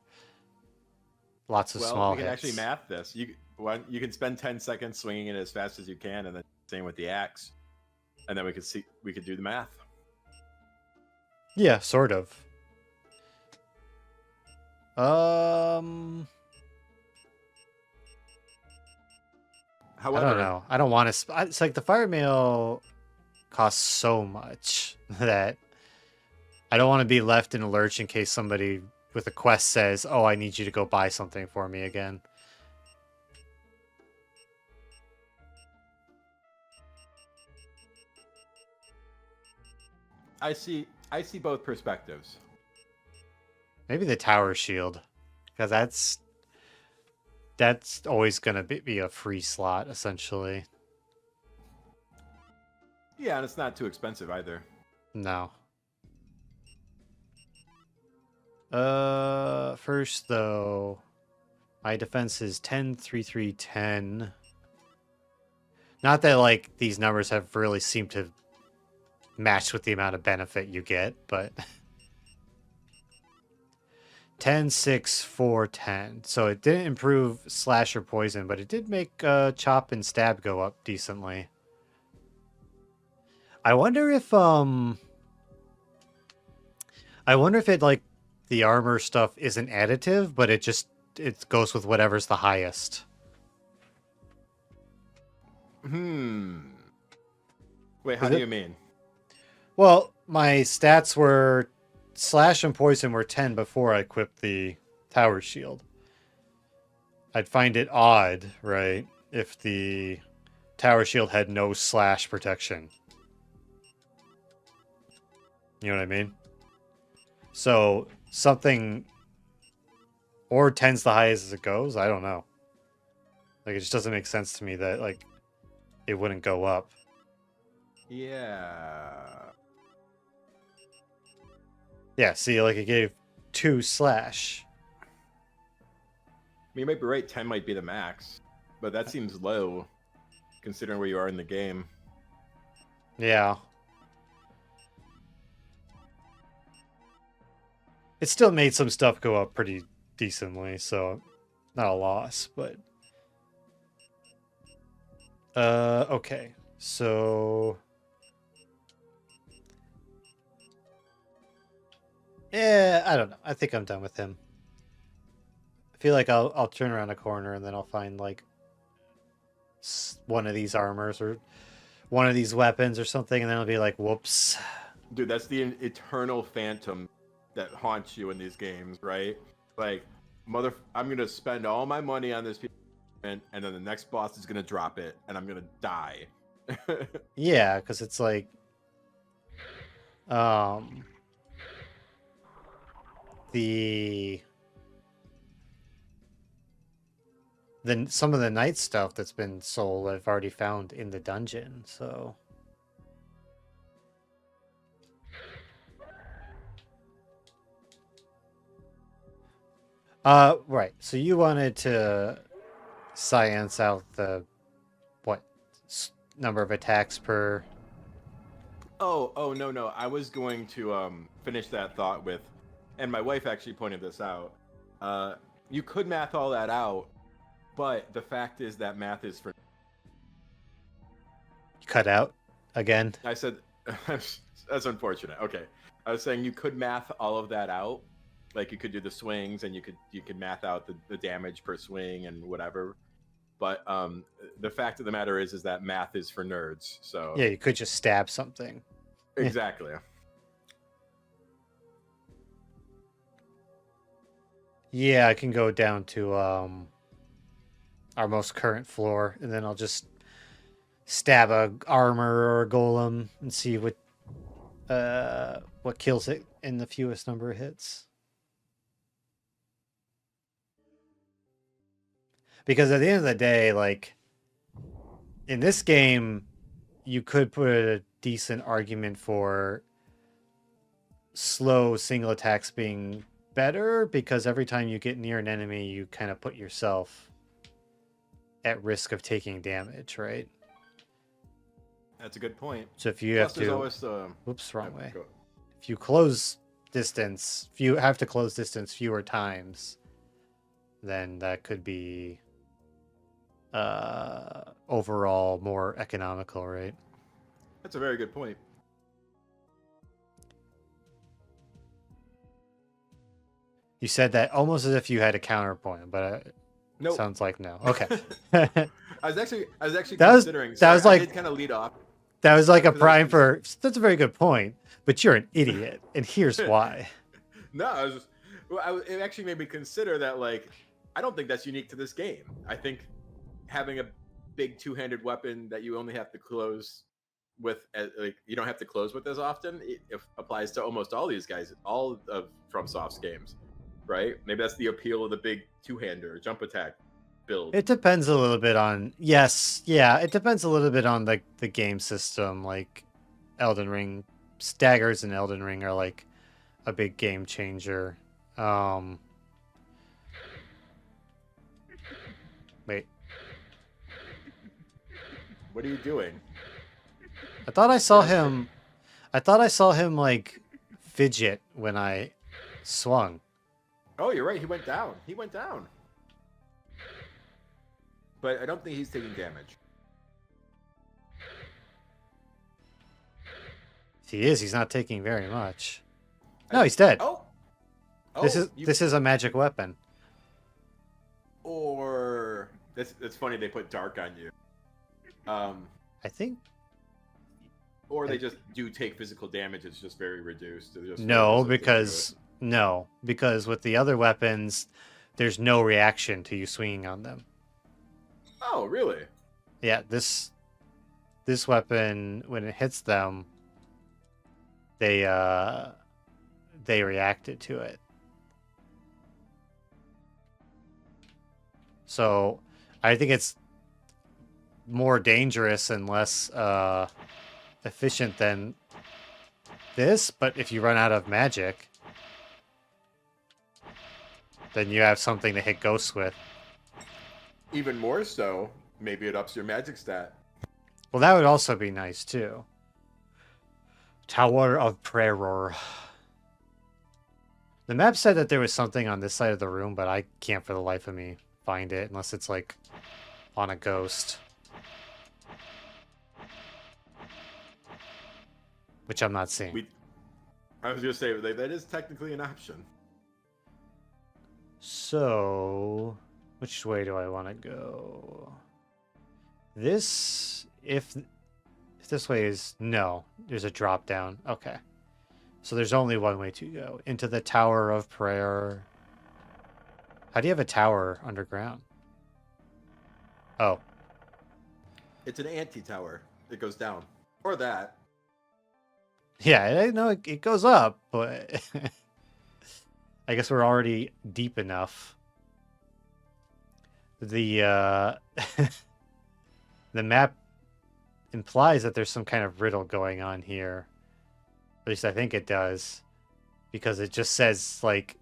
lots of small we can hits? actually math this. You can spend 10 seconds swinging it as fast as you can, and then same with the axe, and then we could do the math. Yeah, sort of. However, I don't know. I don't want to. It's like the fire mail costs so much that I don't want to be left in a lurch in case somebody with a quest says, "Oh, I need you to go buy something for me again." I see both perspectives. Maybe the tower shield, because that's always gonna be a free slot essentially. Yeah, and it's not too expensive either. No. First though, my defense is 10, 3, 3, 10. Not that like these numbers have really seemed to match with the amount of benefit you get, but 10, 6, 4, 10. So it didn't improve slash or poison, but it did make chop and stab go up decently. I wonder if it like the armor stuff isn't additive, but it goes with whatever's the highest. Wait, how do you mean? Well, my stats were slash and poison were 10 before I equipped the tower shield. I'd find it odd, right, if the tower shield had no slash protection. You know what I mean? So something or 10's the highest as it goes. I don't know. Like, it just doesn't make sense to me that like it wouldn't go up. Yeah. Yeah, see, like it gave 2 slash. I mean, you might be right. 10 might be the max, but that seems low considering where you are in the game. Yeah. It still made some stuff go up pretty decently, so not a loss, but okay. So yeah, I don't know. I think I'm done with him. I feel like I'll turn around a corner and then I'll find like one of these armors or one of these weapons or something, and then I'll be like, whoops. Dude, that's the eternal phantom that haunts you in these games, right? Like, I'm gonna spend all my money on this piece, and then the next boss is gonna drop it, and I'm gonna die. Yeah, because it's like, then some of the night stuff that's been sold I've already found in the dungeon, so right. So you wanted to science out the what number of attacks per. Oh no. I was going to finish that thought with, and my wife actually pointed this out. You could math all that out, but the fact is that math is for. Cut out again. I said that's unfortunate. Okay, I was saying you could math all of that out. Like, you could do the swings, and you could math out the damage per swing and whatever. But the fact of the matter is that math is for nerds. So Yeah, you could just stab something. exactly. Yeah, I can go down to our most current floor, and then I'll just stab a armor or a golem and see what kills it in the fewest number of hits. Because at the end of the day, like, in this game, you could put a decent argument for slow single attacks being better, because every time you get near an enemy, you kind of put yourself at risk of taking damage, right? That's a good point. So if you Plus, have to... always, Oops, wrong way. go. If you close distance, if you have to close distance fewer times, then that could be overall more economical, right? That's a very good point. You said that almost as if you had a counterpoint, but Nope. sounds like no. Okay. I was actually That was- considering. that was I like- did kind of lead off. That was like a Because I was prime for... That's a very good point, but you're an idiot, and here's why. No, it actually made me consider that, like, I don't think that's unique to this game. I think having a big two-handed weapon that you only have to close with, like, you don't have to close with as often, it applies to almost all these guys, all of FromSoft's games, right? Maybe that's the appeal of the big two-hander jump attack build. It depends a little bit on... Yes, yeah, it depends a little bit on the game system. Like, Elden Ring... Staggers in Elden Ring are, like, a big game changer. Wait. What are you doing? I thought I saw him... like, fidget when I swung. Oh, you're right. He went down. But I don't think he's taking damage. He is. He's not taking very much. No, he's dead. Oh. This is a magic weapon. Or it's funny they put dark on you. I think... Or they just do take physical damage. It's just very reduced. No, because with the other weapons, there's no reaction to you swinging on them. Oh, really? Yeah, this this weapon, when it hits them, they reacted to it. So I think it's more dangerous and less efficient than this, but if you run out of magic, then you have something to hit ghosts with. Even more so, maybe it ups your magic stat. Well, that would also be nice, too. Tower of Prayer. The map said that there was something on this side of the room, but I can't for the life of me find it, unless it's, like, on a ghost. Which I'm not seeing. I was going to say, that is technically an option. So, which way do I want to go? This, if this way is, no, there's a drop down. Okay. So there's only one way to go. Into the Tower of Prayer. How do you have a tower underground? Oh. It's an anti-tower. It goes down. Or that. Yeah, I know it goes up, but I guess we're already deep enough. The the map implies that there's some kind of riddle going on here. At least I think it does. Because it just says, like,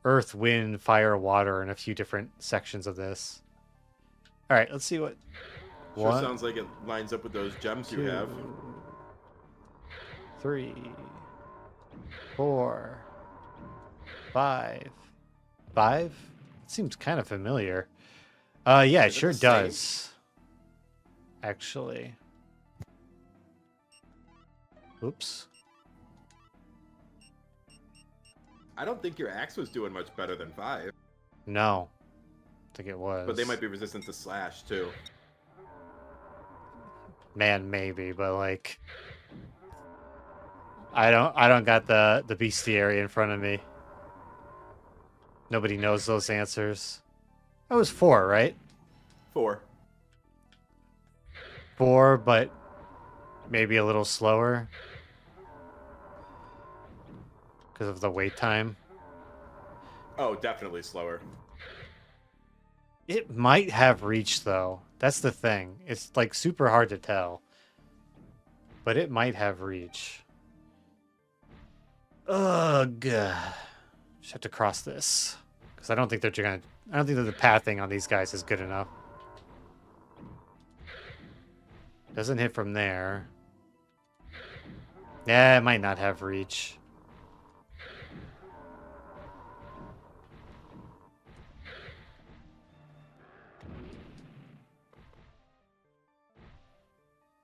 earth, wind, fire, water in a few different sections of this. Alright, let's see what... Sure sounds like it lines up with those gems you have. 3, 4, 5. 5? It seems kind of familiar. Yeah, it sure does. Actually. Oops. I don't think your axe was doing much better than 5. No. I think it was. But they might be resistant to slash, too. Man, maybe, but like... I don't got the bestiary in front of me. Nobody knows those answers. That was 4, right? 4. 4, but maybe a little slower. Because of the wait time. Oh, definitely slower. It might have reached, though. That's the thing. It's, like, super hard to tell. But it might have reach. Ugh. Just have to cross this. Because I don't think they're gonna... I don't think that the pathing on these guys is good enough. Doesn't hit from there. Yeah, it might not have reach.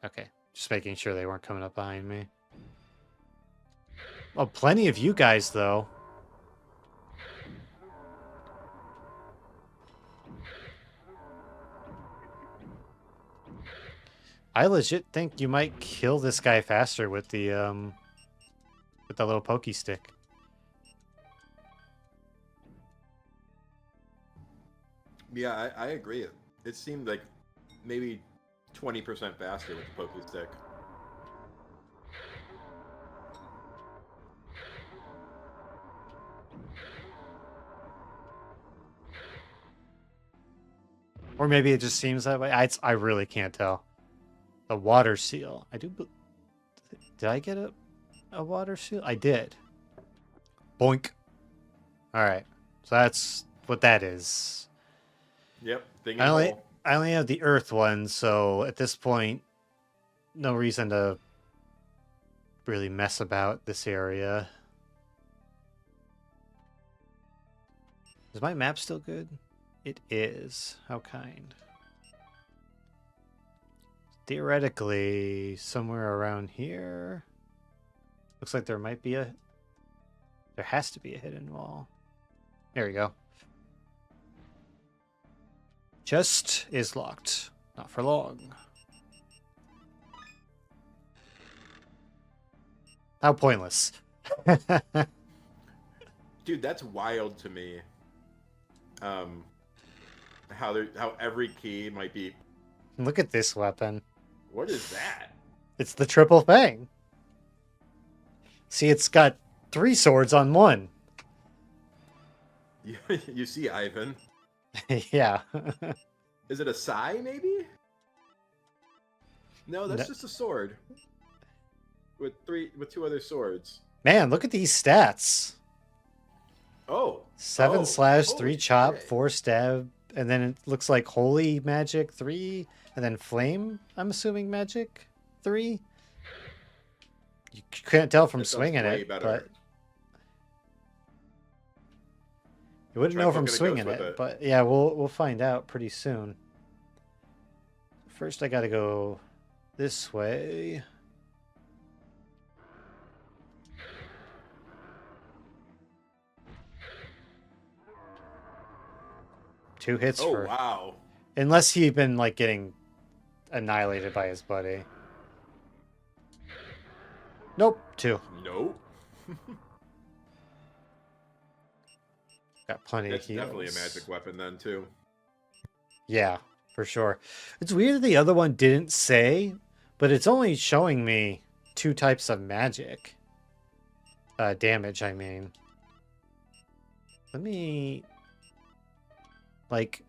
Okay, just making sure they weren't coming up behind me. Well, plenty of you guys, though. I legit think you might kill this guy faster with the little pokey stick. Yeah, I agree. It seemed like maybe 20% faster with the pokey stick. Or maybe it just seems that way. I really can't tell. The water seal. I do... Did I get a water seal? I did. Boink. Alright. So that's what that is. Yep. Thing I in only have the earth one, so at this point, no reason to really mess about this area. Is my map still good? It is. How kind. Theoretically, somewhere around here. Looks like there might be a... There has to be a hidden wall. There we go. Chest is locked. Not for long. How pointless. Dude, that's wild to me. How every key might be... Look at this weapon. What is that? It's the triple fang. See, it's got 3 swords on one. You see, Ivan. Yeah. Is it a sai, maybe? No, that's No. just a sword. With 2 other swords. Man, look at these stats. Oh. 7 Oh, slash, holy 3 chop, shit. 4 stab, and then it looks like holy magic 3, and then flame, I'm assuming magic 3. You can't tell from That sounds swinging way it, better. but you wouldn't Try know from poking a ghost swinging with it. it. But yeah, we'll find out pretty soon. First, I gotta go this way. Two hits Oh, for... wow. Unless he'd been, like, getting annihilated by his buddy. Nope, 2. Nope. Got plenty That's of heals. definitely a magic weapon then, too. Yeah, for sure. It's weird that the other one didn't say, but it's only showing me 2 types of magic. Damage, I mean. Let me... Like...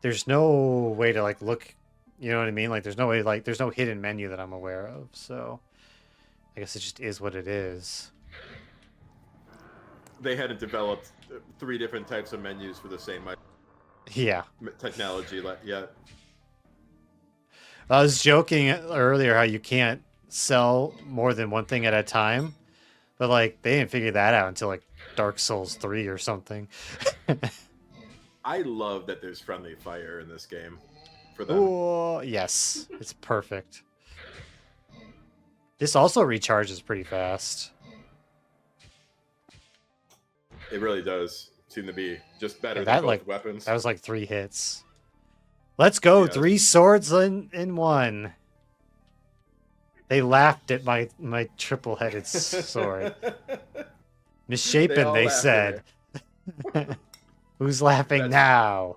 There's no way to, like, look... You know what I mean? Like, there's no way, like, there's no hidden menu that I'm aware of, so... I guess it just is what it is. They hadn't developed 3 different types of menus for the same Yeah. technology yet. I was joking earlier how you can't sell more than one thing at a time, but like they didn't figure that out until like Dark Souls 3 or something. I love that there's friendly fire in this game for them. Oh, yes. It's perfect. This also recharges pretty fast. It really does seem to be just better Yeah, than that, both like, weapons. That was like 3 hits. Let's go. Yeah. 3 swords in one. They laughed at my triple-headed sword. Misshapen, all they laughed said. at Who's laughing That's-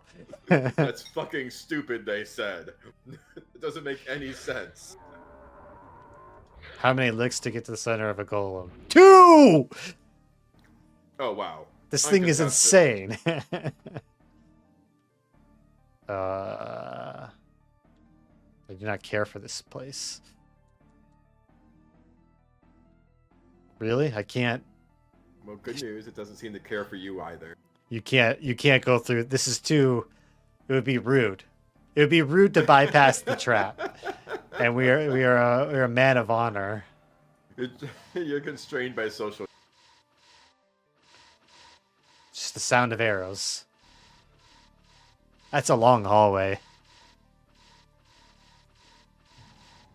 now? That's fucking stupid, they said. It doesn't make any sense. How many licks to get to the center of a golem? 2! Oh, wow. This thing is Uncontested. insane. I do not care for this place. Really? I can't. Well, good news. It doesn't seem to care for you either. You can't go through. This is too. It would be rude. It would be rude to bypass the trap. And we're a man of honor. You're constrained by social. Just the sound of arrows. That's a long hallway.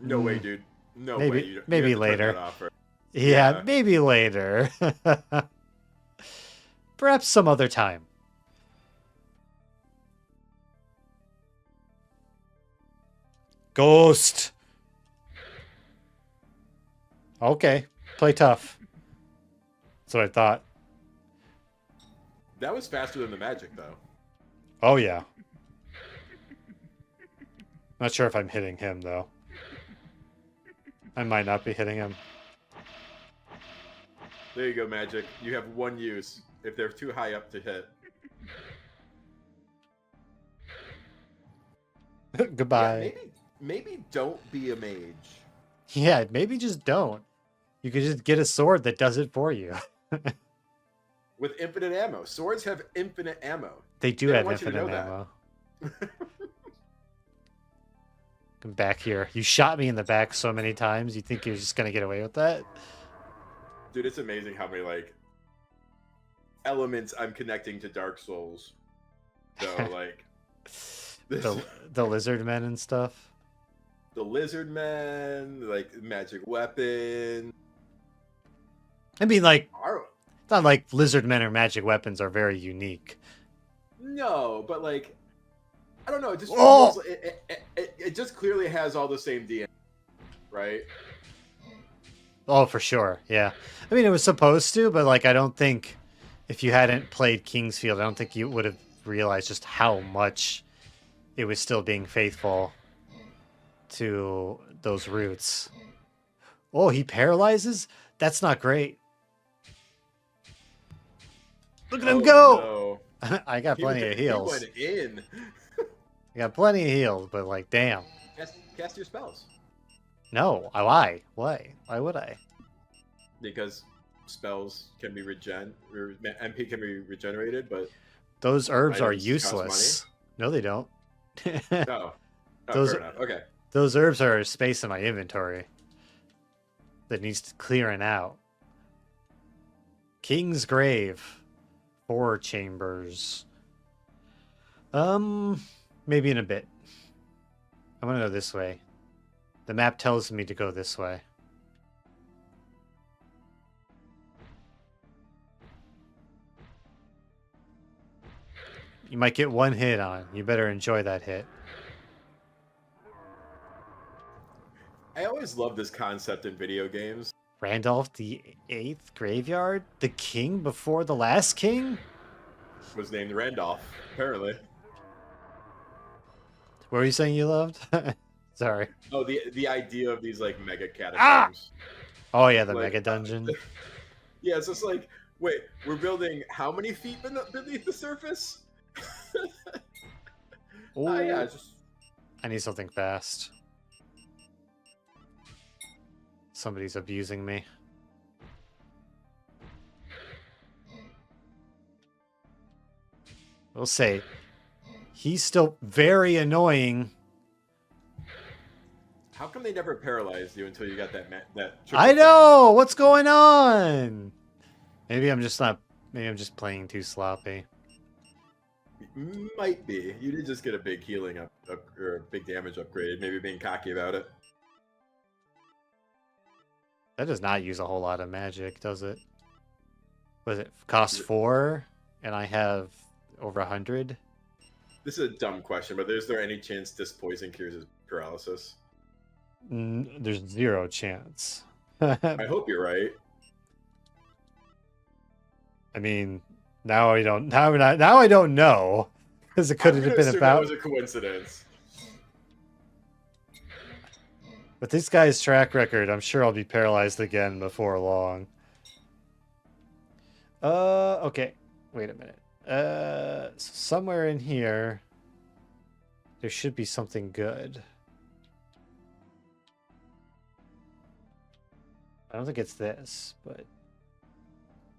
No way, dude. No Maybe- way. You maybe have to turn later. that off first. Yeah, Yeah. maybe later. Perhaps some other time. Ghost. Okay, play tough. That's what I thought. That was faster than the magic, though. Oh yeah. Not sure if I'm hitting him though. I might not be hitting him. There you go, magic. You have 1 use if they're too high up to hit. Goodbye. Yeah, maybe don't be a mage. Yeah, maybe just don't. You could just get a sword that does it for you. With infinite ammo. Swords have infinite ammo. They do They don't have want you to infinite know that. ammo. Come back here. You shot me in the back so many times. You think you're just gonna get away with that? Dude, it's amazing how many, like, elements I'm connecting to Dark Souls. So, like, The lizard men and stuff. the lizard man, like, magic weapon. I mean, like, Are... it's not like lizard men or magic weapons are very unique. No, but, like, I don't know. It just Oh! feels, it just clearly has all the same DNA, right? Oh, for sure. Yeah. I mean, it was supposed to, but like, I don't think if you hadn't played Kingsfield, I don't think you would have realized just how much it was still being faithful. to those roots. Oh, he paralyzes? That's not great. Look at him go! No. I got plenty of heals. He went in. I got plenty of heals, but like, damn. Cast your spells. No, why? Why? Why would I? Because spells can be MP can be regenerated, but Those herbs are items cost useless. No, they don't. oh, Those- fair enough. Okay. Those herbs are space in my inventory that needs clearing out. King's Grave. 4 chambers. Maybe in a bit. I'm gonna go this way. The map tells me to go this way. You might get 1 hit on. You better enjoy that hit. I always love this concept in video games. Randolph the 8th Graveyard? The king before the last king? Was named Randolph, apparently. What were you saying you loved? Sorry. Oh, the idea of these like mega Ah! catacombs. Oh yeah, the Like, mega dungeon. Yeah, it's just like, wait, we're building how many feet beneath the surface? Yeah, it's just I need something fast. Somebody's abusing me. We'll say he's still very annoying. how come they never paralyzed you until you got that triple I know what's going on. Maybe I'm just not. Maybe I'm just playing too sloppy. thing? Might be. You did just get a big healing up or a big damage upgrade. Maybe being cocky about it. That does not use a whole lot of magic, does it? Was it cost 4, and I have over 100? This is a dumb question, but is there any chance this poison cures his paralysis? There's 0 chance. I hope you're right. I mean, now I don't. Now I don't know, because it could I'm have gonna been assume about. that was a coincidence. With this guy's track record, I'm sure I'll be paralyzed again before long. Okay. Wait a minute. Somewhere in here, there should be something good. I don't think it's this, but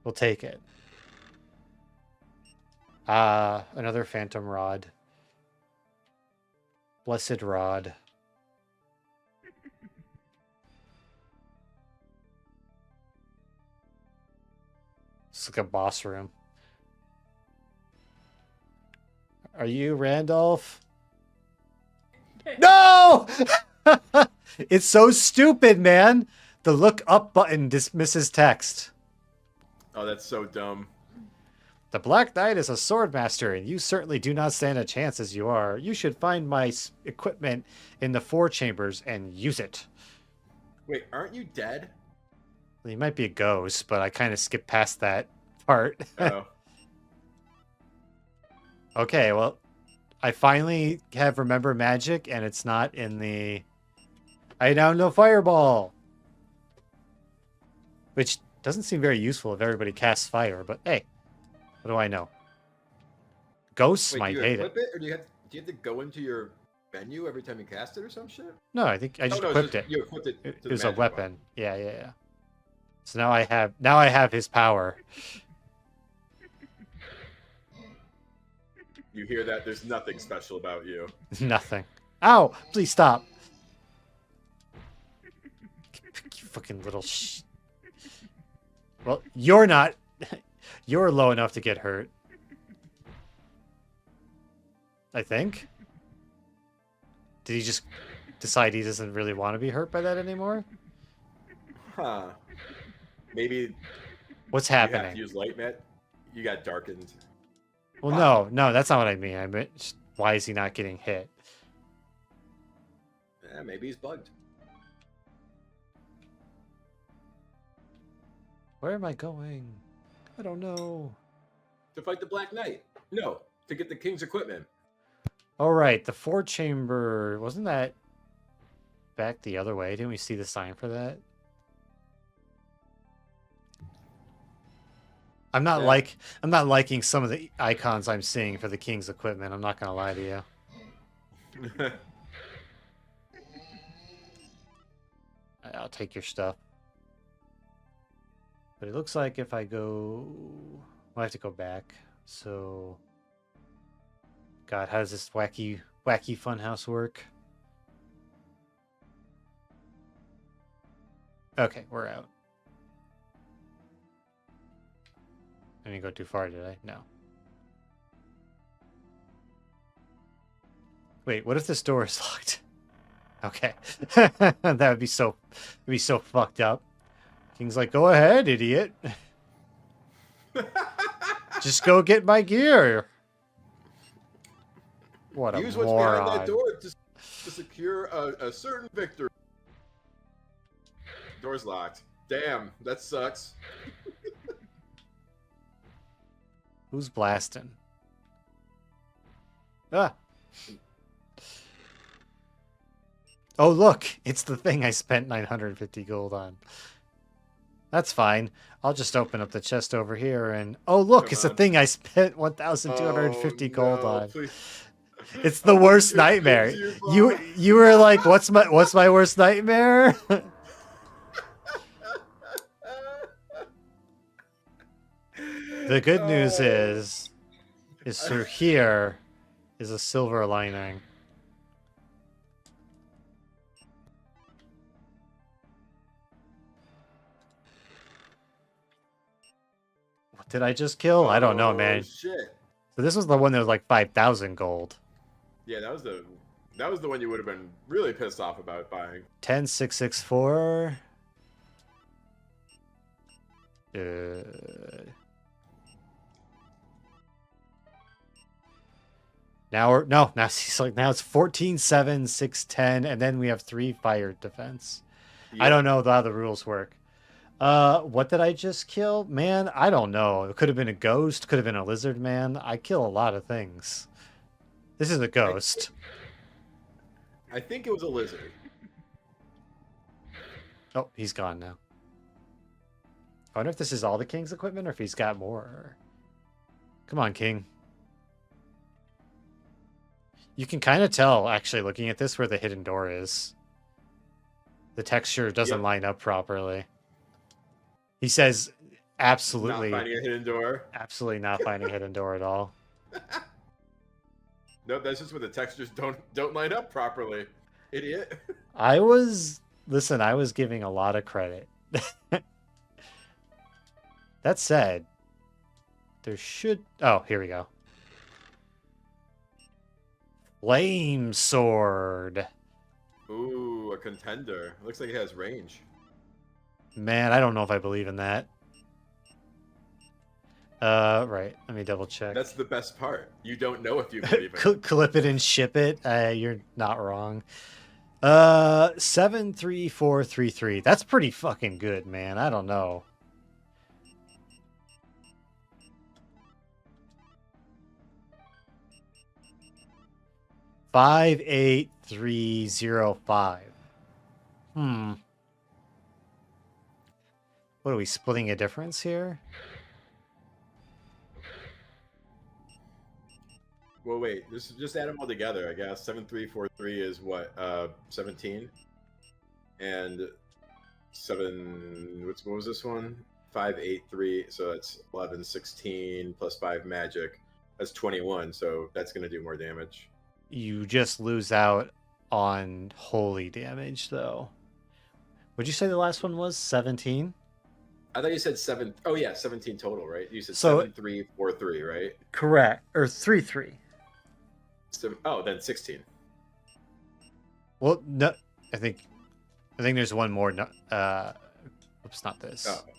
we'll take it. Another phantom rod. Blessed rod. It's like a boss room. Are you Randolph? No! It's so stupid, man. The look up button dismisses text. Oh, that's so dumb. The Black Knight is a sword master, and you certainly do not stand a chance as you are. You should find my equipment in the 4 chambers and use it. Wait, aren't you dead? He might be a ghost, but I kind of skipped past that part. Oh. Okay, well, I finally have Remember Magic, and it's not in the... I now know Fireball! Which doesn't seem very useful if everybody casts fire, but hey, what do I know? Ghosts Wait, might do you hate equip it. it, or do you have to go into your menu every time you cast it or some shit? No, I think I just it's equipped it. You equipped it. It to the was a magic weapon. Yeah. So now I have his power. You hear that? There's nothing special about you. Nothing. Ow! Please stop. You fucking little Well, you're not. You're low enough to get hurt. I think. Did he just decide he doesn't really want to be hurt by that anymore? Huh. Maybe What's you have to happening? use light mat. You got darkened. Well, no, that's not what I mean. I meant, just, why is he not getting hit? Maybe he's bugged. Where am I going? I don't know. To fight the Black Knight. No, to get the king's equipment. All right, the 4 chamber, wasn't that back the other way? Didn't we see the sign for that? I'm not Yeah. I'm not liking some of the icons I'm seeing for the king's equipment. I'm not gonna lie to you. I'll take your stuff. But it looks like if I go, I have to go back. So, God, how does this wacky funhouse work? Okay, we're out. I didn't go too far, did I? No. Wait, what if this door is locked? Okay. That would be so fucked up. King's like, go ahead, idiot. Just go get my gear. What a Use what's moron. behind that door to secure a certain victory. Door's locked. Damn, that sucks. Who's blasting? Ah. Oh, look. It's the thing I spent 950 gold on. That's fine. I'll just open up the chest over here and... Oh, look. Come It's the on. thing I spent 1,250 gold no, on. please. It's the worst nightmare. You were like, what's my worst nightmare? The good news is through here is a silver lining. What did I just kill? I don't know, man. Shit. So this was the one that was like 5,000 gold. Yeah, that was the one you would have been really pissed off about buying. 10664. Now it's 14, 7, 6, 10, and then we have 3 fire defense. Yeah. I don't know how the rules work. What did I just kill? Man, I don't know. It could have been a ghost, could have been a lizard man. I kill a lot of things. This is a ghost. I think it was a lizard. Oh, he's gone now. I wonder if this is all the king's equipment or if he's got more. Come on, king. You can kind of tell, actually, looking at this, where the hidden door is. The texture doesn't line up properly. He says, absolutely... Not finding a hidden door. Absolutely not finding a hidden door at all. Nope, that's just where the textures don't line up properly. Idiot. I was giving a lot of credit. That said, there should... Oh, here we go. Flame sword. Ooh, a contender. Looks like it has range. Man, I don't know if I believe in that. Right. Let me double check. That's the best part. You don't know if you believe it. Clip it and ship it. You're not wrong. 73433. That's pretty fucking good, man. I don't know. Five 8,305. What are we splitting a difference here? Well, wait. This is just add them all together, I guess. 7343 is what? 17, and 7. What was this one? 583. So that's 11, 16 plus 5 magic. That's 21. So that's gonna do more damage. You just lose out on holy damage, though. Would you say the last one was 17? I thought you said 7. Oh yeah, 17 total, right? You said So- 7343, right? Correct. Or 3-3. Oh, then 16. Well, no, I think there's one more. Oops, not this. Oh. I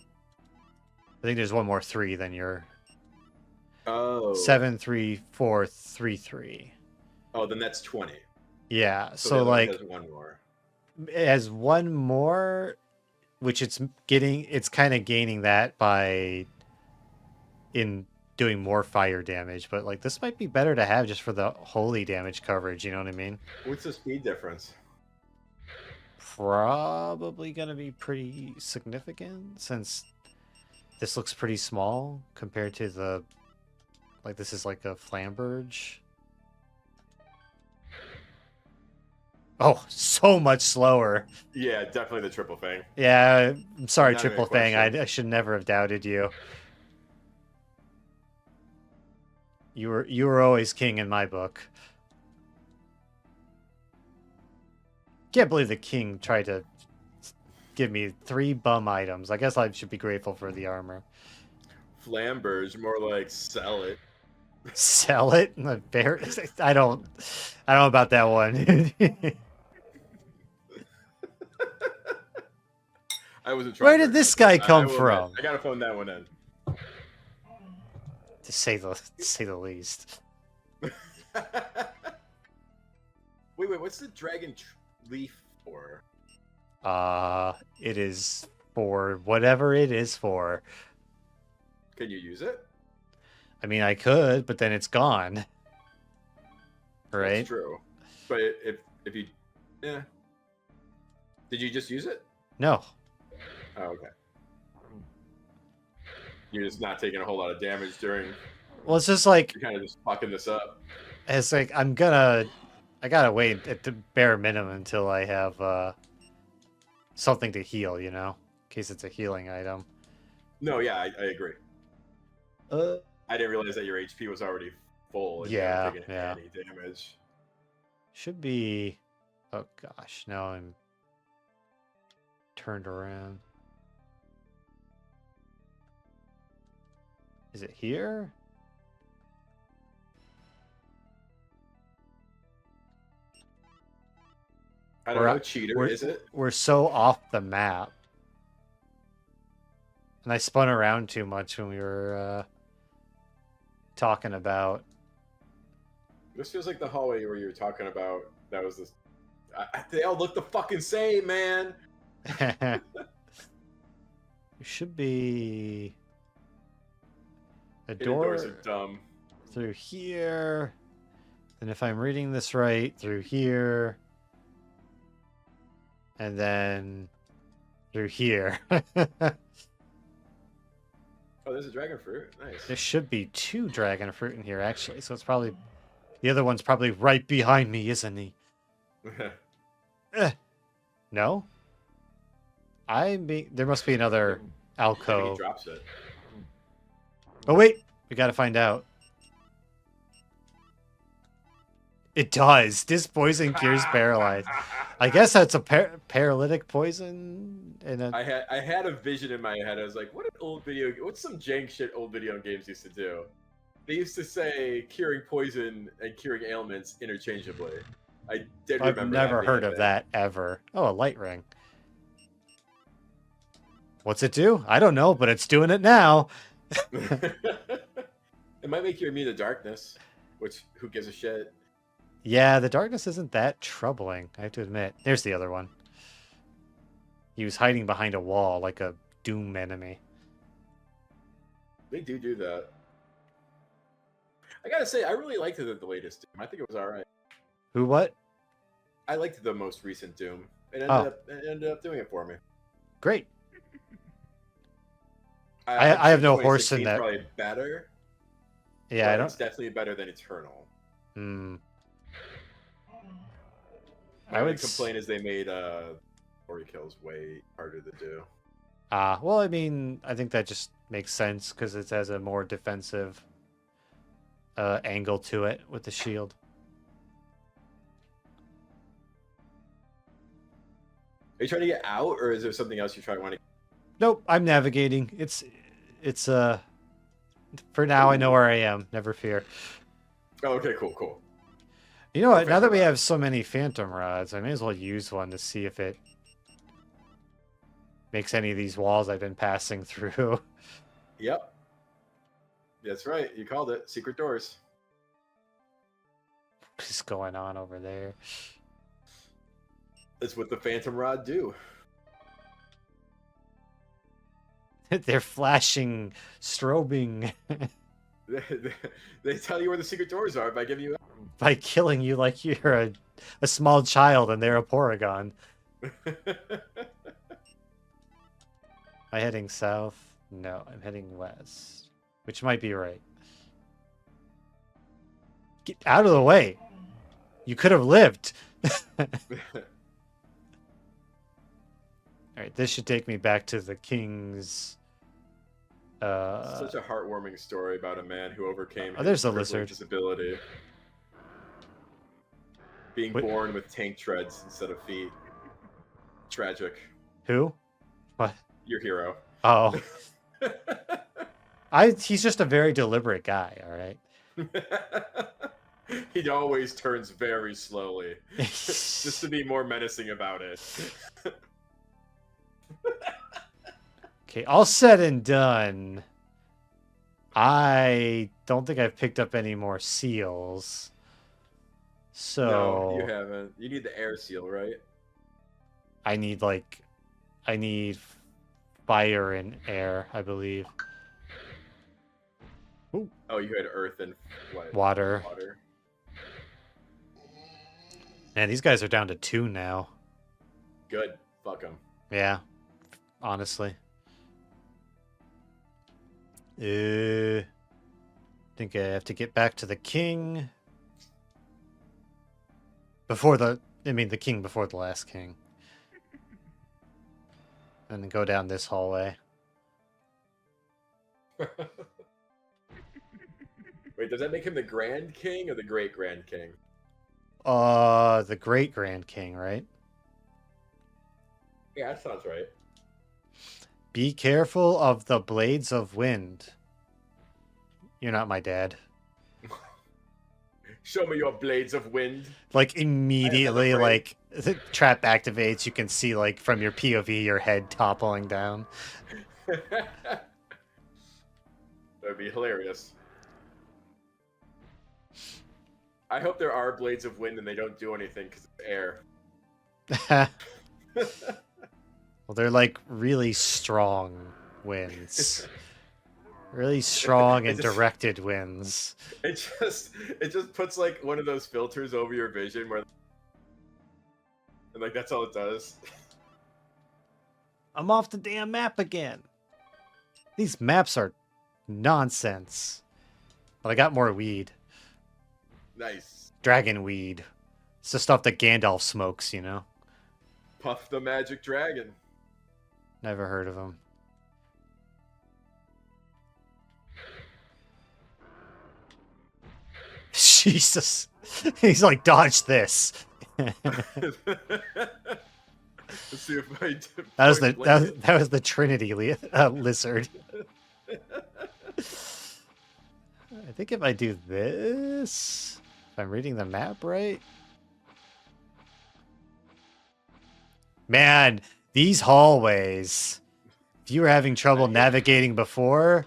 think there's one more 3 than your Oh. 73433. Oh, then that's 20. Yeah. the So other one like, has one more. it has one more, which it's kind of gaining that by in doing more fire damage. But like, this might be better to have just for the holy damage coverage. You know what I mean? What's the speed difference? probably gonna be pretty significant since this looks pretty small compared to the, like, this is like a flamberge. Oh, so much slower. Yeah, definitely the triple thing. Yeah, I'm sorry, Not even a Triple Fang. question. I should never have doubted you. You were always king in my book. Can't believe the king tried to give me 3 bum items. I guess I should be grateful for the armor. Flamberge, more like sell it. Sell it? I don't know about that one. I wasn't trying. Where very did this hard. guy come I will from? admit, I gotta phone that one in. To say the least. Wait, what's the dragon leaf for? It is for whatever it is for. Can you use it? I mean, I could, but then it's gone. Right? That's true. But if you, yeah. Did you just use it? No. Oh, okay. You're just not taking a whole lot of damage during. Well, it's just like, You're kind of just fucking this up. it's like I gotta wait at the bare minimum until I have something to heal, you know, in case it's a healing item. No, yeah, I agree. Uh, I didn't realize that your HP was already full. And you Yeah, hadn't taken yeah. any damage. should be. Oh gosh, now I'm turned around. Is it here? I don't We're know, out- cheater, is it? We're so off the map. And I spun around too much when we were talking about. This feels like the hallway where you were talking about. That was this. They all look the fucking same, man. There should be a Hidden door doors are dumb. through here. And if I'm reading this right, through here. And then through here. Oh, there's a dragon fruit. Nice. There should be 2 dragon fruit in here, actually. So it's probably... The other one's probably right behind me, isn't he? No? There must be another I think he alcove. drops it. Oh, wait! We gotta find out. It does. This poison cures paralyzed. I guess that's a paralytic poison. I had a vision in my head. I was like, what's some jank shit old video games used to do? They used to say curing poison and curing ailments interchangeably. I did I've remember never being heard a of thing. that ever. Oh, a light ring. What's it do? I don't know, but it's doing it now. It might make you immune to darkness, which who gives a shit? Yeah, the darkness isn't that troubling, I have to admit. There's the other one. He was hiding behind a wall like a Doom enemy. They do that. I gotta say, I really liked the latest Doom. I think it was alright. Who, what? I liked the most recent Doom. It ended up doing it for me. Great. I have no horse in 2016 's that. Probably better. Yeah, but it's definitely better than Eternal. Hmm. My I only would complaint is they made story kills way harder to do. Well, I mean, I think that just makes sense because it has a more defensive angle to it with the shield. Are you trying to get out, or is there something else you try to want to? Nope, I'm navigating. It's for now I know where I am. Never fear. Oh, okay, cool. You know what? Phantom Now that we rod. have so many phantom rods, I may as well use one to see if it makes any of these walls I've been passing through. Yep. That's right. You called it. Secret doors. What's going on over there? That's what the Phantom Rod do. They're flashing, strobing They tell you where the secret doors are by giving you. by killing you like you're a small child and they're a Porygon. Am I heading south? No, I'm heading west. Which might be right. Get out of the way. You could have lived. Alright, this should take me back to the king's... Such a heartwarming story about a man who overcame Oh, there's his a lizard. disability. Being Wait. born with tank treads instead of feet. Tragic. Who? What? Your hero. Oh. He's just a very deliberate guy, alright? He always turns very slowly. Just to be more menacing about it. Okay, all said and done, I don't think I've picked up any more seals. So No, you haven't. You need the air seal, right? I need fire and air, I believe. Ooh, Oh, you had earth and what? water. Water. Man, these guys are down to 2 now. Good. Fuck them. Yeah, honestly. Think I have to get back to the king before the king before the last king. And then go down this hallway. Wait, does that make him the Grand King or the Great Grand King? The great grand king, right? Yeah, that sounds right. Be careful of the blades of wind. You're not my dad. Show me your blades of wind. Like immediately, afraid. like the trap activates. You can see like from your POV your head toppling down. That'd be hilarious. I hope there are blades of wind and they don't do anything because it's air. Well, they're like really strong winds. Really strong and It just- directed winds. It just puts like one of those filters over your vision where, and like that's all it does. I'm off the damn map again. These maps are nonsense. But I got more weed. Nice. Dragon weed. It's the stuff that Gandalf smokes, you know? Puff the Magic Dragon. Never heard of him. Jesus. He's like, dodge this. Let's see if I That was the point blank that was the Trinity lizard. I think if I do this, if I'm reading the map right. Man, these hallways. If you were having trouble navigating before,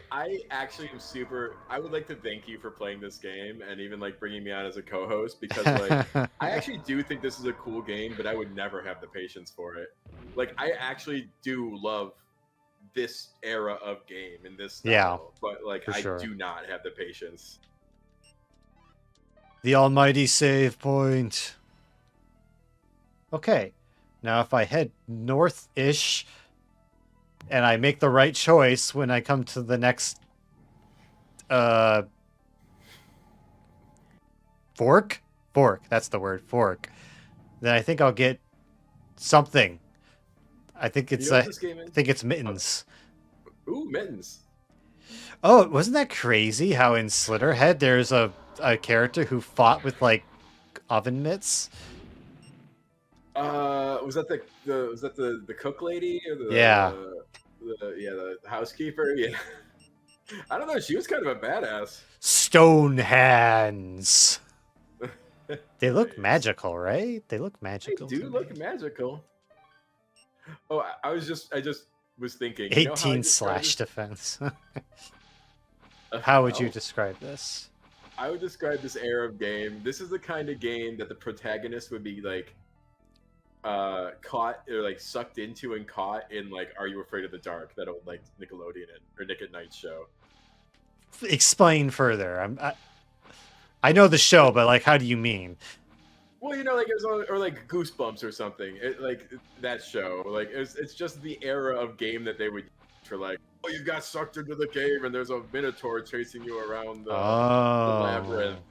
I actually am super. I would like to thank you for playing this game and even like bringing me on as a co-host because like I actually do think this is a cool game, but I would never have the patience for it. Like I actually do love this era of game and this style, Yeah, but like for I sure. do not have the patience. The almighty save point. Okay, now if I head north-ish and I make the right choice when I come to the next fork? Fork, that's the word, fork. Then I think I'll get something. I think it's You know what this game I is? think it's mittens. Ooh, mittens. Oh, wasn't that crazy how in Slitterhead there's a character who fought with like oven mitts? Was that the cook lady or the Yeah. the housekeeper? Yeah. I don't know. She was kind of a badass. Stone hands. They look Nice. magical, right? They look They magical. do to look me. magical. Oh, I just was thinking. You know how I 18 describe slash this? defense. How would you Well, describe this? I would describe this era of game. This is the kind of game that the protagonist would be like caught or like sucked into and caught in like Are You Afraid of the Dark, that old like Nickelodeon or Nick at Night show. Explain further. I know the show, but like, how do you mean? Well, you know, like or like Goosebumps or something. Like that show. Like it's just the era of game that they would use for like, oh, you got sucked into the cave and there's a minotaur chasing you around the labyrinth. Oh.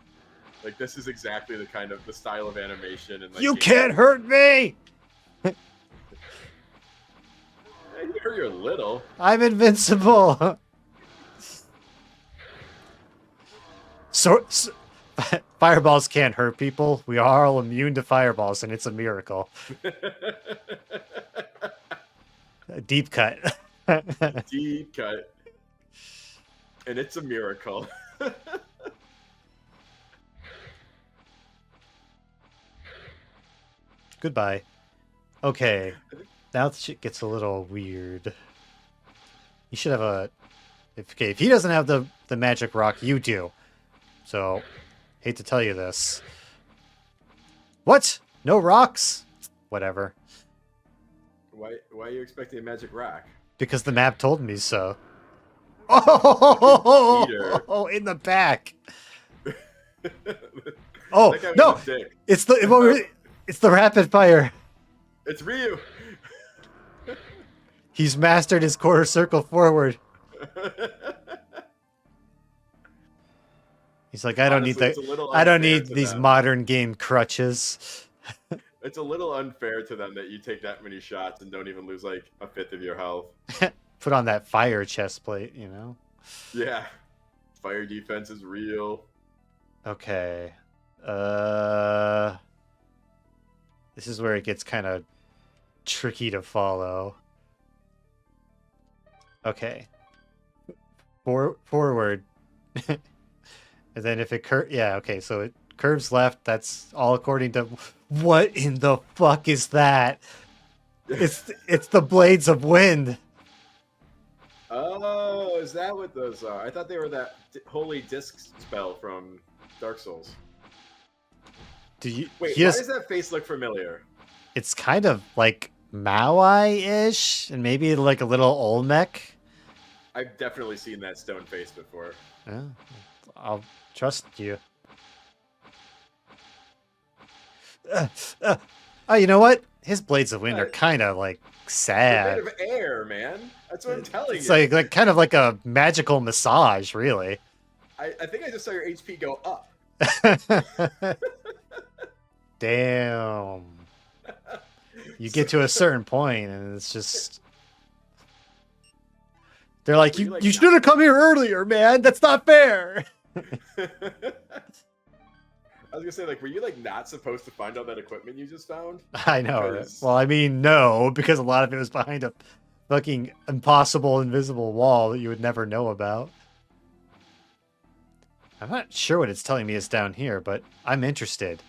Like this is exactly the style of animation and like. You game. can't hurt me! Yeah, you hear you're little. I'm invincible! so fireballs can't hurt people. We are all immune to fireballs, and it's a miracle. A deep cut. Deep cut. And it's a miracle. Goodbye. Okay. Now the shit gets a little weird. You should have a... if he doesn't have the magic rock, you do. So, hate to tell you this. What? No rocks? Whatever. Why are you expecting a magic rock? Because the map told me so. Oh, Peter. in the back. Oh, That guy was no. a dick. It's the rapid fire. It's Ryu. He's mastered his quarter circle forward. He's like, I don't Honestly, need it's a little I don't unfair need to these them. modern game crutches. It's a little unfair to them that you take that many shots and don't even lose like a fifth of your health. Put on that fire chest plate, you know? Yeah. Fire defense is real. Okay. This is where it gets kind of tricky to follow. Okay. Forward. And then if it yeah, okay, so it curves left. That's all according to... What in the fuck is that? It's the blades of wind. Oh, is that what those are? I thought they were that holy disc spell from Dark Souls. Do you... Wait, he why just- does that face look familiar? It's kind of like Maui-ish, and maybe like a little Olmec. I've definitely seen that stone face before. Yeah, I'll trust you. Oh, you know what? His blades of wind are kind of like They're sad. made of air, man. That's what I'm telling It's you. like kind of like a magical massage, really. I think I just saw your HP go up. Damn. You get to a certain point, and it's just. They're like, Were you, you, like, you should have come here earlier, man. That's not fair. I was gonna say, like, were you like not supposed to find all that equipment you just found? I know. Right? Because- Well, I mean, no, because a lot of it was behind a fucking impossible invisible wall that you would never know about. I'm not sure what it's telling me is down here, but I'm interested.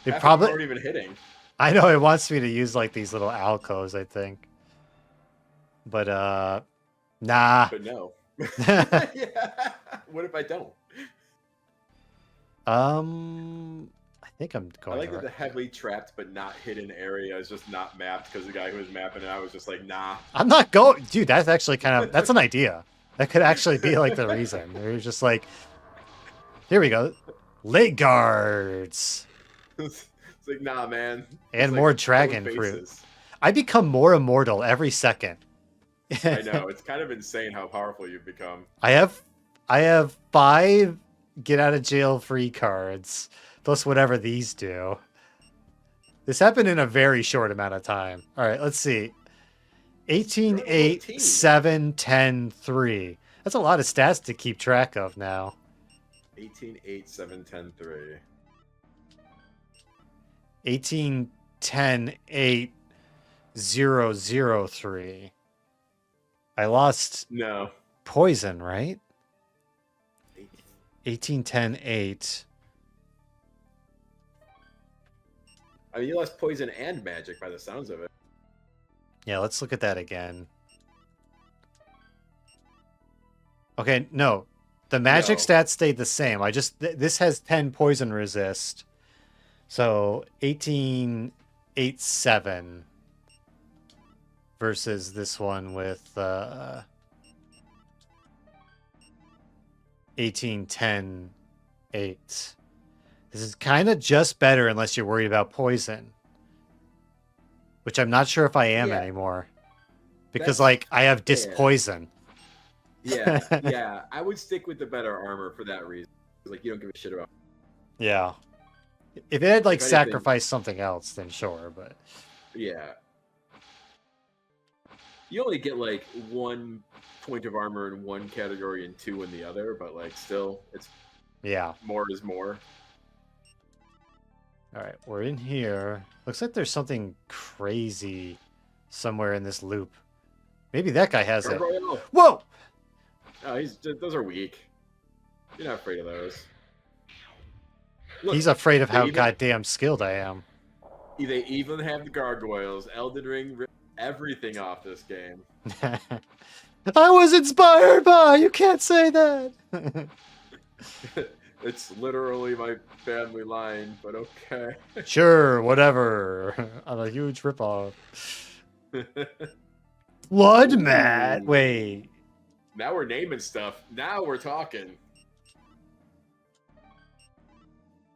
It Half of them probably... aren't even hitting. I know it wants me to use like these little alcoves, I think. But nah. But no. Yeah. What if I don't? I think I'm I going like to that the heavily trapped but not hidden area is just not mapped because the guy who was mapping it out was just like, nah. I'm not going, dude. That's actually kind of that's an idea. That could actually be like the reason. They're just like, here we go, leg guards It's like, nah, man. and It's more like dragon throwing fruit. faces. I become more immortal every second. I know. It's kind of insane how powerful you've become. I have 5 get out of jail free cards plus whatever these do. This happened in a very short amount of time. All right, let's see. 18, 8, 7, 10, 3. That's a lot of stats to keep track of now. 18, 8, 7, 10, 3. 18, 10, 8, 0, 0, 3. I lost No. poison, right? 18, 10, 8. I mean, you lost poison and magic by the sounds of it. Yeah, let's look at that again. Okay, no. The magic No. stats stayed the same. I just this has 10 poison resist. So 18 8 7 versus this one with 18 10 8. This is kind of just better unless you're worried about poison. Which I'm not sure if I am Yeah. anymore. Because, That's like, I have fair. dispoison. Yeah, yeah. I would stick with the better armor for that reason. Like, you don't give a shit about. Yeah. If it had, like, If anything- sacrificed something else, then sure, but... Yeah. You only get like 1 point of armor in one category and 2 in the other, but like still, it's Yeah. more is more. Alright, we're in here. Looks like there's something crazy somewhere in this loop. Maybe that guy has it. Gargoyle. Whoa! Oh, those are weak. You're not afraid of those. Look, He's afraid of they how even- goddamn skilled I am. They even have the gargoyles. Elden Ring ripped everything off this game. I was inspired by. You can't say that. It's literally my family line, but okay. Sure, whatever. I'm a huge ripoff. Blood mat. Ooh. Wait. Now we're naming stuff. Now we're talking.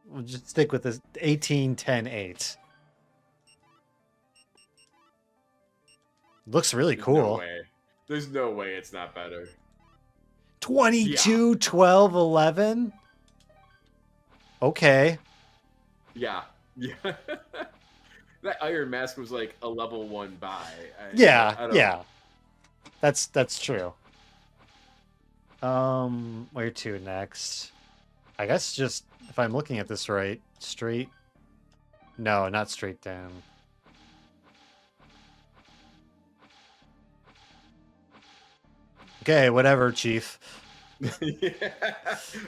We'll just stick with this 18, 10, 8. Looks really There's cool. No way. There's no way it's not better. 22, 12, 11. Okay. Yeah. Yeah. That Iron Mask was like a level 1 buy. I Yeah, don't- yeah. That's true. Where to next? I guess just if I'm looking at this right, straight. No, not straight down. Okay, whatever, Chief. Yeah.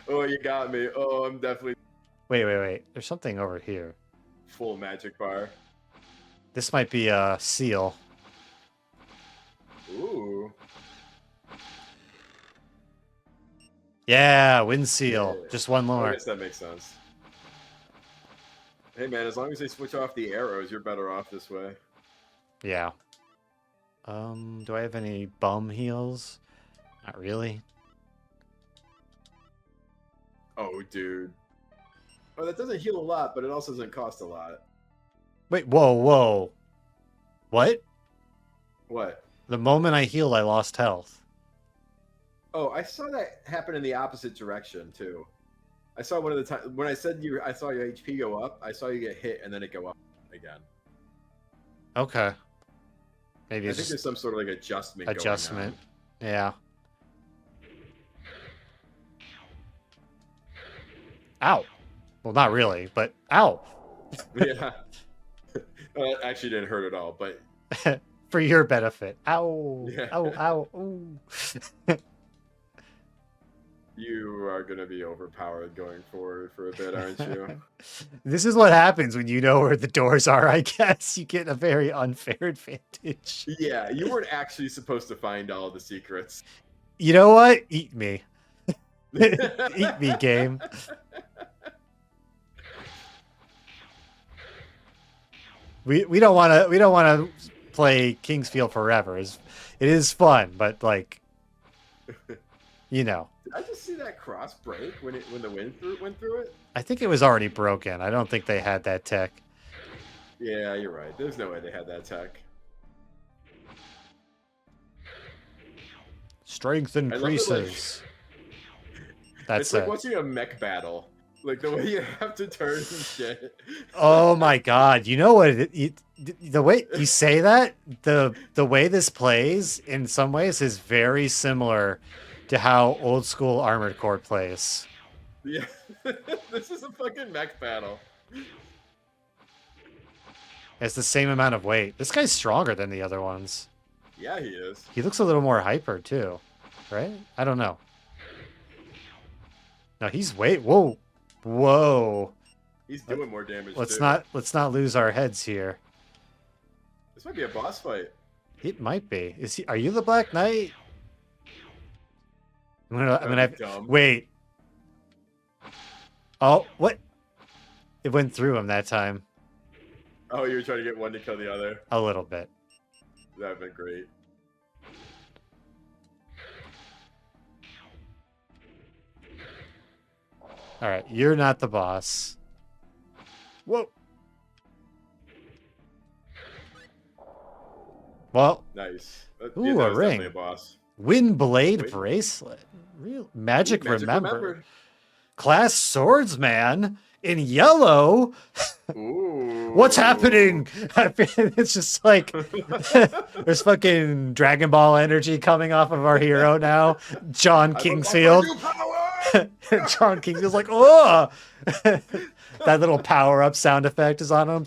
Oh, you got me. Oh, I'm definitely Wait. There's something over here. full magic bar. This might be a seal. Ooh. Yeah, wind seal. Yeah. Just one I more. guess that makes sense. Hey man, as long as they switch off the arrows, you're better off this way. Yeah. Do I have any bum heals? Not really. Oh, dude. Oh, that doesn't heal a lot, but it also doesn't cost a lot. Wait, whoa. What? What? The moment I healed, I lost health. Oh, I saw that happen in the opposite direction too. I saw one of the time when I said I saw your HP go up. I saw you get hit and then it go up again. Okay. Maybe I it's think just there's some sort of like adjustment. adjustment. Yeah. Ow. Well, not really, but ow. Going on. Yeah. Well, it actually didn't hurt at all, but For your benefit. Ow. Yeah. Ow. Ooh. you are gonna be overpowered going forward for a bit, aren't you? This is what happens when you know where the doors are, I guess. You get a very unfair advantage. Yeah, you weren't actually supposed to find all the secrets. You know what? Eat me. Eat me, game. We don't want to play Kingsfield forever. It is fun, but like, you know, Did I just see that cross break when the wind went through it? I think it was already broken. I don't think they had that tech. Yeah, you're right. There's no way they had that tech. Strength love it, like- increases. That's It's like it. watching a mech battle. Like the way you have to turn and shit. Oh my god! You know what? The way you say that, the way this plays in some ways is very similar to how old school Armored Core plays. Yeah, this is a fucking mech battle. It's the same amount of weight. This guy's stronger than the other ones. Yeah, he is. He looks a little more hyper too, right? I don't know. No, he's whoa. He's doing more damage. Let's too. not lose our heads here. This might be a boss fight. It might be. Is he? Are you the Black Knight? I'm gonna. Dumb. Wait. Oh, what? It went through him that time. Oh, you were trying to get one to kill the other. A little bit. That'd been great. All right, you're not the boss. Whoa. Well, Nice. Ooh, that a was ring. definitely a boss. Wind Blade Wait. Bracelet. Real Magic, Ooh, Remember. Class Swordsman in yellow. Ooh. What's happening? It's just like there's fucking Dragon Ball energy coming off of our hero now, John I Kingsfield. unlock my new power! John Kingsfield's like, oh, that little power up sound effect is on him.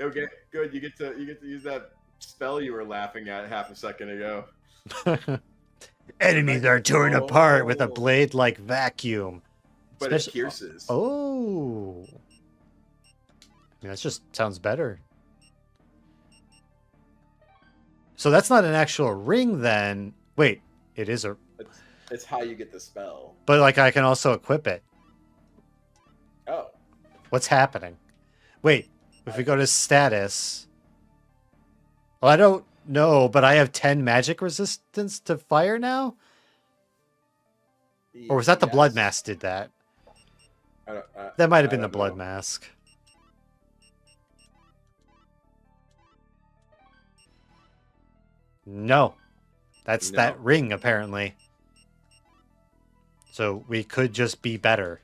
Okay, good. You get to use that spell you were laughing at half a second ago. Enemies are torn apart with a Oh. blade like vacuum. But it pierces. Oh. I mean, that just sounds better. So that's not an actual ring then. Wait, it is a... It's how you get the spell. But like I can also equip it. Oh. What's happening? Wait, if we go to status... Well, I don't know, but I have 10 magic resistance to fire now? Or was that the Blood Mask did that? That might have been the Blood Mask. No. That's that ring, apparently. So we could just be better.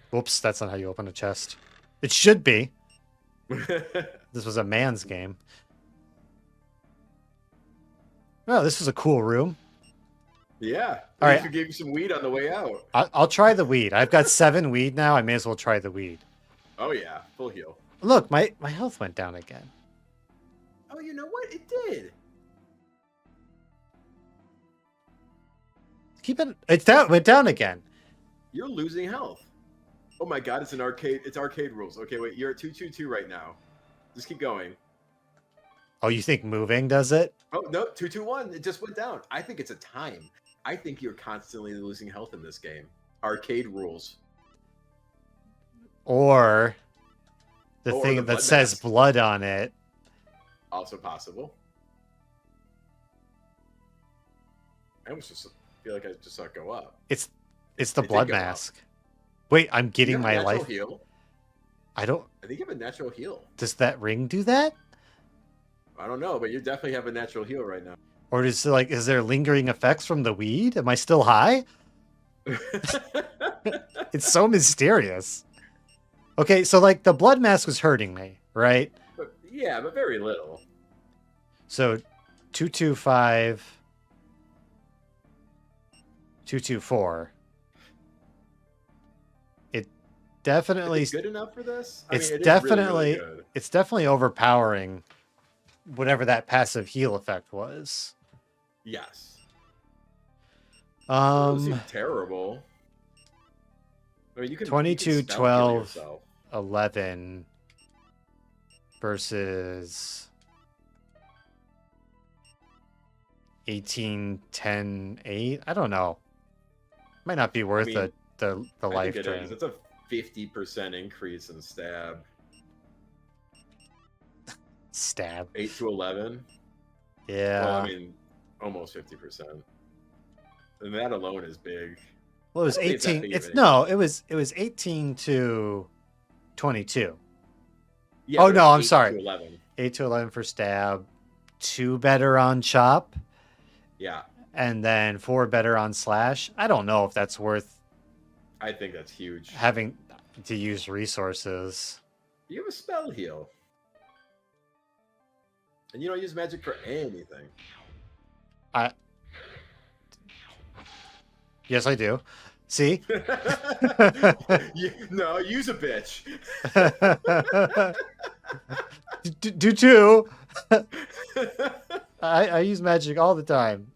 Whoops, that's not how you open a chest. It should be. This was a man's game. Oh, this was a cool room. Yeah. All right. We gave you some weed on the way out. I'll try the weed. I've got 7 weed now. I may as well try the weed. Oh yeah, full heal. Look, my health went down again. Oh, you know what? It did. Keep it. It's down. Went down again. You're losing health. Oh my god, it's an arcade. It's arcade rules. Okay, wait. You're at 222 right now. Just keep going. Oh, you think moving does it? Oh no, 221. It just went down. I think it's a time. I think you're constantly losing health in this game. Arcade rules. Or the Or thing the that blood says mask. blood on it. Also possible. I almost just feel like I just saw it go up. It's the It did blood go up. mask. Wait, I'm You getting have a my natural life. heal. I don't. I think you have a natural heal. Does that ring do that? I don't know, but you definitely have a natural heal right now. Or is there lingering effects from the weed? Am I still high? It's so mysterious. Okay, so like the blood mask was hurting me, right? But, yeah, but very little. So 225, 224. It definitely Is it good enough for this? It's it is definitely really good. it's definitely overpowering whatever that passive heal effect was. Yes. It doesn't seem Um terrible. I mean, you can 22, you can spell heal 12. yourself. 11 versus 18, 10, 8. I don't know. Might not be worth mean, the I life think it drain. is. It's a 50% increase in stab. Stab. 8 to 11. Yeah. Well, I mean, almost 50%. And that alone is big. Well, it was I don't think it's that 18. big of It's an no, it was 18 to 22. Yeah, Oh, but no, I'm 8 sorry. To 11. 8 to 11 for stab, 2 better on chop, Yeah, and then 4 better on slash. I don't know if that's worth I think that's huge. having to use resources. You have a spell heal. And you don't use magic for anything. Yes, I do. See? No, use a bitch. do too. I use magic all the time.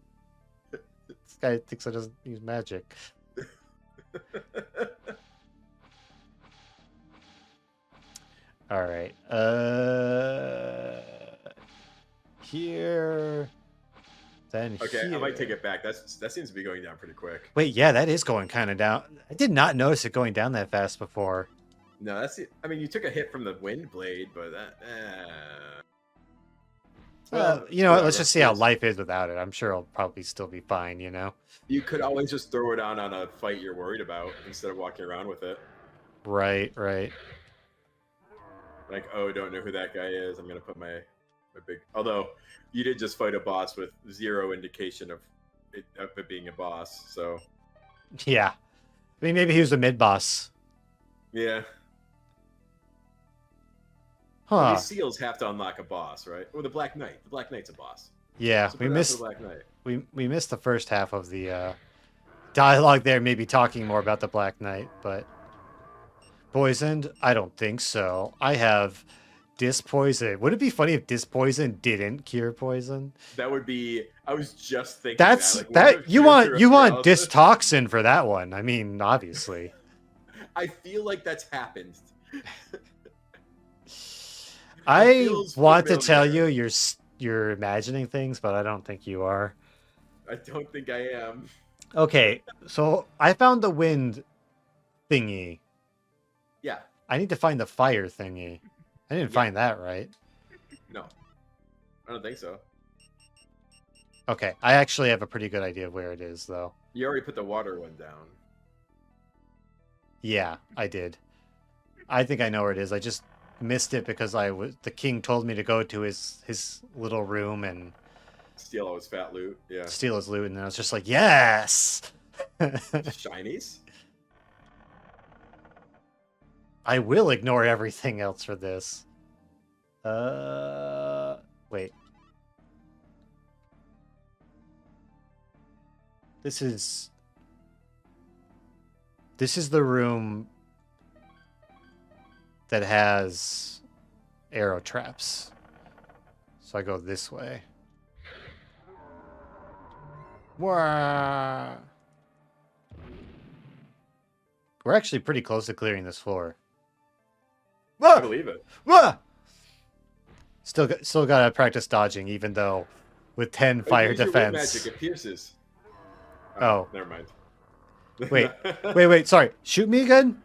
This guy thinks I doesn't use magic. All right. Here. Then Okay, I might here. take it back. That seems to be going down pretty quick. Wait, yeah, that is going kind of down. I did not notice it going down that fast before. No, I mean, you took a hit from the wind blade, but that. You know what? Let's whatever. just see how Yes. life is without it. I'm sure it'll probably still be fine, you know? You could always just throw it on a fight you're worried about instead of walking around with it. Right, right. Like, oh, don't know who that guy is. I'm gonna put my big. Although, you did just fight a boss with zero indication of it being a boss. So Yeah. I mean, maybe he was a mid-boss. yeah. Huh. These seals have to unlock a boss, right? Or the Black Knight. The Black Knight's a boss. Yeah, So we put it out to missed the Black Knight. we missed the first half of the dialogue there, maybe talking more about the Black Knight, but poisoned? I don't think so. I have dispoison. Would it be funny if dispoison didn't cure poison? That would be. I was just thinking That's that. Like, what that if you Cure want Cure you want paralysis? distoxin for that one. I mean, obviously. I feel like that's happened. I feels want to tell you familiar. you're imagining things, but I don't think you are. I don't think I am. Okay, so I found the wind thingy. Yeah. I need to find the fire thingy. I didn't Yeah. find that right. No. I don't think so. Okay, I actually have a pretty good idea of where it is, though. You already put the water one down. Yeah, I did. I think I know where it is. I just missed it because the king told me to go to his little room and Steal all his fat loot. Yeah. steal his loot, and I was just like, yes. Shinies? I will ignore everything else for this. Wait. This is the room that has arrow traps. So I go this way. Wah! We're actually pretty close to clearing this floor. I Wah! believe it. Wah! Still gotta practice dodging, even though with 10 fire Use your wind defense. magic. It pierces. Oh. Never mind. Wait, wait, sorry. Shoot me again?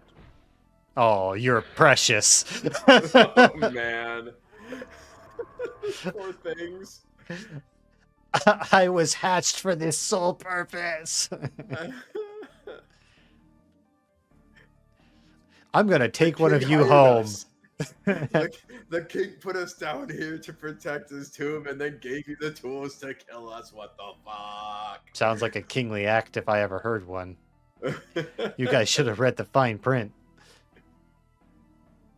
Oh, you're precious. Oh, man. Poor things. I was hatched for this sole purpose. I'm gonna take one of king you hired home. us. The king put us down here to protect his tomb and then gave you the tools to kill us. What the fuck? Sounds like a kingly act if I ever heard one. You guys should have read the fine print.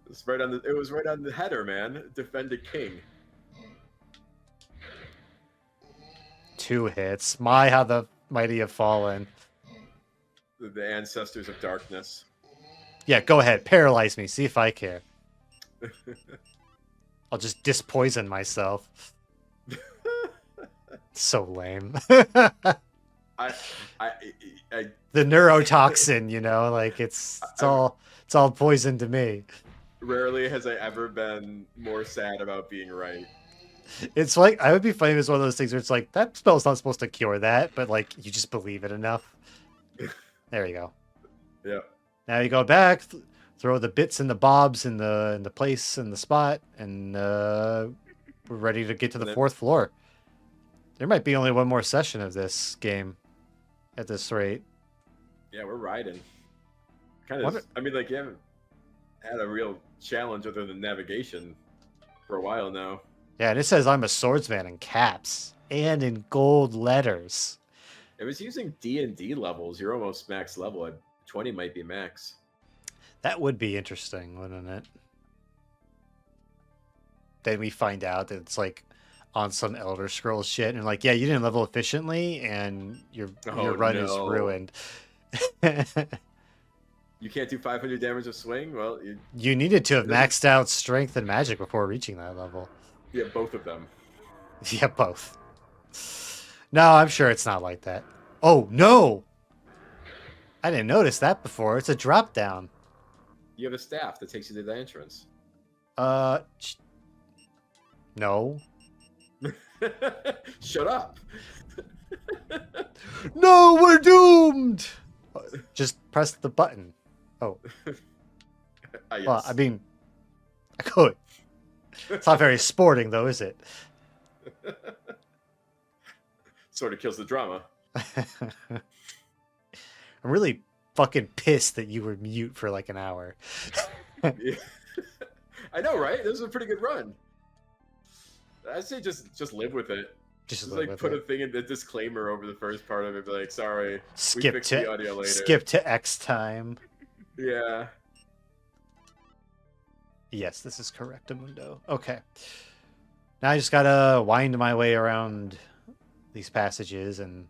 It was right on the header, man. Defend a king. 2 hits. My, how the mighty have fallen. The ancestors of darkness. Yeah, go ahead. Paralyze me. See if I care. I'll just dispoison myself. So lame. I The neurotoxin, you know, like it's all poison to me. rarely has I ever been more sad about being right. It's like I would be funny if it's one of those things where it's like that spell's not supposed to cure that, but like you just believe it enough. There you go. Yeah. Now you go back, throw the bits and the bobs in the place and the spot, and we're ready to get to the 4th floor. There might be only one more session of this game at this rate. Yeah, we're riding. Kind of. I mean, like, you haven't had a real challenge other than navigation for a while now. Yeah, and it says I'm a swordsman in caps and in gold letters. If it's using D&D levels, you're almost max level. 20 might be max. That would be interesting, wouldn't it? Then we find out that it's like on some Elder Scrolls shit, and like, yeah, you didn't level efficiently, and your run is ruined. You can't do 500 damage of swing? Well, you needed to have maxed out strength and magic before reaching that level. Yeah, both of them. Yeah, both. No, I'm sure it's not like that. Oh, no! I didn't notice that before. It's a drop down. You have a staff that takes you to the entrance. No. Shut up. No, we're doomed! Just press the button. Oh. Yes. Well, I mean, I could. It's not very sporting, though, is it? Sort of kills the drama. I'm really fucking pissed that you were mute for like an hour. Yeah. I know, right? This is a pretty good run. I'd say just live with it. Just live like with put it. a thing in the disclaimer over the first part of it, be like, sorry, we Skip fixed the to audio later. skip to X time. Yeah. Yes, this is correct, Amundo. Okay. Now I just gotta wind my way around these passages and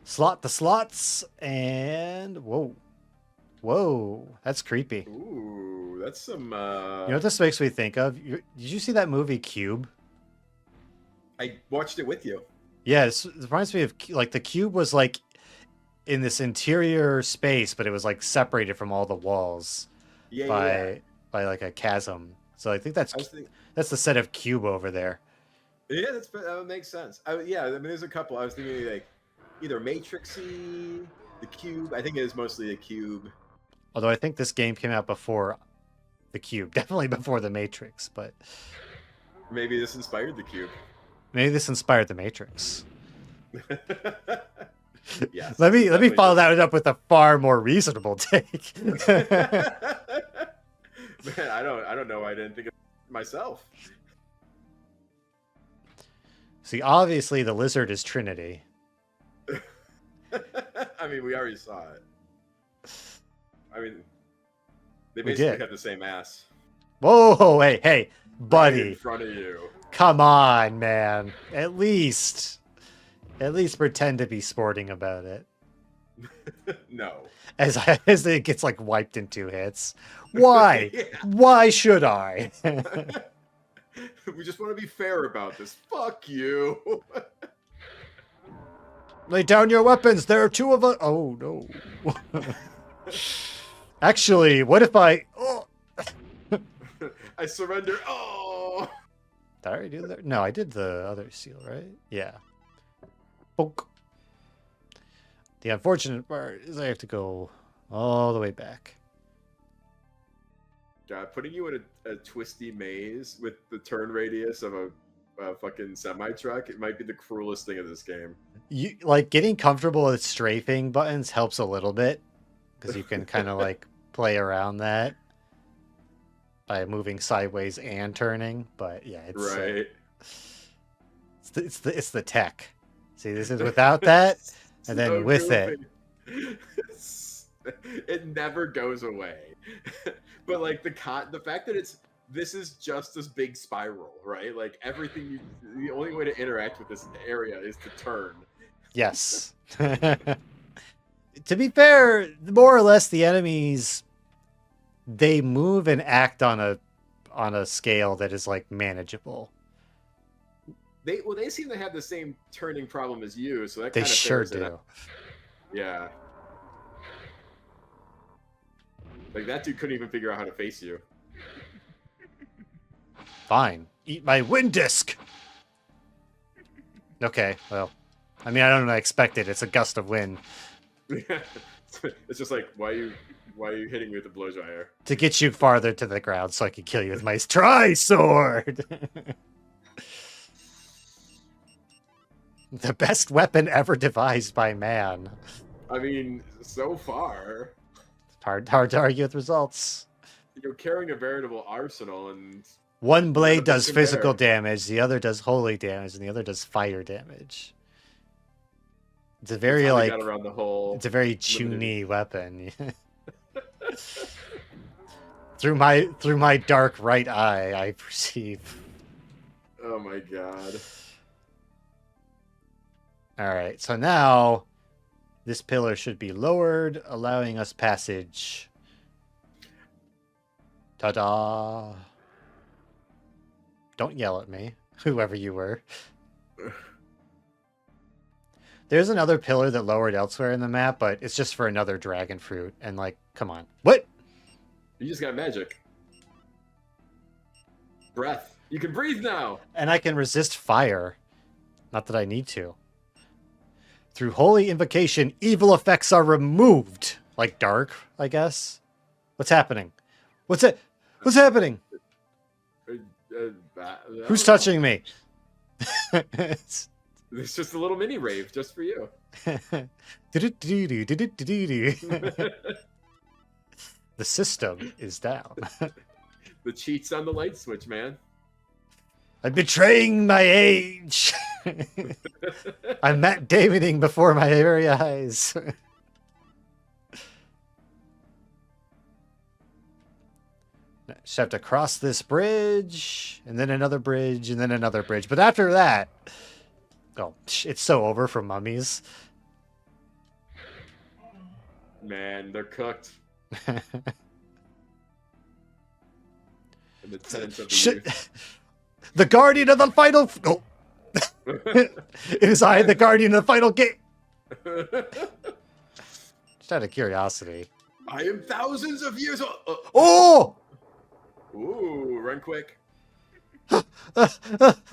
slot the slots and whoa. Whoa, that's creepy. Ooh, that's some You know what this makes me think of? Did you see that movie Cube? I watched it with you. Yeah, it reminds me of like the cube was like in this interior space, but it was like separated from all the walls Yeah, by like a chasm. So I think that's I was thinking, the set of Cube over there. yeah, that would make sense. Yeah, I mean, there's a couple. I was thinking like either Matrixy, the Cube. I think it is mostly the Cube. Although I think this game came out before the Cube, definitely before the Matrix, but Maybe this inspired the Cube. maybe this inspired the Matrix. Yes. Let me definitely follow that up with a far more reasonable take. Man, I don't know why I didn't think of it myself. See, obviously the lizard is Trinity. I mean, we already saw it. I mean, they We basically did. had the same ass. Whoa, hey, Right buddy. in front of you. Come on, man. At least pretend to be sporting about it. No. As it gets like wiped in 2 hits. Why? Yeah. Why should I? We just want to be fair about this. Fuck you. Lay down your weapons. There are 2 of us. Oh no. Actually, what if I? Oh. I surrender. Oh. Did I already do that? No, I did the other seal, right? Yeah. Bonk. The unfortunate part is I have to go all the way back. God, putting you in a twisty maze with the turn radius of a fucking semi truck, it might be the cruelest thing of this game. You like getting comfortable with strafing buttons helps a little bit because you can kind of like play around that by moving sideways and turning. But yeah, it's Right. it's the tech. See, this is without that, and then So with it. goofy. It never goes away. But like the fact that this is just this big spiral, right? Like everything the only way to interact with this area is to turn. Yes. To be fair, more or less the enemies they move and act on a scale that is like manageable. They seem to have the same turning problem as you, so that They kind of sure fares it do. out. Yeah. Like that dude couldn't even figure out how to face you. Fine. Eat my wind disc. Okay, well. I mean, I don't expect it. It's a gust of wind. It's just like why are you hitting me with a blow dryer? To get you farther to the ground so I can kill you with my tri-sword. The best weapon ever devised by man. I mean, so far Hard to argue with results. you're carrying a veritable arsenal, and One blade None of does them physical compare. damage, the other does holy damage, and the other does fire damage. It's a that's very how they like got around the whole. it's a very limited- chuny weapon. through my dark right eye, I perceive. Oh my god. All right, so now this pillar should be lowered, allowing us passage. Ta-da! Don't yell at me, whoever you were. There's another pillar that lowered elsewhere in the map, but it's just for another dragon fruit. And like, come on. What? You just got magic. Breath. You can breathe now. And I can resist fire. Not that I need to. Through holy invocation, evil effects are removed. Like dark, I guess. What's happening? What's it? What's happening? I Who's don't know. touching me? It's- It's just a little mini rave just for you. Do-do-do-do-do-do-do-do. The system is down. The cheats on the light switch, man. I'm betraying my age. I'm Matt Damoning before my very eyes. Just have to cross this bridge, and then another bridge, and then another bridge. But after that, oh, it's so over for mummies. Man, they're cooked. And the tenants of the Shit. The guardian of the final. Oh. It is I, the guardian of the final gate. Just out of curiosity. I am thousands of years old. Oh! Ooh, run quick.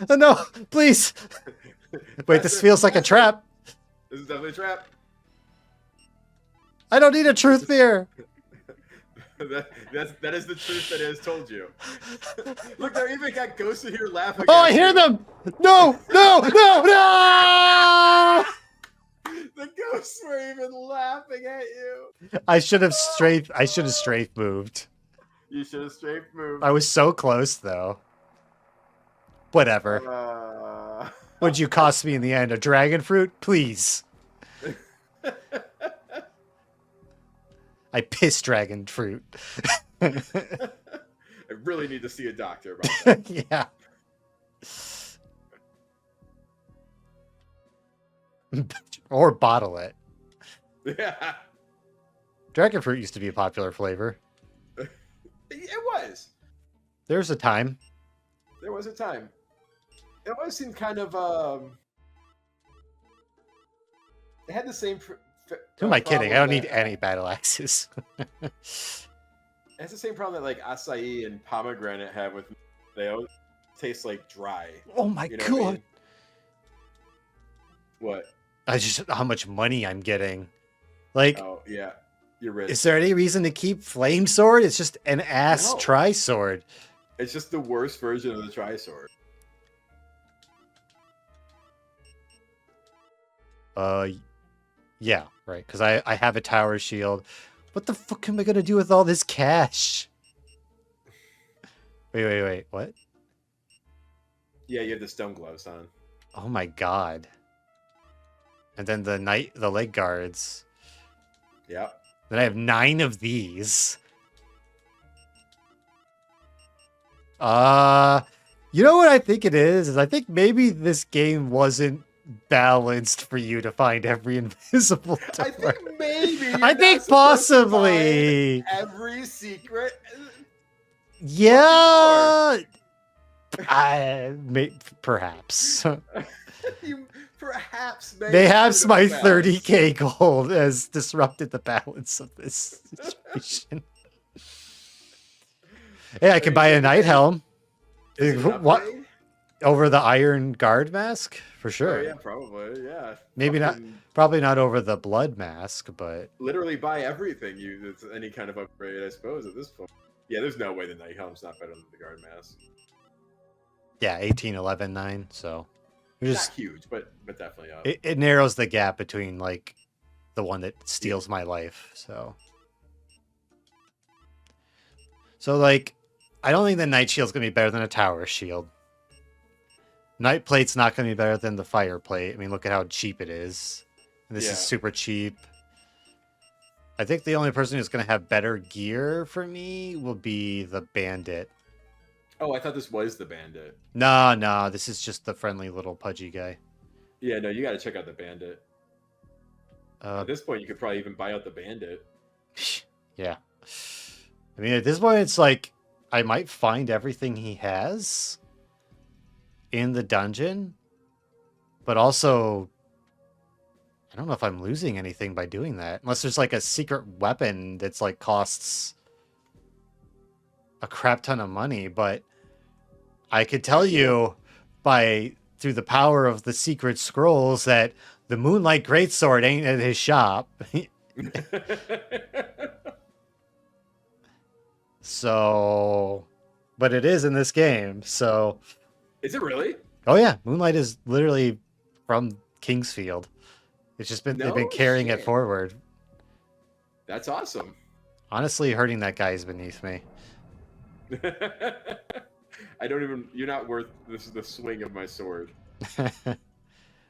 No, please. Wait, this feels like a trap. This is definitely a trap. I don't need a truth beer. That is the truth that it has told you. Look, they even got ghosts in here laughing. Oh, at I hear you. them. No, no, no, no. The ghosts were even laughing at you. I should have strafe moved. You should have straight moved. I was so close though. Whatever. What'd you cost me in the end? A dragon fruit? Please. I piss dragon fruit. I really need to see a doctor about that. Yeah. Or bottle it. Yeah, Dragon fruit used to be a popular flavor. it was. There's a time. There was a time. It was in kind of it had the same. Who am I kidding? I don't need that, any battle axes. It has the same problem that like acai and pomegranate have with. They all taste like dry. Oh my You know god. what I mean? What? I just how much money I'm getting. Like, Oh yeah, you're rich. is there any reason to keep flame sword? It's just an ass No. tri sword. It's just the worst version of the tri-sword. Yeah, right. Because I have a tower shield. What the fuck am I gonna do with all this cash? Wait. What? Yeah, you have the stone gloves on. Oh my god. And then the leg guards. Yep. Then I have 9 of these. You know what I think it is I think maybe this game wasn't balanced for you to find every invisible door. I think maybe. I you're think not supposed to possibly. find every secret. Yeah. Perhaps. You perhaps may Perhaps have my found 30k gold has disrupted the balance of this situation. Hey, I can buy a night helm. Is it an What? upgrade? Over the iron guard mask? For Oh, sure. yeah, probably. Yeah. Maybe not. Fucking Probably not over the blood mask, but Literally buy everything. It's any kind of upgrade, I suppose, at this point. Yeah, there's no way the night helm's not better than the guard mask. yeah, 18, 11, 9. So we're just Not huge, but definitely up. it narrows the gap between like the one that steals my life. So like, I don't think the night shield's gonna be better than a tower shield. Night plate's not gonna be better than the fire plate. I mean, look at how cheap it is. And this Yeah. is super cheap. I think the only person who's gonna have better gear for me will be the bandit. Oh, I thought this was the bandit. No, this is just the friendly little pudgy guy. Yeah, no, you got to check out the bandit. Uh, At this point, you could probably even buy out the bandit. yeah. I mean, at this point, it's like I might find everything he has in the dungeon, but also I don't know if I'm losing anything by doing that, unless there's like a secret weapon that's like costs a crap ton of money. But I could tell you through the power of the secret scrolls that the Moonlight Greatsword ain't at his shop. So, but it is in this game. So, Is it really? Oh yeah, Moonlight is literally from Kingsfield. It's just been they've been No carrying it shit. forward. That's awesome. Honestly, hurting that guy is beneath me. I don't even. You're not worth the swing of my sword.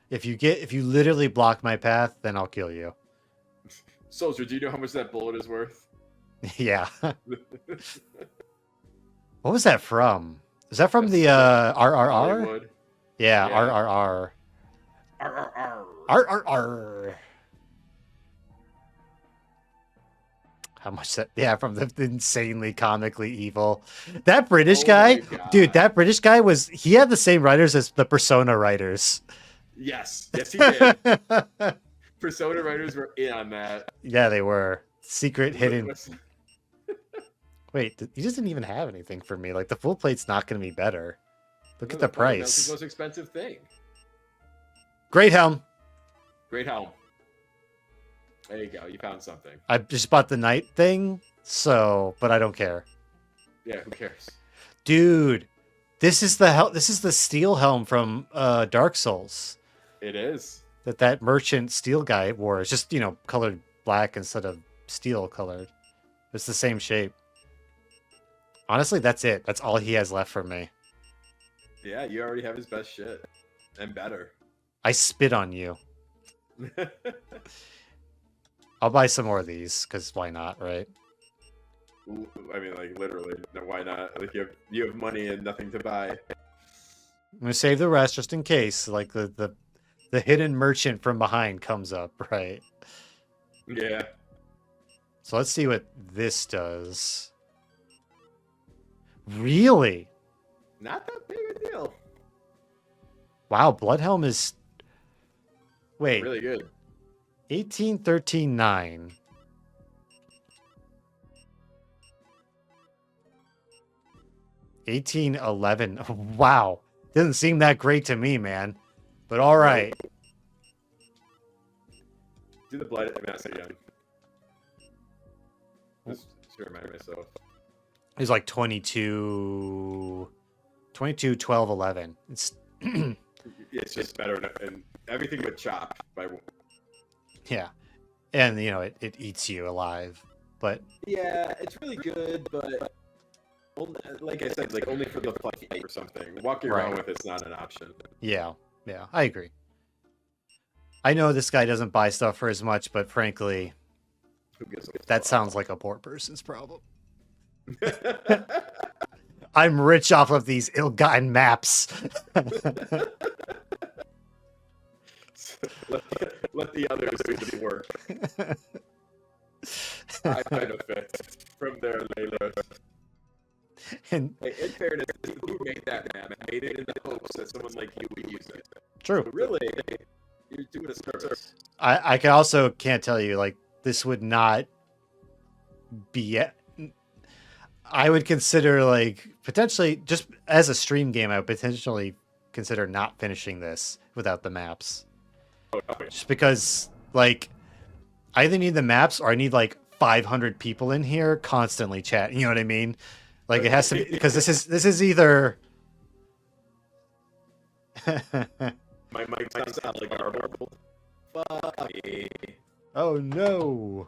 If you literally block my path, then I'll kill you. Soldier, do you know how much that bullet is worth? Yeah. What was that from? Is that from That's the RRR? Hollywood. Yeah, Yeah. RRR. Arr. RRR. How much that? Yeah, from the insanely comically evil. That British Oh guy, my God. dude. That British guy he had the same writers as the Persona writers. Yes, he did. Persona writers were in on that. Yeah, they were secret hidden. Was- Wait, he doesn't even have anything for me. Like the full plate's not going to be better. Look No, at the point, That's price. the most expensive thing. Great helm. Great helm. There you go. You found something. I just bought the knight thing, but I don't care. Yeah, who cares? Dude, this is the steel helm from Dark Souls It is. that merchant steel guy wore. It's just, colored black instead of steel colored. It's the same shape. Honestly, that's it. That's all he has left for me. Yeah, you already have his best shit. And better. I spit on you. I'll buy some more of these, because why not, right? I mean, like, literally. No, why not? Like, you have money and nothing to buy. I'm gonna save the rest just in case, like the hidden merchant from behind comes up, right? Yeah. So let's see what this does. Really? Not that big a deal. Wow, Bloodhelm is. Wait, Really good. 1813.9. 1811. Wow, doesn't seem that great to me, man. But all right. Do the blood mass again. Just to remind myself. It's like 22, 12, 11. It's It's just better and everything but chop by. yeah, and it eats you alive. But Yeah, it's really good, but like I said, like only for the fight or something. Walking around Right. with it's not an option. yeah, I agree. I know this guy doesn't buy stuff for as much, but frankly, Who gives a that fuck? sounds like a poor person's problem. I'm rich off of these ill-gotten maps. let the others do the work. I benefit from their labor. And Hey, in fairness, who made that map made it in the hopes that someone like you would use it. true. But really, you're doing a service. I can't tell you, like, this would not be. I would consider, like, potentially, just as a stream game, I would potentially consider not finishing this without the maps. Just because, like, I either need the maps or I need, like, 500 people in here constantly chatting. You know what I mean? Like, it has to be, because this is either. My mic sounds like garbled. Fuck me. Oh no.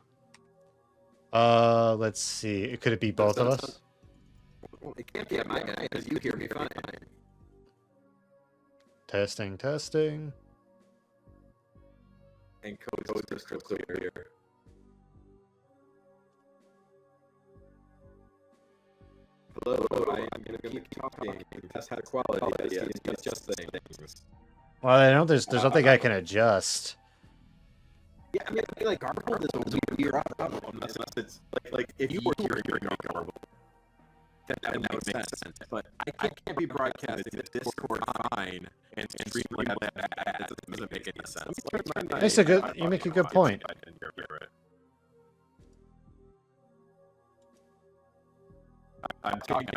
Let's see. Could it be both of us? Well, it can't be at my guy because you hear me fine. Testing. And code crystal clear. Hello, I'm gonna keep talking. That's how quality is. Just things. Well, I know there's nothing I can adjust. Yeah, I mean, I feel like garbled is a weird problem unless it's like if you were hearing garbled, that would make sense. But I can't be broadcasting the Discord fine and stream like that. That doesn't make any sense. You make a good point. I'm talking,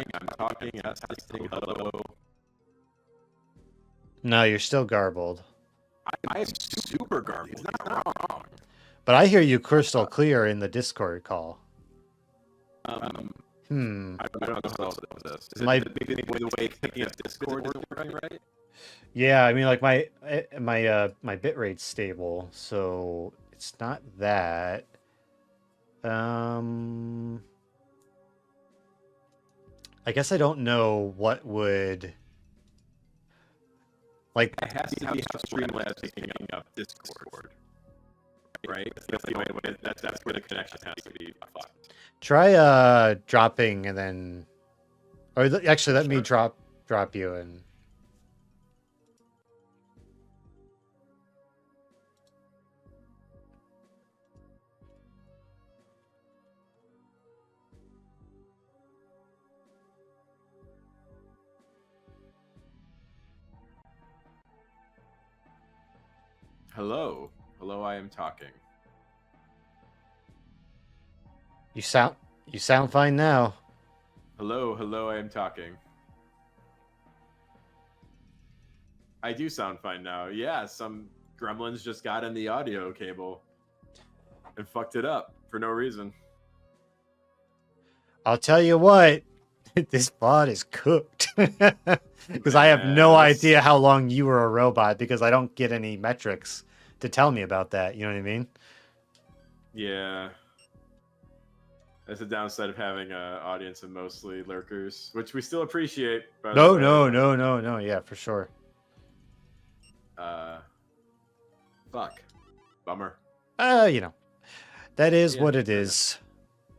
testing, hello. No, you're still garbled. I am super garbled. He's not wrong. But I hear you crystal clear in the Discord call. I Hmm. don't know how else it does this. Is My- it maybe the way clicking at Discord isn't working right? Yeah, I mean, like my bit rate's stable, so it's not that. Um, I guess I don't know what would like. It has to be how Streamlabs is picking up Discord, right? That's the only way. That's where the connection has to be fucked. Try dropping and then, or actually let me Sure. drop you and. Hello, hello. I am talking. You sound fine now. Hello, hello. I am talking. I do sound fine now. Yeah, some gremlins just got in the audio cable and fucked it up for no reason. I'll tell you what, this bot is cooked. Because I have no Man, idea how long you were a robot because I don't get any metrics to tell me about that. You know what I mean? Yeah. That's the downside of having an audience of mostly lurkers, which we still appreciate. By the way. No. Yeah, for sure. Fuck. Bummer. You know, that is Yeah, what it fair is.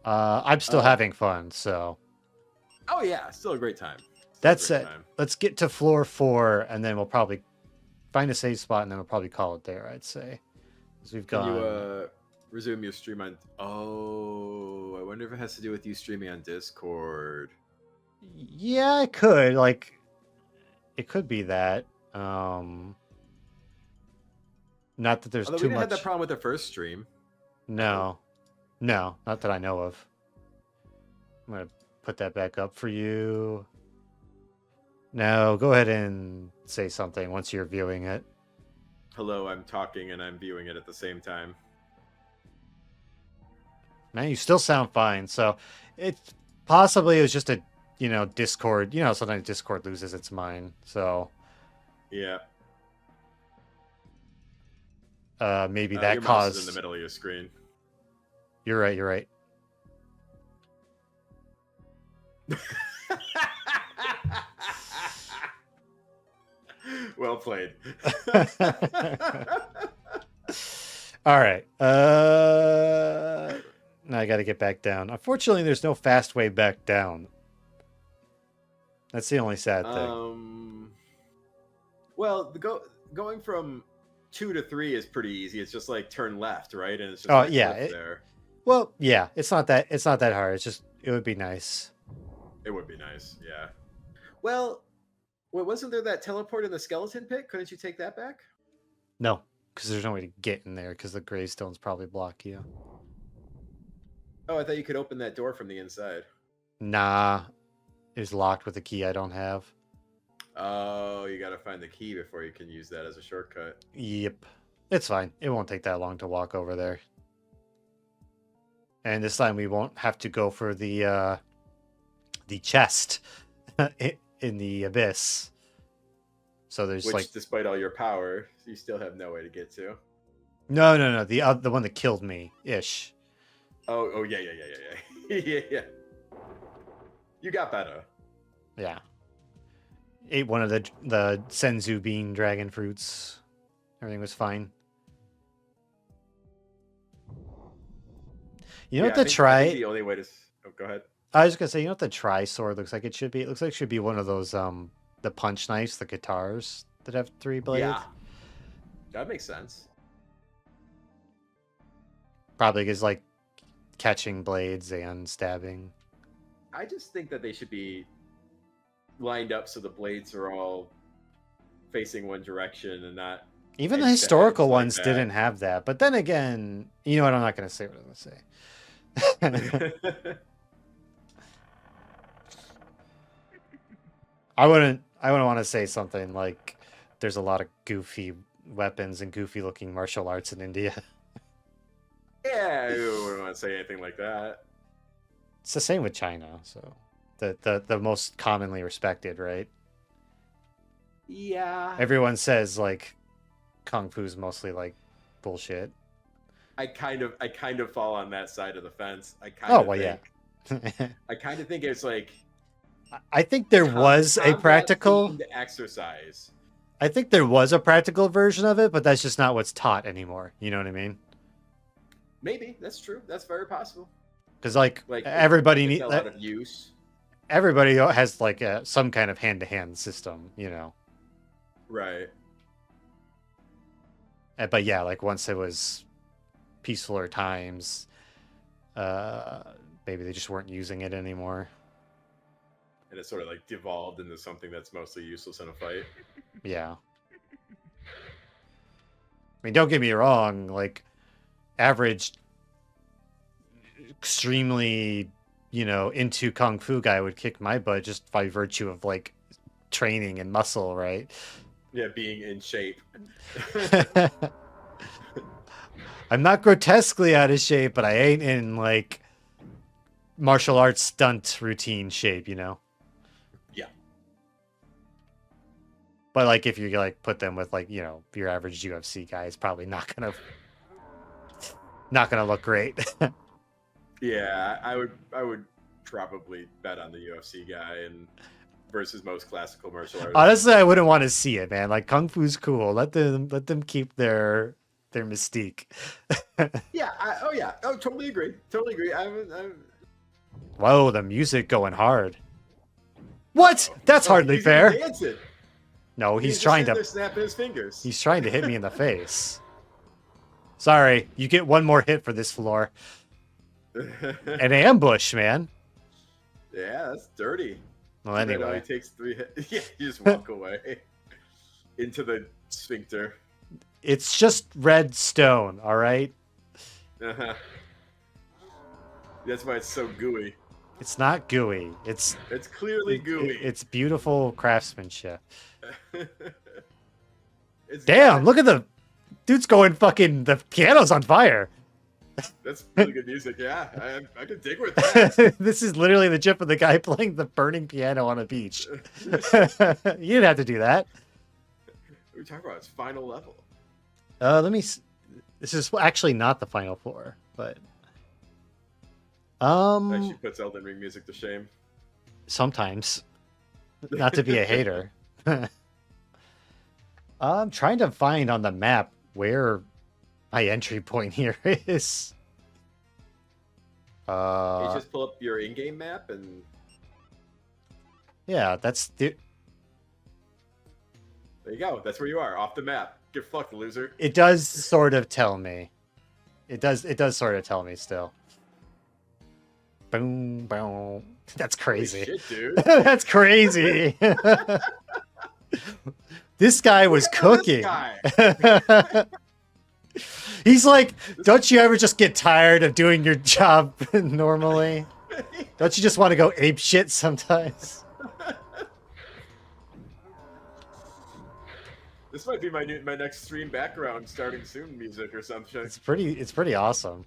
I'm still Uh, having fun, so Oh yeah, still a great time. Still a that's great it. time. Let's get to floor 4, and then we'll probably find a safe spot, and then we'll probably call it there. I'd say, because we've Can gone. you resume your stream on? Oh, I wonder if it has to do with you streaming on Discord. Yeah, I could. Like, it could be that. Not that there's Although too we didn't much. have that problem with the first stream. No, not that I know of. I'm gonna put that back up for you. Now, go ahead and say something once you're viewing it. Hello, I'm talking and I'm viewing it at the same time. Man, you still sound fine. So, it possibly was just a, Discord. You know, sometimes Discord loses its mind. So, Yeah. maybe that Your mouse is caused. in the middle of your screen. You're right. You're right. Well played. All right. Now I got to get back down. Unfortunately, there's no fast way back down. That's the only sad thing. Well, going from 2 to 3 is pretty easy. It's just like turn left, right? And it's just Oh, that yeah, cliff there. Well, yeah, it's not that hard. It's just it would be nice. It would be nice, yeah. Well, wasn't there that teleport in the skeleton pit? Couldn't you take that back? No, because there's no way to get in there because the gravestones probably block you. Oh, I thought you could open that door from the inside. Nah, it's locked with a key I don't have. Oh, you got to find the key before you can use that as a shortcut. Yep, it's fine. It won't take that long to walk over there. And this time we won't have to go for the chest in the abyss. So there's Which, despite all your power, you still have no way to get to. No, the one that killed me ish. Oh yeah. Yeah. You got better. Yeah. Ate one of the senzu bean dragon fruits. Everything was fine. You know what I the think the only way to. Oh, go ahead. I was gonna say, you know what the tri sword looks like it should be? It looks like it should be one of those the punch knives, the guitars that have 3 blades. Yeah, that makes sense. Probably is like catching blades and stabbing. I just think that they should be lined up so the blades are all facing one direction and not. Even the edge to historical edge like ones that. didn't have that. But then again, you know what? I'm not gonna say what I'm gonna say. I wouldn't want to say something like there's a lot of goofy weapons and goofy looking martial arts in India. Yeah, I wouldn't want to say anything like that. It's the same with China, so the most commonly respected, right? Yeah. Everyone says like kung fu's mostly like bullshit. I kind of fall on that side of the fence. Oh well, yeah. I kind of think it's like I think there was a practical. themed exercise. I think there was a practical version of it, but that's just not what's taught anymore. You know what I mean? Maybe that's true. That's very possible. Because like Like everybody it's need a lot of use. everybody has like some kind of hand-to-hand system, you know. Right. But yeah, like once it was peacefuler times, maybe they just weren't using it anymore. And it sort of like devolved into something that's mostly useless in a fight. Yeah. I mean, don't get me wrong, like average extremely, into kung fu guy would kick my butt just by virtue of like training and muscle, right? Yeah, being in shape. I'm not grotesquely out of shape, but I ain't in like martial arts stunt routine shape, Yeah. But like if you like put them with like, your average UFC guy, it's probably not gonna look great. Yeah, I would probably bet on the UFC guy and versus most classical martial artists. Honestly, I wouldn't want to see it, man. Like kung fu's cool. Let them keep their mystique. Yeah. Totally agree. Totally agree. Whoa, the music going hard. What? That's hardly he's fair. Dancing. No, he's just trying sitting to. there snapping his fingers. He's trying to hit me in the face. Sorry, you get one more hit for this floor. An ambush, man. Yeah, that's dirty. Well, That anyway, only takes 3 hits. Yeah, you just walk away into the sphincter. it's just red stone. All right, Uh-huh. That's why it's so gooey. it's not gooey. It's clearly gooey. it's beautiful craftsmanship. It's Damn, look at the dude's going fucking. The piano's on fire. That's really good music. Yeah, I can dig with that. This is literally the gif of the guy playing the burning piano on a beach. You didn't have to do that. What are we talking about? It's final level. Let me. This is actually not the final floor, but Actually puts Elden Ring music to shame. sometimes, not to be a hater. I'm trying to find on the map where my entry point here is. You just pull up your in-game map and Yeah, that's the. there you go. That's where you are, off the map. Get fucked, loser. It does sort of tell me. It does sort of tell me still. Boom, boom. That's crazy. Holy shit, dude. That's crazy. This guy was cooking. He's like, don't you ever just get tired of doing your job normally? Don't you just want to go ape shit sometimes? This might be my next stream background starting soon music or something. It's pretty awesome.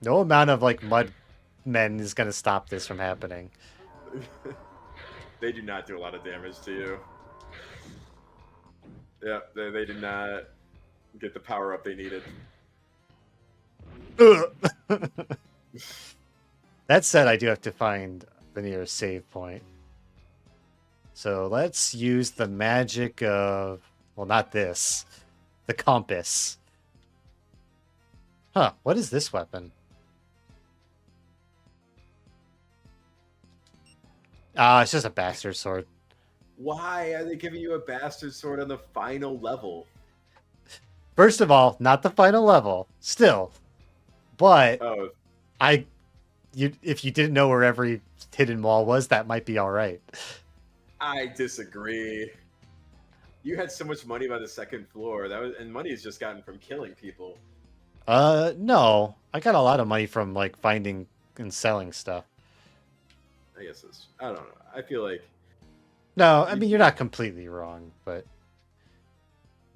No amount of like mud men is gonna stop this from happening. They do not do a lot of damage to you. Yeah, they did not get the power up they needed. That said, I do have to find the nearest save point. So let's use the magic of, well, not this, the compass. Huh, what is this weapon? Ah, it's just a bastard sword. Why are they giving you a bastard sword on the final level? First of all, not the final level, still. But Oh, if you didn't know where every hidden wall was, that might be all right. I disagree. You had so much money by the second floor. And money's just gotten from killing people. No. I got a lot of money from like finding and selling stuff. I guess I don't know. I feel like No, I mean you're not completely wrong, but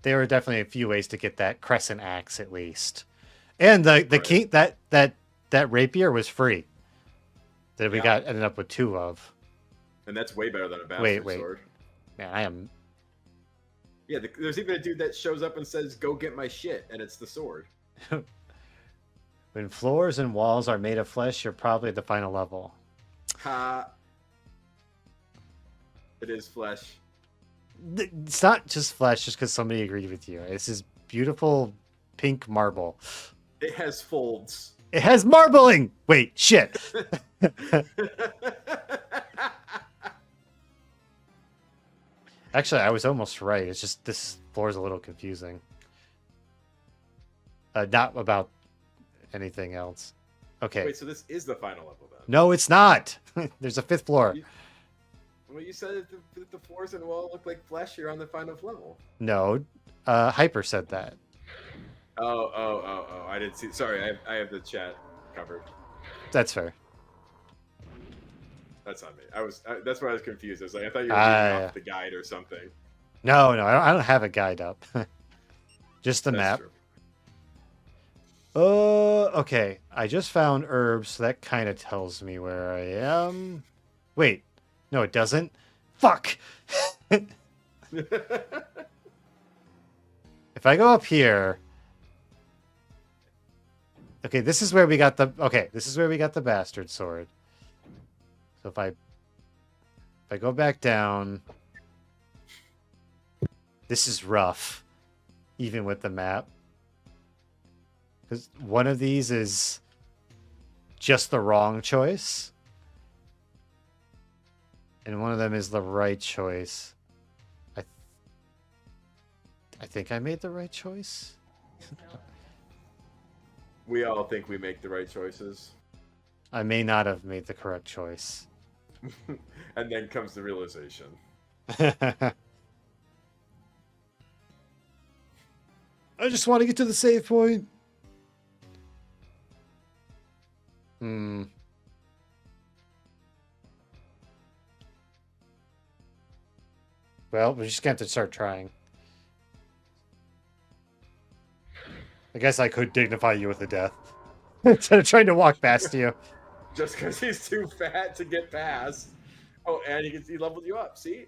there were definitely a few ways to get that crescent axe at least. And the Right. king that rapier was free. That we ended up with 2 of. and that's way better than a bastard Wait. sword. Man, Yeah, there's even a dude that shows up and says, "Go get my shit," and it's the sword. When floors and walls are made of flesh, you're probably at the final level. Ha! It is flesh. It's not just flesh just because somebody agreed with you. It's this beautiful pink marble. It has folds. It has marbling! Wait, shit. Actually, I was almost right. It's just this floor is a little confusing. Not about anything else. Okay. Wait, so this is the final level then? No, it's not. There's a fifth floor. Well, you said that the floors and wall look like flesh. You're on the final level. No, Hyper said that. Oh! I didn't see. Sorry, I have the chat covered. That's fair. That's on me. That's why I was confused. I was like, I thought you were reading off the guide or something. No, I don't have a guide up. Just the That's map. true. Okay. I just found herbs, so that kind of tells me where I am. Wait. No, it doesn't. Fuck! If I go up here... Okay, this is where we got the... Okay, this is where we got the bastard sword. So if I go back down... This is rough. Even with the map. Because one of these is just the wrong choice. And one of them is the right choice. I think I made the right choice. We all think we make the right choices. I may not have made the correct choice. And then comes the realization. I just want to get to the save point. Well, we're just going to have to start trying. I guess I could dignify you with a death. Instead of trying to walk past you. Just because he's too fat to get past. Oh, and he leveled you up. See?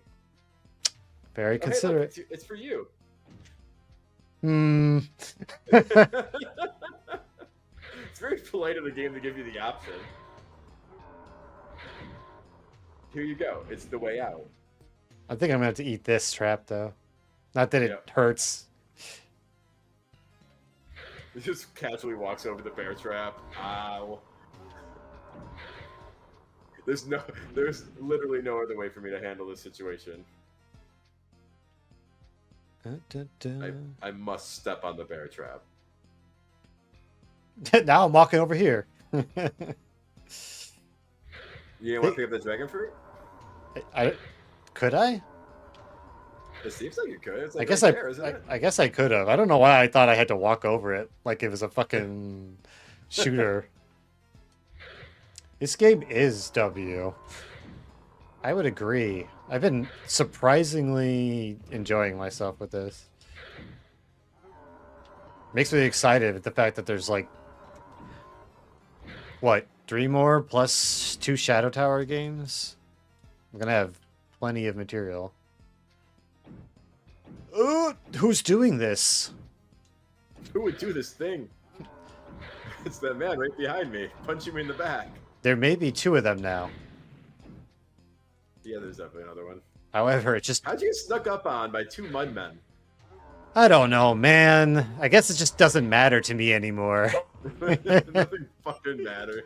Very Oh, hey, look, considerate. it's for you. It's It's very polite of the game to give you the option. Here you go. It's the way out. I think I'm going to have to eat this trap, though. Not that it Yep. hurts. He just casually walks over the bear trap. Ow. There's literally no other way for me to handle this situation. I must step on the bear trap. Now I'm walking over here. You didn't want to pick up the dragon fruit? Could I? It seems like you could. It's I like guess right there, isn't it? I guess I could have. I don't know why I thought I had to walk over it like it was a fucking shooter. This game is W. I would agree. I've been surprisingly enjoying myself with this. Makes me excited at the fact that there's like, what, 3 more plus 2 Shadow Tower games? I'm gonna have plenty of material. Who's doing this? Who would do this thing? It's that man right behind me. Punch him in the back. There may be 2 of them now. Yeah, there's definitely another one. However, it just... How'd you get snuck up on by 2 mudmen? I don't know, man. I guess it just doesn't matter to me anymore. Nothing fucking matters.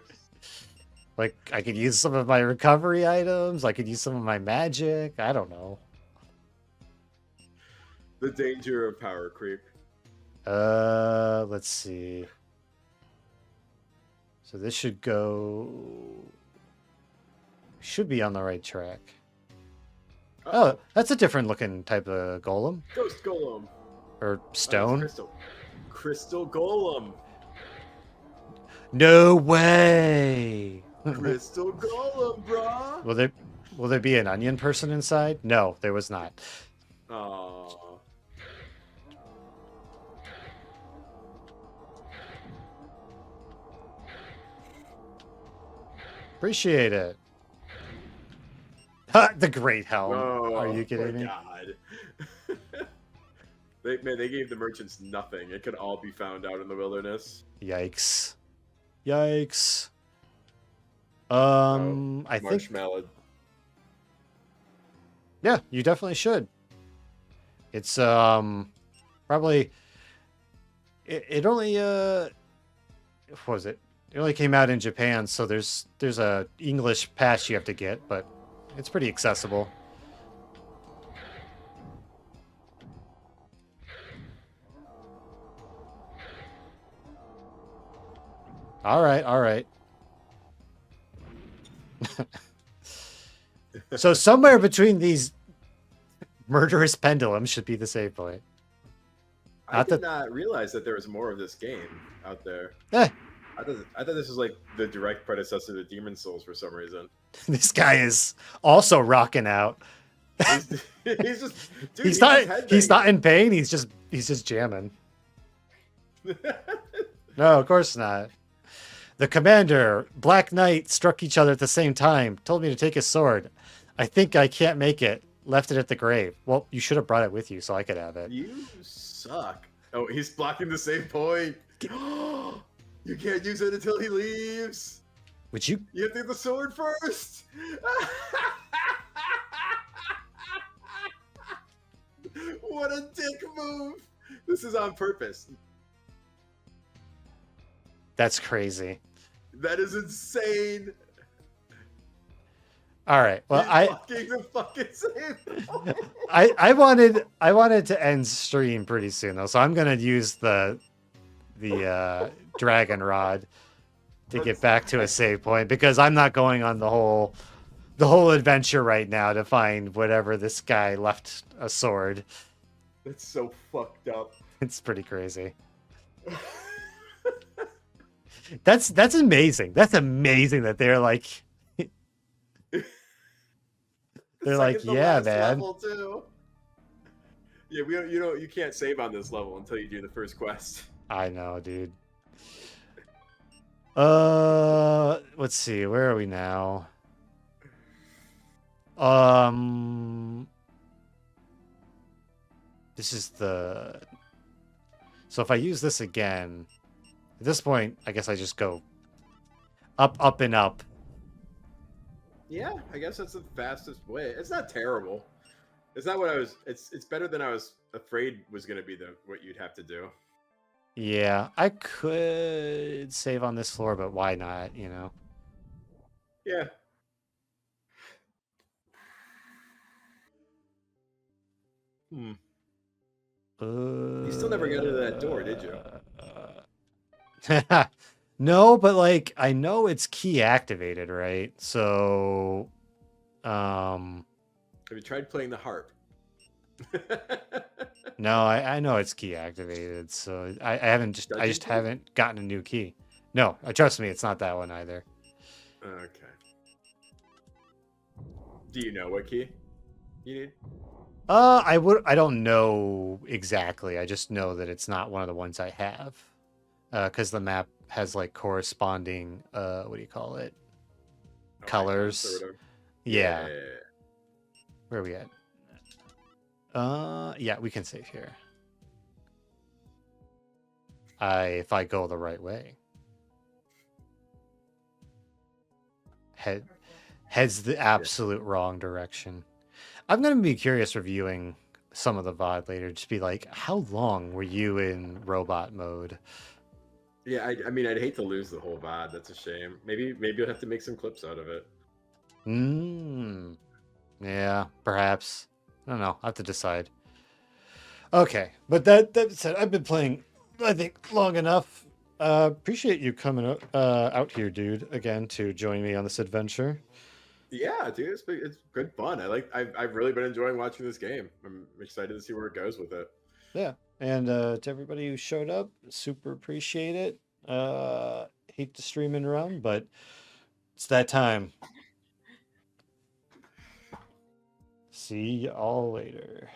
Like, I could use some of my recovery items. I could use some of my magic. I don't know. The danger of power creep. Let's see. So this should go... Should be on the right track. Oh, that's a different looking type of golem. Ghost golem. Or Oh, stone. it's crystal golem. No way! Crystal golem, brah. Will there be an onion person inside? No, there was not. Aww. Appreciate it. Ha, the great helm. Oh, Are you kidding my me? God. They gave the merchants nothing. It could all be found out in the wilderness. Yikes. Yikes. I think Marshmallow. yeah, you definitely should. It's probably it only what was it? It only came out in Japan, so there's a English patch you have to get, but it's pretty accessible. All right, all right. So somewhere between these murderous pendulums should be the save point. I Not did that- not realize that there was more of this game out there. Eh, I thought this was like the direct predecessor to Demon Souls for some reason. this guy is also rocking out. He's, he's just dude, He's headbanging. not in pain. He's just jamming. No, of course not. The commander, Black Knight, struck each other at the same time. Told me to take his sword. I think I can't make it. Left it at the grave. Well, you should have brought it with you so I could have it. You suck. Oh, he's blocking the save point. You can't use it until he leaves. Would you? You have to get the sword first. What a dick move. This is on purpose. That's crazy. That is insane. All right. Well, He's blocking the fucking save point. I wanted to end stream pretty soon though, so I'm gonna use the dragon rod to get back to a save point because I'm not going on the whole adventure right now to find whatever this guy left a sword. That's so fucked up. It's pretty crazy. That's amazing. That's amazing that they're like they're like, Second to yeah, last man. level, too. Yeah, you can't save on this level until you do the first quest. I know, dude. Let's see. Where are we now? This is the. So if I use this again, at this point, I guess I just go up, up, and up. Yeah, I guess that's the fastest way. It's not terrible. It's not what I was. It's better than I was afraid was going to be what you'd have to do. Yeah, I could save on this floor, but why not? You know. Yeah. Hmm. You still never got into that door, did you? No, but like I know it's key activated, right? So, Have you tried playing the harp? no, I know it's key activated, so I haven't I just haven't gotten a new key. No, trust me, it's not that one either. Okay. Do you know what key you need? I don't know exactly. I just know that it's not one of the ones I have. Because the map has like corresponding what do you call it? Colors. Sort of. Yeah. Where are we at? Yeah, we can save here. If I go the right way. Heads the absolute wrong direction. I'm gonna be curious reviewing some of the VOD later. Just be like, how long were you in robot mode? Yeah, I mean, I'd hate to lose the whole VOD. That's a shame. Maybe you'll have to make some clips out of it. Yeah, perhaps. I don't know. I have to decide. Okay, but that said, I've been playing, I think, long enough. Appreciate you coming out here, dude, again to join me on this adventure. Yeah, dude, it's good fun. I've really been enjoying watching this game. I'm excited to see where it goes with it. Yeah, and to everybody who showed up, super appreciate it. Hate to stream and run, but it's that time. See y'all later.